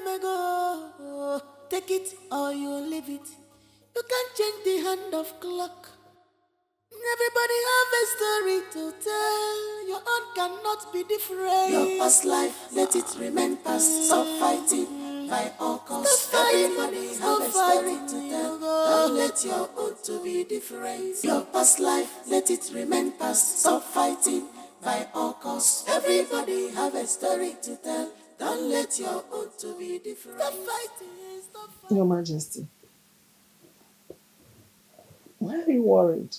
me go, take it or you leave it. You can't change the hand of clock. Everybody have a story to tell. Your own cannot be different. Your past life, let it remain past. Stop fighting by all costs. Everybody have a story to tell. Don't let your own to be different. Your past life, let it remain past. Stop fighting by all costs. Everybody have a story to tell. Don't let your own to be different. Stop fighting. Stop fighting. Your Majesty, why are you worried?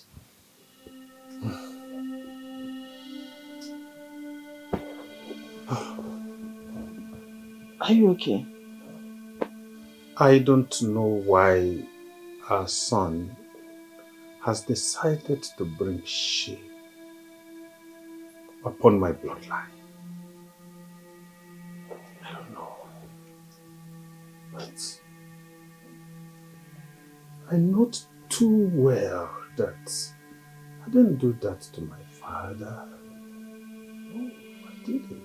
Are you okay? I don't know why our son has decided to bring shame upon my bloodline. I don't know. But I know too well that I didn't do that to my father. No, I didn't.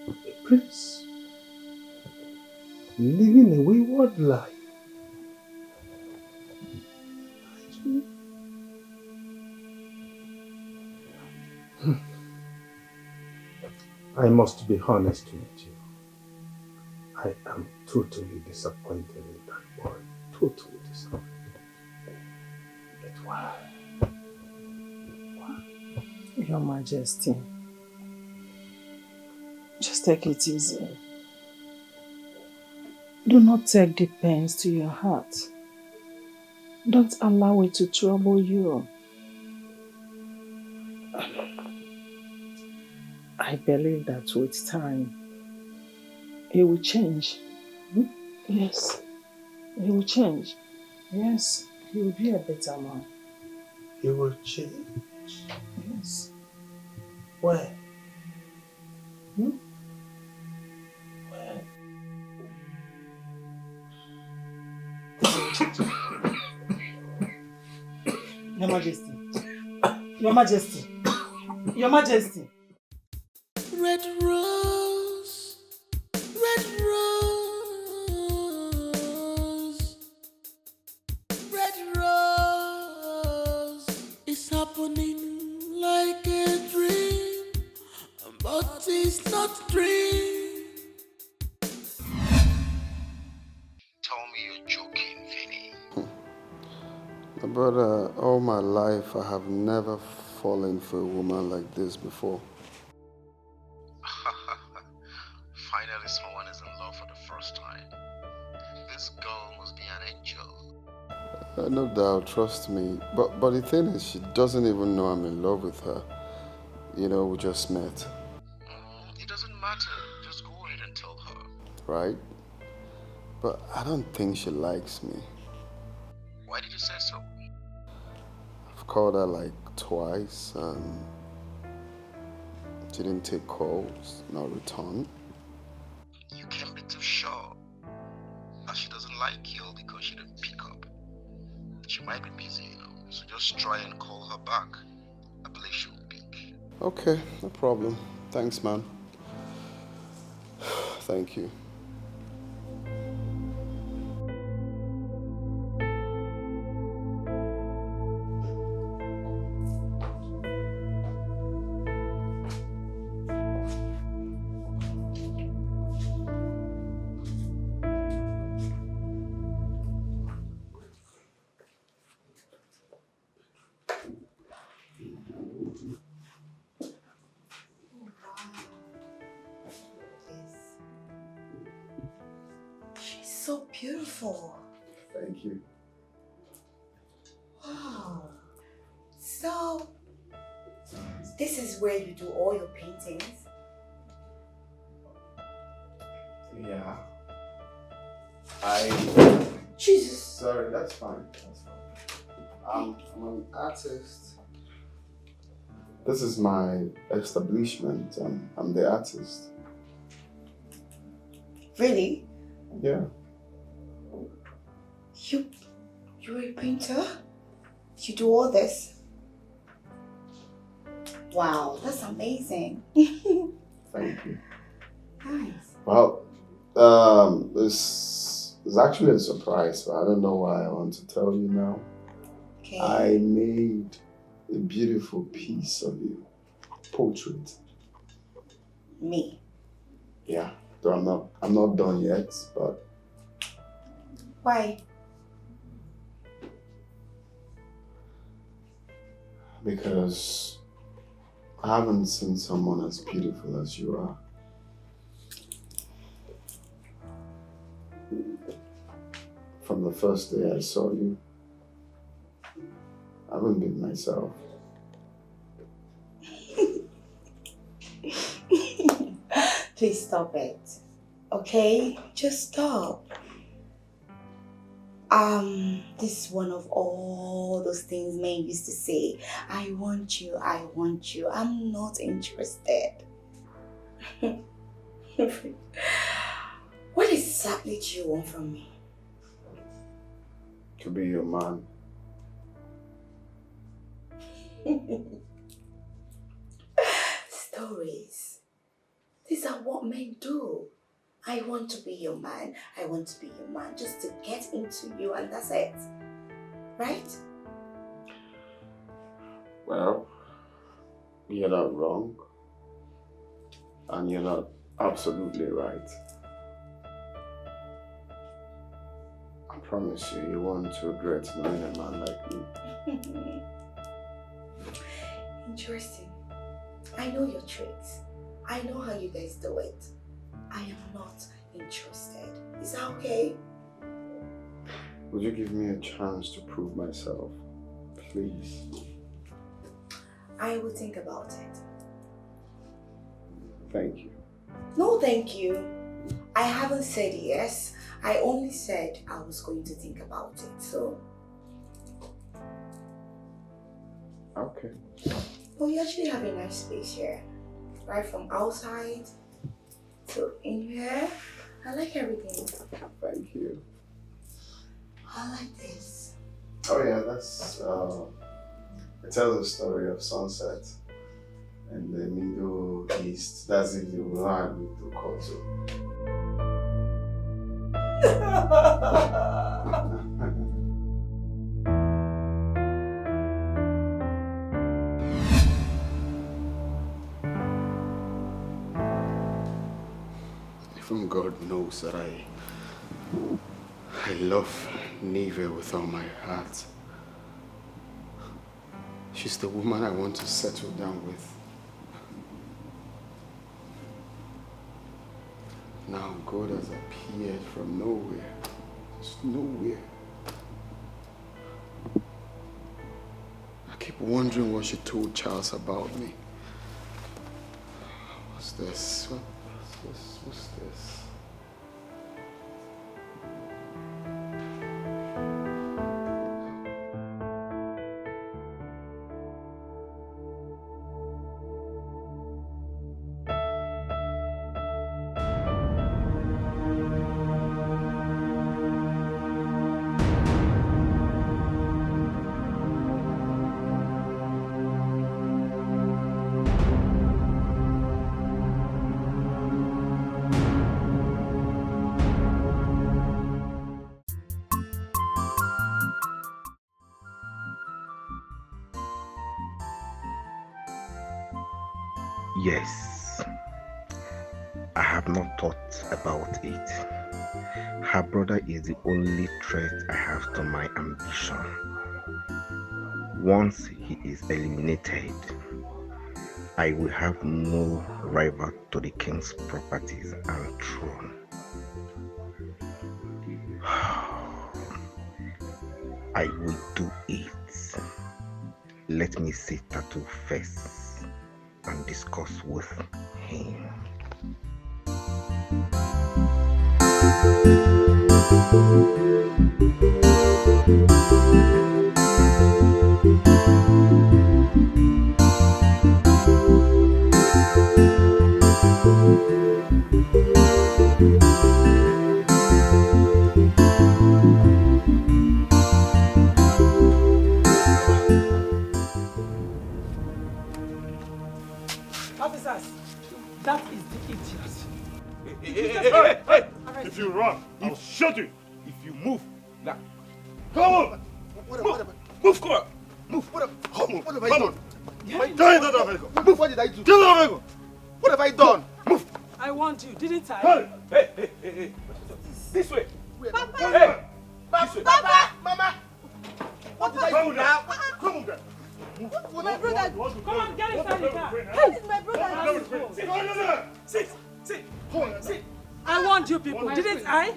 A prince living a wayward life. I must be honest with you. I am totally disappointed in that boy. Totally disappointed. But why? Your Majesty, just take it easy. Do not take the pains to your heart. Don't allow it to trouble you. I believe that with time, he will change. Yes, he will change. Yes, he will be a better man. He will change. Yes. Why? Where? Your Majesty. Your Majesty. Your Majesty. Red rose, red rose, red rose. It's happening like a dream, but it's not a dream. Tell me you're joking, Vinny. Brother, all my life I have never fallen for a woman like this before. Finally, someone is in love for the first time. This girl must be an angel. No doubt, trust me. But the thing is, she doesn't even know I'm in love with her. You know, we just met. It doesn't matter. Just go ahead and tell her. Right? But I don't think she likes me. Why did you say so? I've called her like twice and she didn't take calls, no return. You can't be too sure that she doesn't like you because she didn't pick up. She might be busy, you know, so just try and call her back. I believe she will pick. Okay, no problem. Thanks, man. Thank you. beautiful. Thank you. Wow. So, this is where you do all your paintings? Yeah. Jesus. Sorry, that's fine. That's fine. I'm an artist. This is my establishment. I'm the artist. Really? Yeah. You're a painter? You do all this? Wow, that's amazing. Thank you. Nice. Well, this is actually a surprise, but I don't know why I want to tell you now. Okay. I made a beautiful piece of you. Portrait. Me? Yeah. Though I'm not done yet, but Why? because I haven't seen someone as beautiful as you are. From the first day I saw you, I haven't been myself. Please stop it. Okay? Just stop. This is one of all those things men used to say. I want you, I want you. I'm not interested. What exactly do you want from me? To be your man. Stories. These are what men do. I want to be your man. I want to be your man just to get into you, and that's it. Right? Well, you're not wrong. And you're not absolutely right. I promise you, you won't regret knowing a man like me. Interesting. I know your tricks. I know how you guys do it. I am not interested. Is that okay? Would you give me a chance to prove myself? Please. I will think about it. Thank you. No, thank you. I haven't said yes. I only said I was going to think about it, so. Okay. Well, you actually have a nice space here. Right from outside to in here. I like everything. Thank you. I like this. Oh yeah, that's it tells a story of sunset in the Middle East. That's if you learn with the culture. Even God knows that I love Neve with all my heart. She's the woman I want to settle down with. Now God has appeared from nowhere. Just nowhere. I keep wondering what she told Charles about me. What's this? What's this? Yes, I have not thought about it. Her brother is the only threat I have to my ambition. Once he is eliminated, I will have no rival to the king's properties and throne. I will do it. Let me see Tattoo first and discuss with him. Officers, that is the idiot. Hey! If you run, I'll shoot you. If you move, now. Come on! Move, come on! Move! What have I done? What did I do? What have I done? Move! I warned you, didn't I? Hey! This way! Papa! Hey! This way! Papa! Mama! What did I do now? Come on, guys! My brother! Come on, get inside the car! How did my brother Sit! I warned you people, didn't I?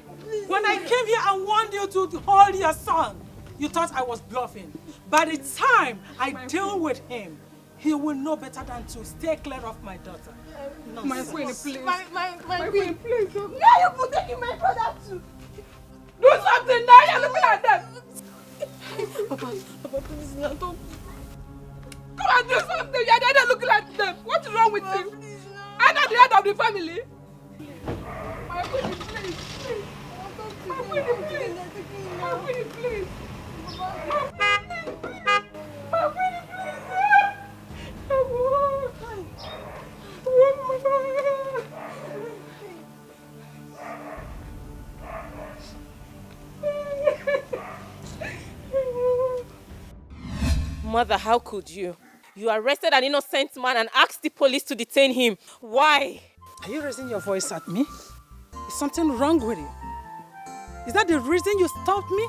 When I came here and warned you to hold your son, you thought I was bluffing. By the time I deal with him, he will know better than to stay clear of my daughter. My queen, please. My queen, please. Now you're protecting my brother too. Do something now. You're looking at them. Papa, please, no, don't. Come on, do something. You're there looking at them. What's wrong with you? I'm not the head of the family. My queen, please. My queen, please. My queen, please. My queen, Mother, how could you? You arrested an innocent man and asked the police to detain him. Why? Are you raising your voice at me? Is something wrong with you? Is that the reason you stopped me?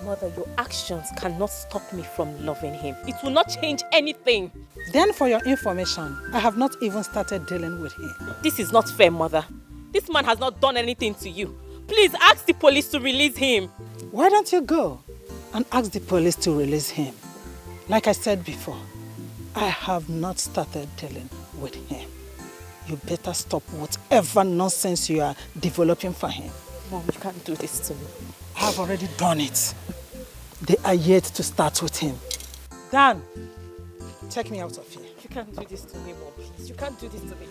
Mother, your actions cannot stop me from loving him. It will not change anything. Then for your information, I have not even started dealing with him. This is not fair, Mother. This man has not done anything to you. Please ask the police to release him. Why don't you go and ask the police to release him? Like I said before, I have not started dealing with him. You better stop whatever nonsense you are developing for him. Mom, you can't do this to me. I have already done it. They are yet to start with him. Dan, take me out of here. You can't do this to me, Mom, please. You can't do this to me.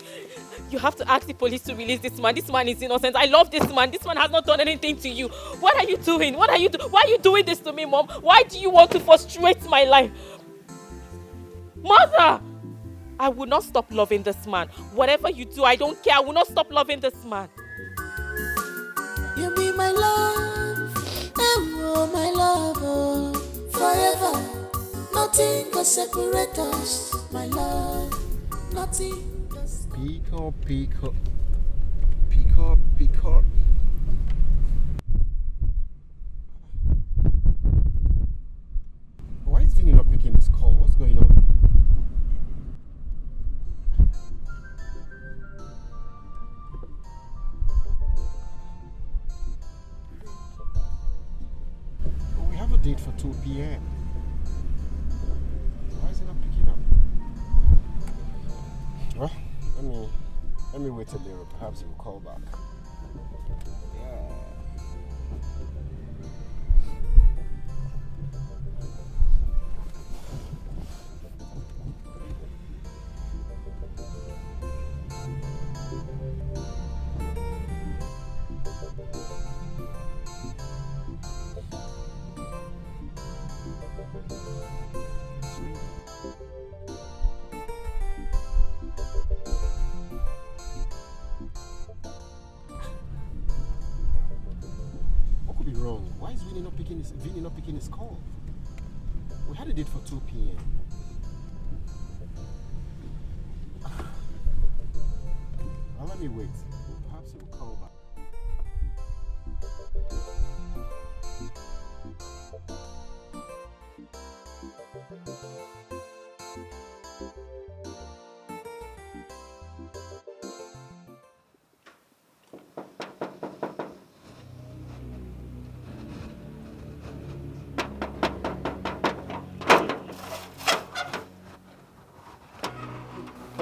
You have to ask the police to release this man. This man is innocent. I love this man. This man has not done anything to you. What are you doing? Why are you doing this to me, Mom? Why do you want to frustrate my life? Mother! I will not stop loving this man. Whatever you do, I don't care. I will not stop loving this man. You be my love, oh my love, oh, forever. Nothing can separate us, my love. Nothing. Peacock. Why is Vinny not picking his call? What's going on? We have a date for 2 p.m. Why is he not picking up? Well, let me wait a little. Perhaps he will call back. Wrong. Why is Vinny not picking his call? We had a date for 2 p.m. Well, let me wait. Perhaps he will call back.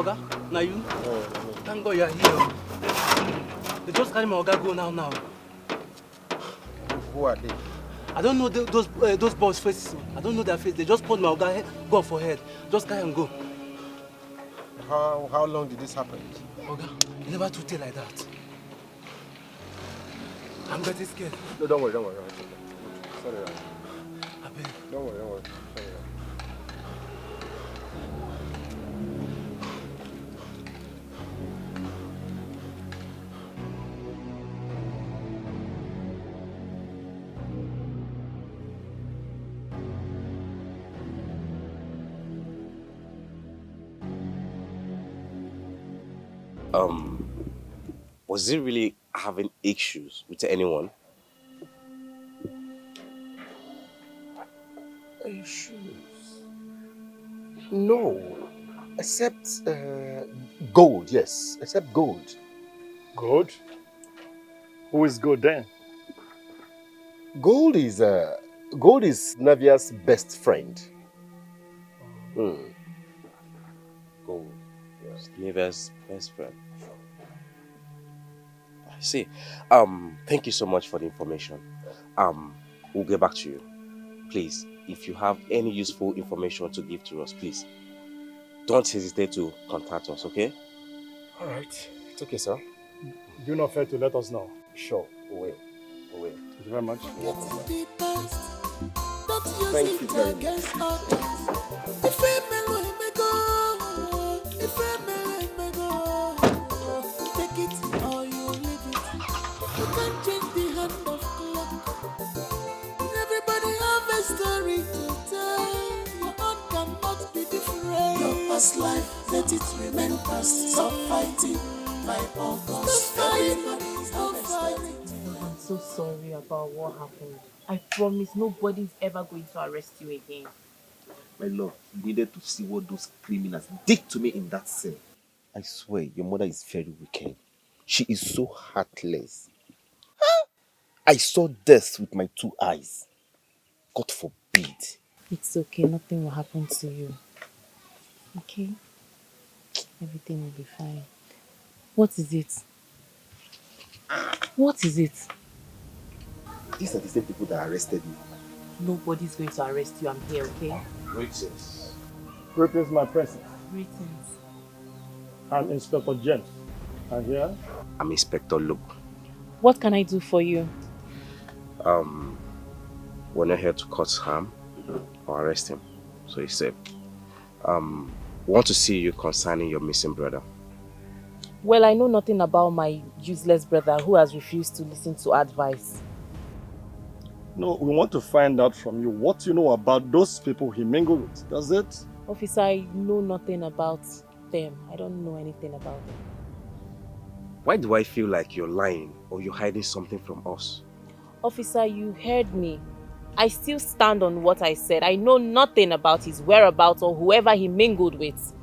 Oga, now you? Thank God you're here. They just carry my Oga go now. Who are they? I don't know those boys' faces. I don't know their face. They just put my Oga gun for head. Just carry and go. How long did this happen? Oga, you never took it like that. I'm getting scared. No, don't worry. Sorry. I beg. Don't worry. Sorry. Was he really having issues with anyone? Issues? No. Except gold, yes. Except gold. Gold? Who is Gold then? Gold is Navia's best friend. Gold. Yes. Navia's best friend. I see. Thank you so much for the information. We'll get back to you. Please, if you have any useful information to give to us, please don't hesitate to contact us, okay? All right. It's okay, sir. Do not fail to let us know. Sure. We will. Thank you very much. Thank you very Take it or you leave it. You can't change the hand of clock. Everybody have a story to tell. Your own cannot be different. Your past life, let it remain past. Stop fighting by August. Stop fighting. I'm so sorry about what happened. I promise nobody's ever going to arrest you again. My love, you needed to see what those criminals did to me in that cell. I swear, your mother is very wicked. She is so heartless. I saw death with my 2 eyes. God forbid. It's okay, nothing will happen to you. Okay? Everything will be fine. What is it? What is it? These are the same people that arrested me. Nobody's going to arrest you. I'm here, okay? Greetings. Greetings, my princess. Greetings. I'm Inspector James. And here? I'm Inspector Luke. What can I do for you? We're not here to cause harm or arrest him. So he said, we want to see you concerning your missing brother. Well, I know nothing about my useless brother who has refused to listen to advice. No, we want to find out from you what you know about those people he mingled with. Does it? Officer, I know nothing about them. I don't know anything about them. Why do I feel like you're lying or you're hiding something from us? Officer, you heard me. I still stand on what I said. I know nothing about his whereabouts or whoever he mingled with.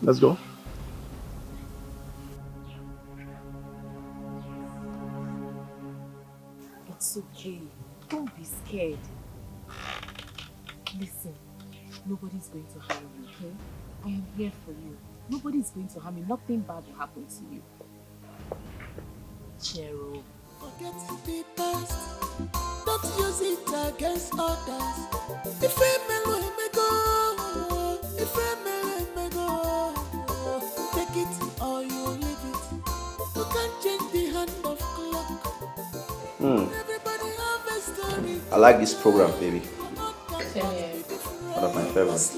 Let's go. It's okay. Don't be scared. Listen, nobody's going to harm you, okay? I am here for you. Nobody's going to harm you. Nothing bad will happen to you. Cheer up. Forget the past. Don't use it against others. If a man may go, if a man may go, take it or you leave it. You can't change the hand of clock. Everybody have a story. I like this program, baby. Same here. One of my favorites.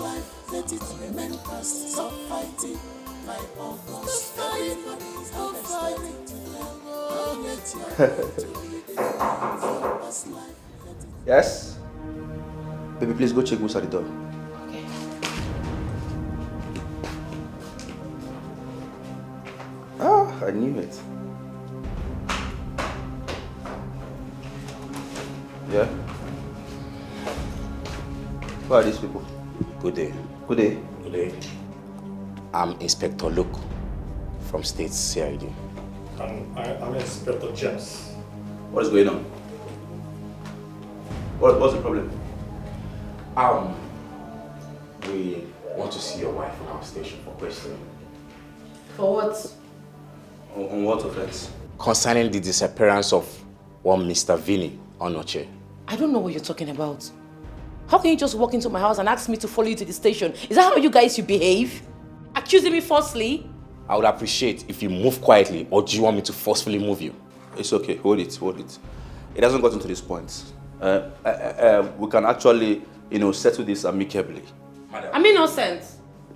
Let it remain past. Stop fighting by August. Stop fighting. Yes? Baby, please go check who's at the door. Okay. Ah, I knew it. Yeah? Who are these people? Good day. Good day. Good day. I'm Inspector Luke from State CID. I'm Inspector James. What is going on? What's the problem? We want to see your wife in our station for questioning. For what? On what offense? Concerning the disappearance of one Mr. Vinny Onoche. I don't know what you're talking about. How can you just walk into my house and ask me to follow you to the station? Is that how you guys should behave? Accusing me falsely? I would appreciate if you move quietly, or do you want me to forcefully move you? It's okay, hold it. It hasn't gotten to this point. We can actually, settle this amicably. I'm innocent.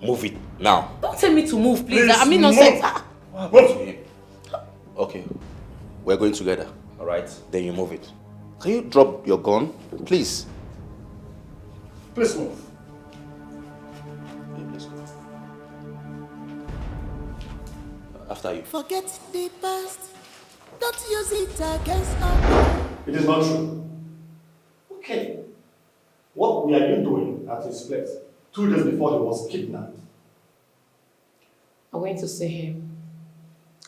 Move it now. Don't tell me to move, please. Please I'm innocent. move. Okay, we're going together, all right? Then you move it. Can you drop your gun, please? Please move. Yeah, let's go. After you. Forget the past. Don't use it against us. It is not true. Okay. What were you doing at his place 2 days before he was kidnapped? I went to see him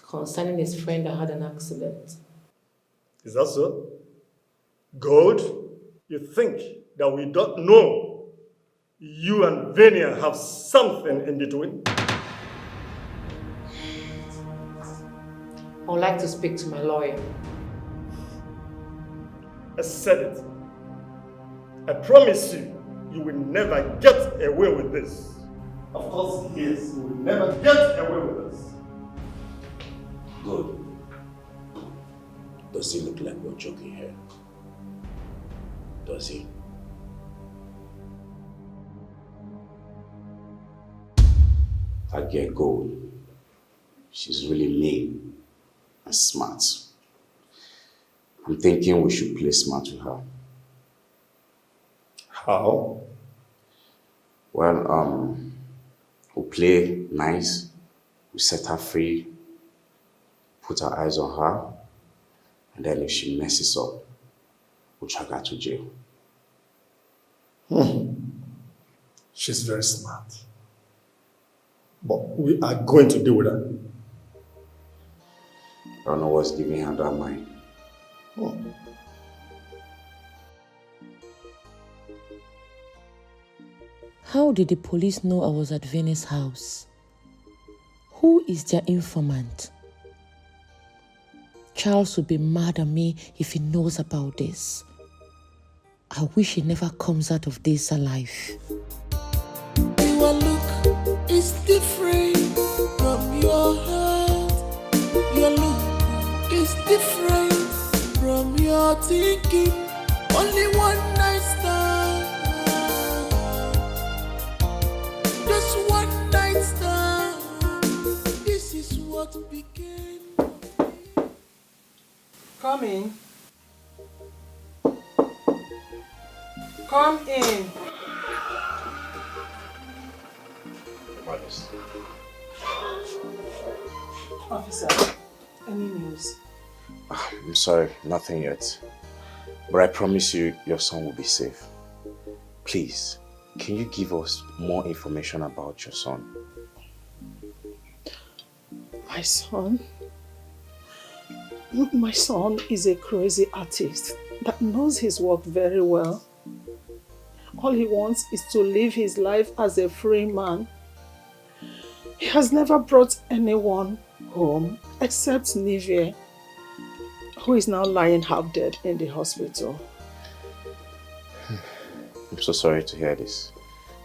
concerning his friend that had an accident. Is that so? Good. You think that we don't know you and Vania have something in between? I would like to speak to my lawyer. I said it. I promise you, you will never get away with this. Of course, yes, you will never get away with this. Good. Does it look like we're joking here? Does it? That girl Gold, she's really mean and smart. I'm thinking we should play smart with her. How? Well, we'll play nice, we set her free, put our eyes on her, and then if she messes up, we'll drag her to jail. She's very smart. But we are going to deal with her. I don't know what's giving her that mind. How did the police know I was at Vinny's house? Who is their informant? Charles would be mad at me if he knows about this. I wish he never comes out of this alive. Your look is different from your heart. Your look is different from your thinking. Only one night stand. Just one night stand. This is what became. Come in. Come in. Officer, any news? I'm sorry, nothing yet. But I promise you, your son will be safe. Please, can you give us more information about your son? My son? My son is a crazy artist that knows his work very well. All he wants is to live his life as a free man. He has never brought anyone home except Nivea, who is now lying half dead in the hospital. I'm so sorry to hear this,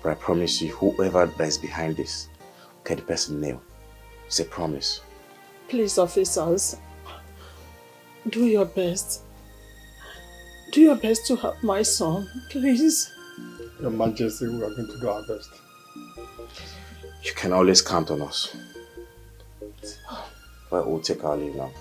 but I promise you, whoever is behind this, will get the person nailed. It's a promise. Please, officers, do your best. Do your best to help my son, please. Your Majesty, we are going to do our best. You can always count on us. But we'll take our leave now.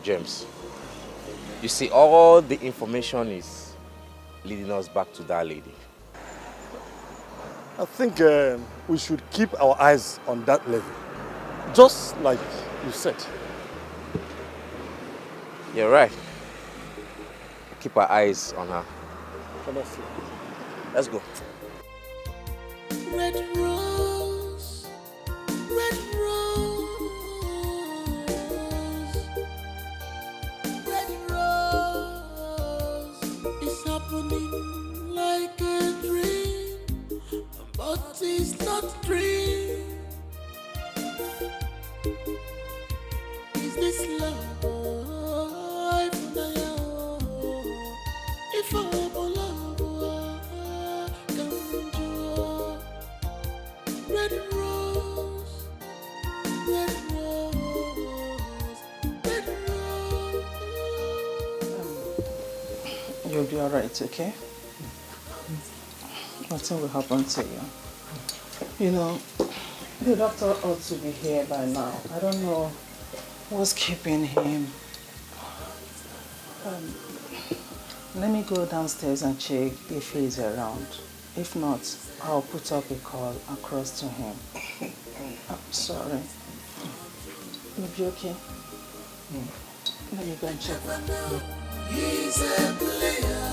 James, you see, all the information is leading us back to that lady. I think we should keep our eyes on that lady. Just like you said. You're right. Keep our eyes on her. Honestly. Let's go. Red rose, red rose, red rose. It's happening like a dream, but it's not a dream. Is this love? If I love, come to red rose, red rose, red rose. You'll be alright, okay? Nothing will happen to you. You know, the doctor ought to be here by now. I don't know what's keeping him. Let me go downstairs and check if he's around. If not, I'll put up a call across to him. I'm sorry. You'll be okay? Let me go and check. He's a player.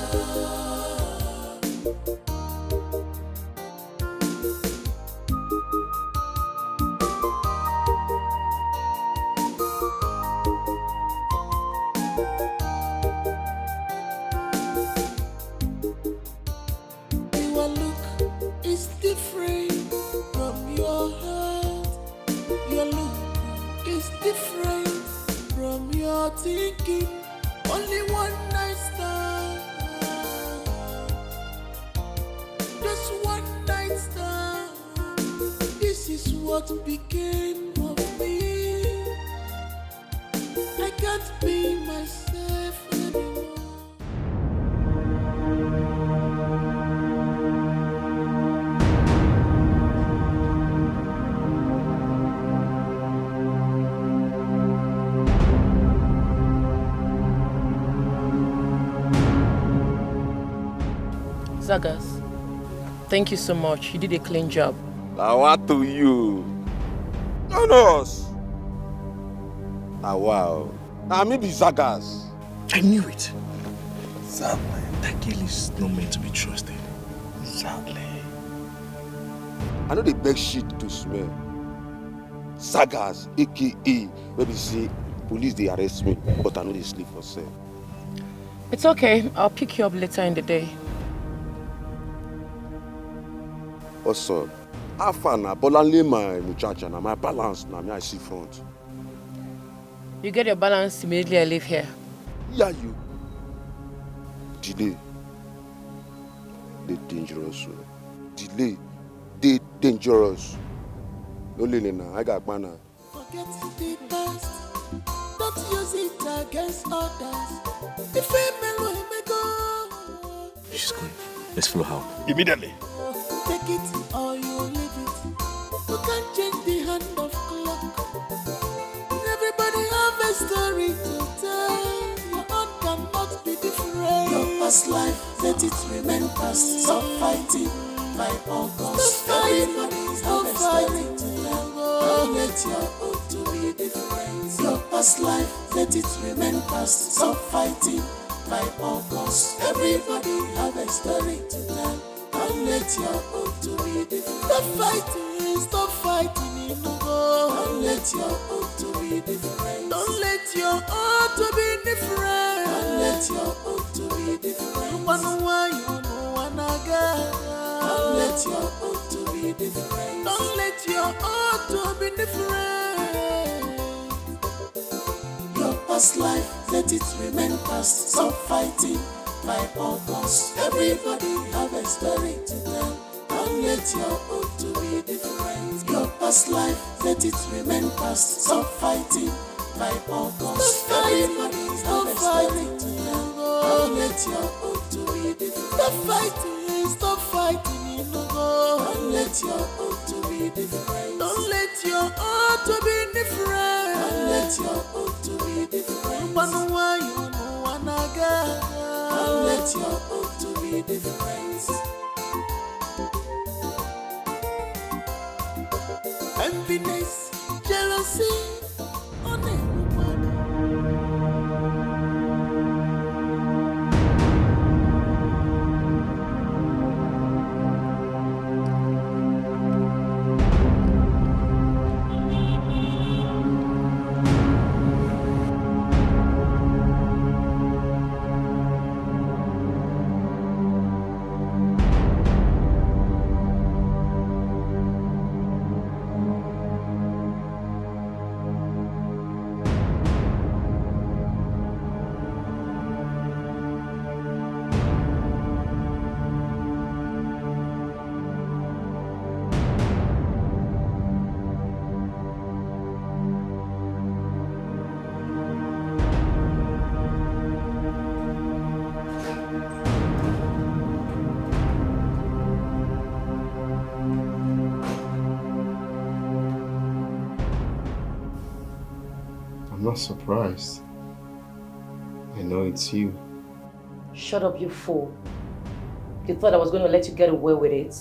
Your look is different from your heart. Your look is different from your thinking. Only one night stand. Just one night stand. This is what became of me. I can't be myself anymore. Zagas, thank you so much. You did a clean job. Now what to you? No, us. Ah, wow. Now me be Zagas. I knew it. Sam, that girl is not meant to be trusted. Sadly. I know they beg shit to smell. Zagas, aka, maybe say police they arrest me, but I know they sleep for sale. It's okay. I'll pick you up later in the day. Also, how far na Bolanle my muchacha na my balance na me I see front. You get your balance immediately I leave here. Yeah, you. Delay. They dangerous. Delay. They dangerous. No lele na, I got mana. Forget the past. Don't use it against others. If a man will go, She's going. Let's follow her. Immediately. take it or you leave it. You can't change the hand of clock. Everybody have a story to tell. Your own cannot be different. Your past life, let it remain past. Stop fighting by all costs. Everybody have a story to tell. Don't let your own to be different. Your past life, let it remain past. Stop fighting by all costs. Everybody have a story to tell. Don't let your own to be different. Stop fighting in the world. Don't let your own to be different. Don't let your own to be different. Don't let your own to be different. One why you know one again. Don't let your own to be different. Don't let your own to be different. Your past life, let it remain past. Stop fighting by all costs. Everybody have a story to tell. Don't let your own to be different. Your past life, let it remain past. Stop fighting by all costs. Everybody have a story to tell. Don't let your own to be different. Stop fighting in the world. Don't let your own to be different. Don't let your own to be different. Don't let your own to be different. One why you know one again. Don't let your own to be different. Enviness jealousy. I'm not surprised. I know it's you. Shut up, you fool. You thought I was going to let you get away with it?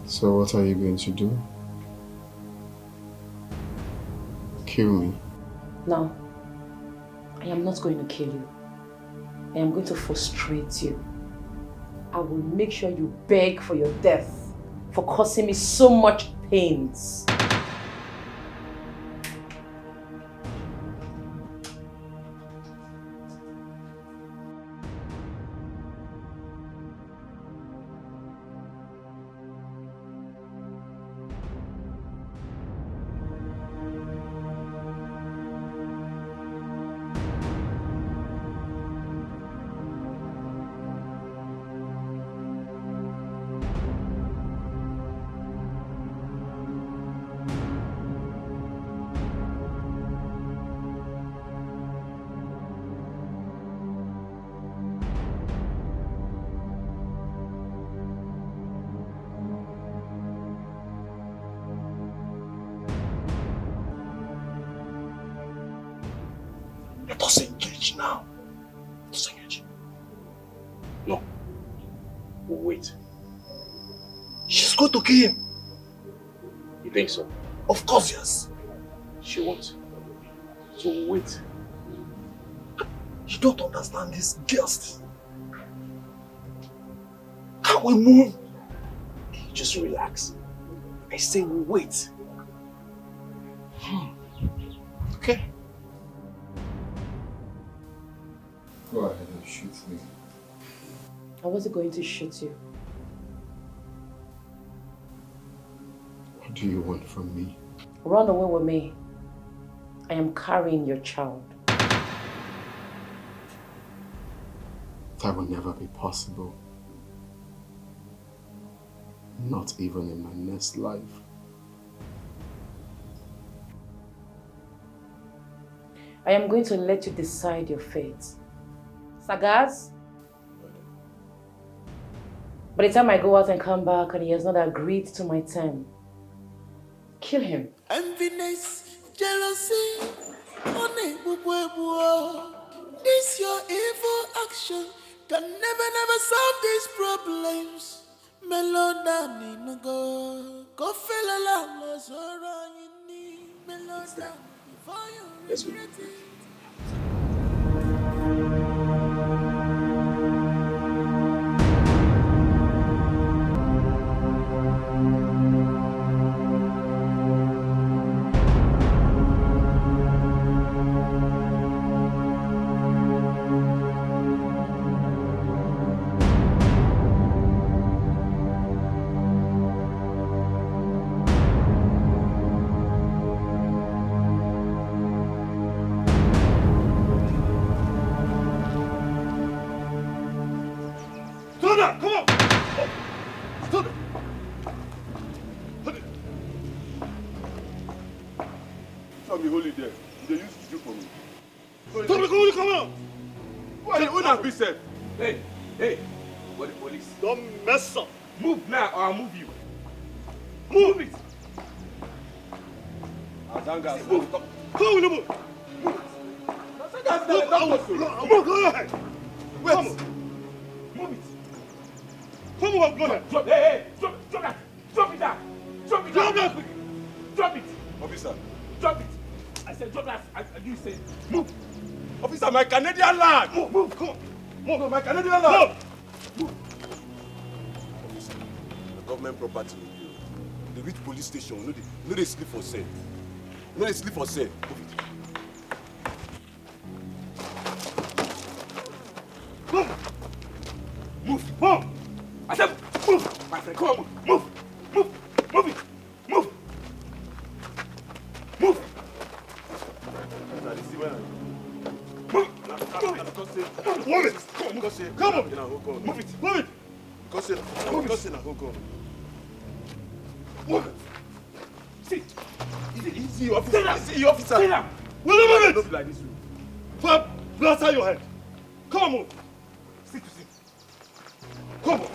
So what are you going to do? Kill me? No. I am not going to kill you. I am going to frustrate you. I will make sure you beg for your death for causing me so much pains. Let us engage now. Let us engage. No. We'll wait. She's going to kill him. You think so? Of course, yes. She won't. So we'll wait. You don't understand this girls. Can we move? Just relax. I say we'll wait. Okay. Go ahead and shoot me. I wasn't going to shoot you. What do you want from me? Run away with me. I am carrying your child. That will never be possible. Not even in my next life. I am going to let you decide your fate. Sagaz? By the time I go out and come back and he has not agreed to my term, kill him. Enviness, jealousy, this your evil action can never solve these problems. Melodani no go feel alone, Melodani before you regret it. Hey, what the police? Don't mess up. Move now or I'll move you. Move it. Azanga, move. Come on, move. Move, go ahead. Wait. Move it. Come on, go ahead. Drop, hey, drop that. Drop it down. Drop Drop that quick! Drop it! Officer. Drop it! I said drop that. You said move! Officer, my Canadian land! Move! Come on! Move! No, my Canadian land! Move! Officer, the government property with you. They reach police station. No, they sleep for sale. No, they sleep for sale. Move it. Move! Move! Move! I said move! My friend, come on, move! Move! Move it! Move! Move! Move! Move it! Come on! Move it! Move it! Move it! Sit! Easy, officer. Easy, officer. Sit down! Will you move it? Don't be like this. Fab, blaster your head. Come on! Sit. Come on!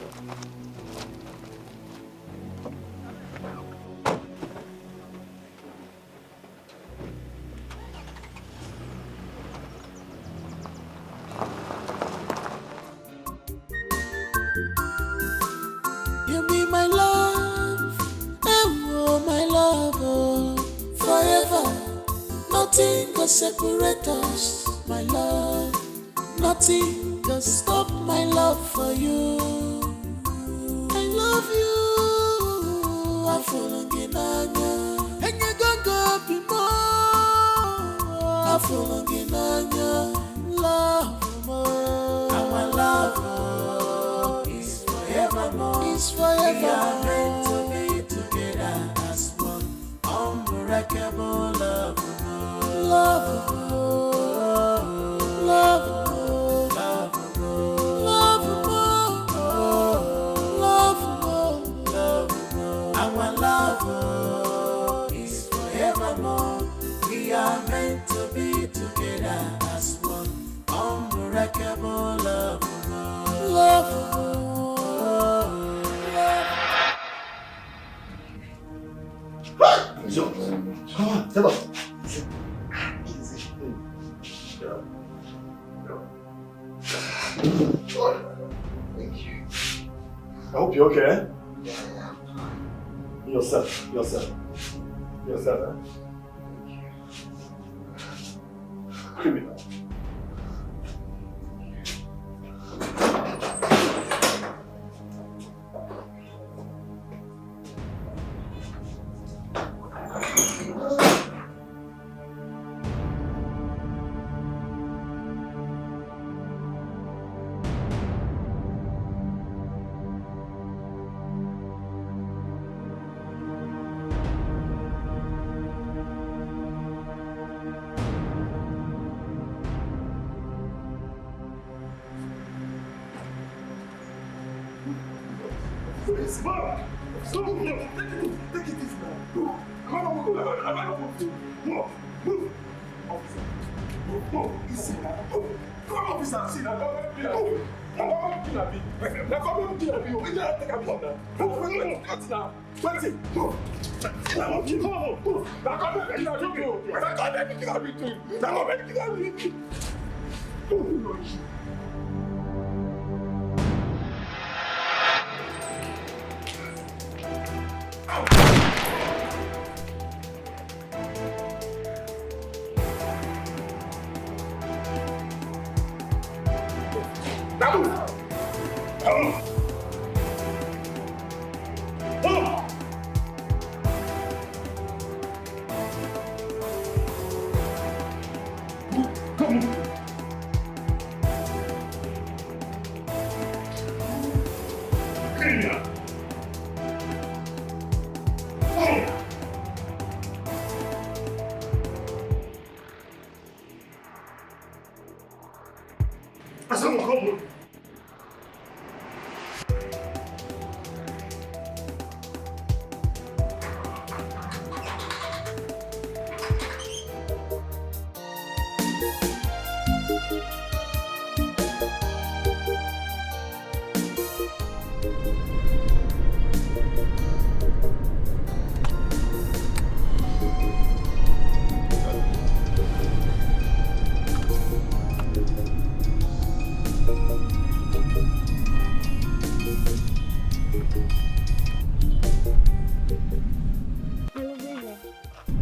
You be my love, oh my love, oh, forever. Nothing can separate us, my love. Nothing can stop my love for you. I love you, I'm falling anya, and you go be more. I'm falling anya, love more. Our love is forevermore. Is forever. We are meant to be together as one. Unbreakable love, love, love, love. Our love is forevermore. We are meant to be together as one. Unbreakable love, love, Jones, come on, tell us. Easy. Thank you. I hope you're okay. Yeah. Yourself, eh? Criminal. Take it easy now. Come on. Move. Officer. Move. Easy now. Come on, officer. See now. Move.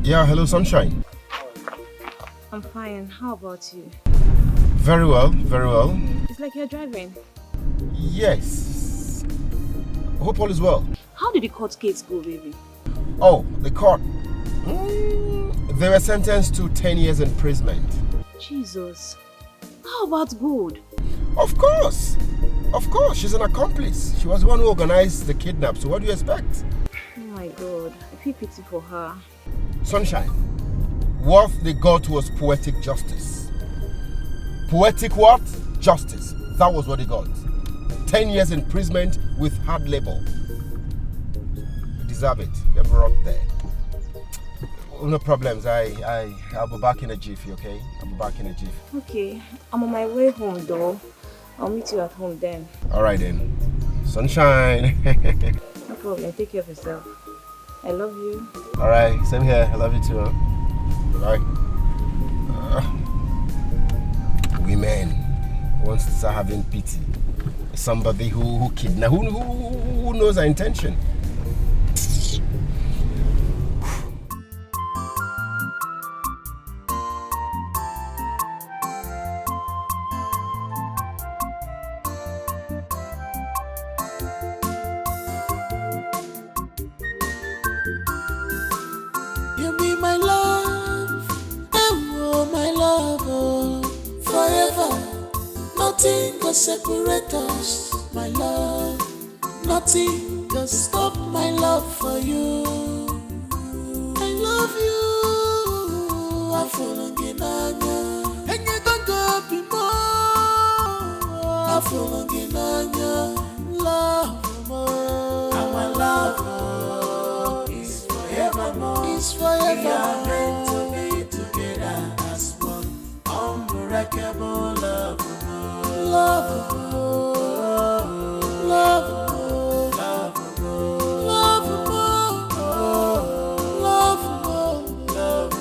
Yeah, hello, Sunshine. I'm fine. How about you? Very well, very well. It's like you're driving. Yes. Hope all is well. How did the court case go, baby? Oh, the court. They were sentenced to 10 years imprisonment. Jesus. How about good? Of course. Of course, she's an accomplice. She was the one who organized the kidnap, so what do you expect? Oh my God, I feel pity for her. Sunshine, what they got was poetic justice. Poetic what? Justice. That was what they got. 10 years imprisonment with hard labor. You deserve it. They brought there. No problems. I'll be back in a jiffy, okay? I'll be back in a jiffy. Okay, I'm on my way home though. I'll meet you at home then. Alright then. Sunshine. No problem. Take care of yourself. I love you. Alright, same here. I love you too. Huh? Bye. Women wants to start having pity. Somebody who kidnapped, who knows our intention. You be my love, oh my love, oh, forever. Nothing can separate us, my love. Nothing can stop my love for you. I love you, I'm falling in anya, and you don't go be more. I'm falling in anya, love more. Our love is forevermore. It's forever. We are meant to be together as one. Unbreakable love. Love. Love. Love. Love. Love. Love.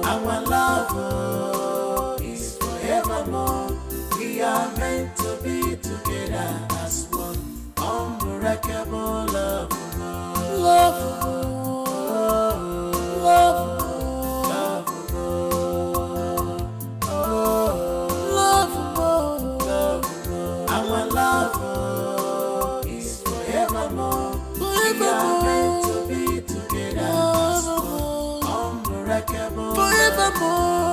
Our love is forevermore. We are meant to be together as one. Unbreakable love. Love. Love. Our love is forevermore. We are meant to be together as one. Unbreakable. Forevermore.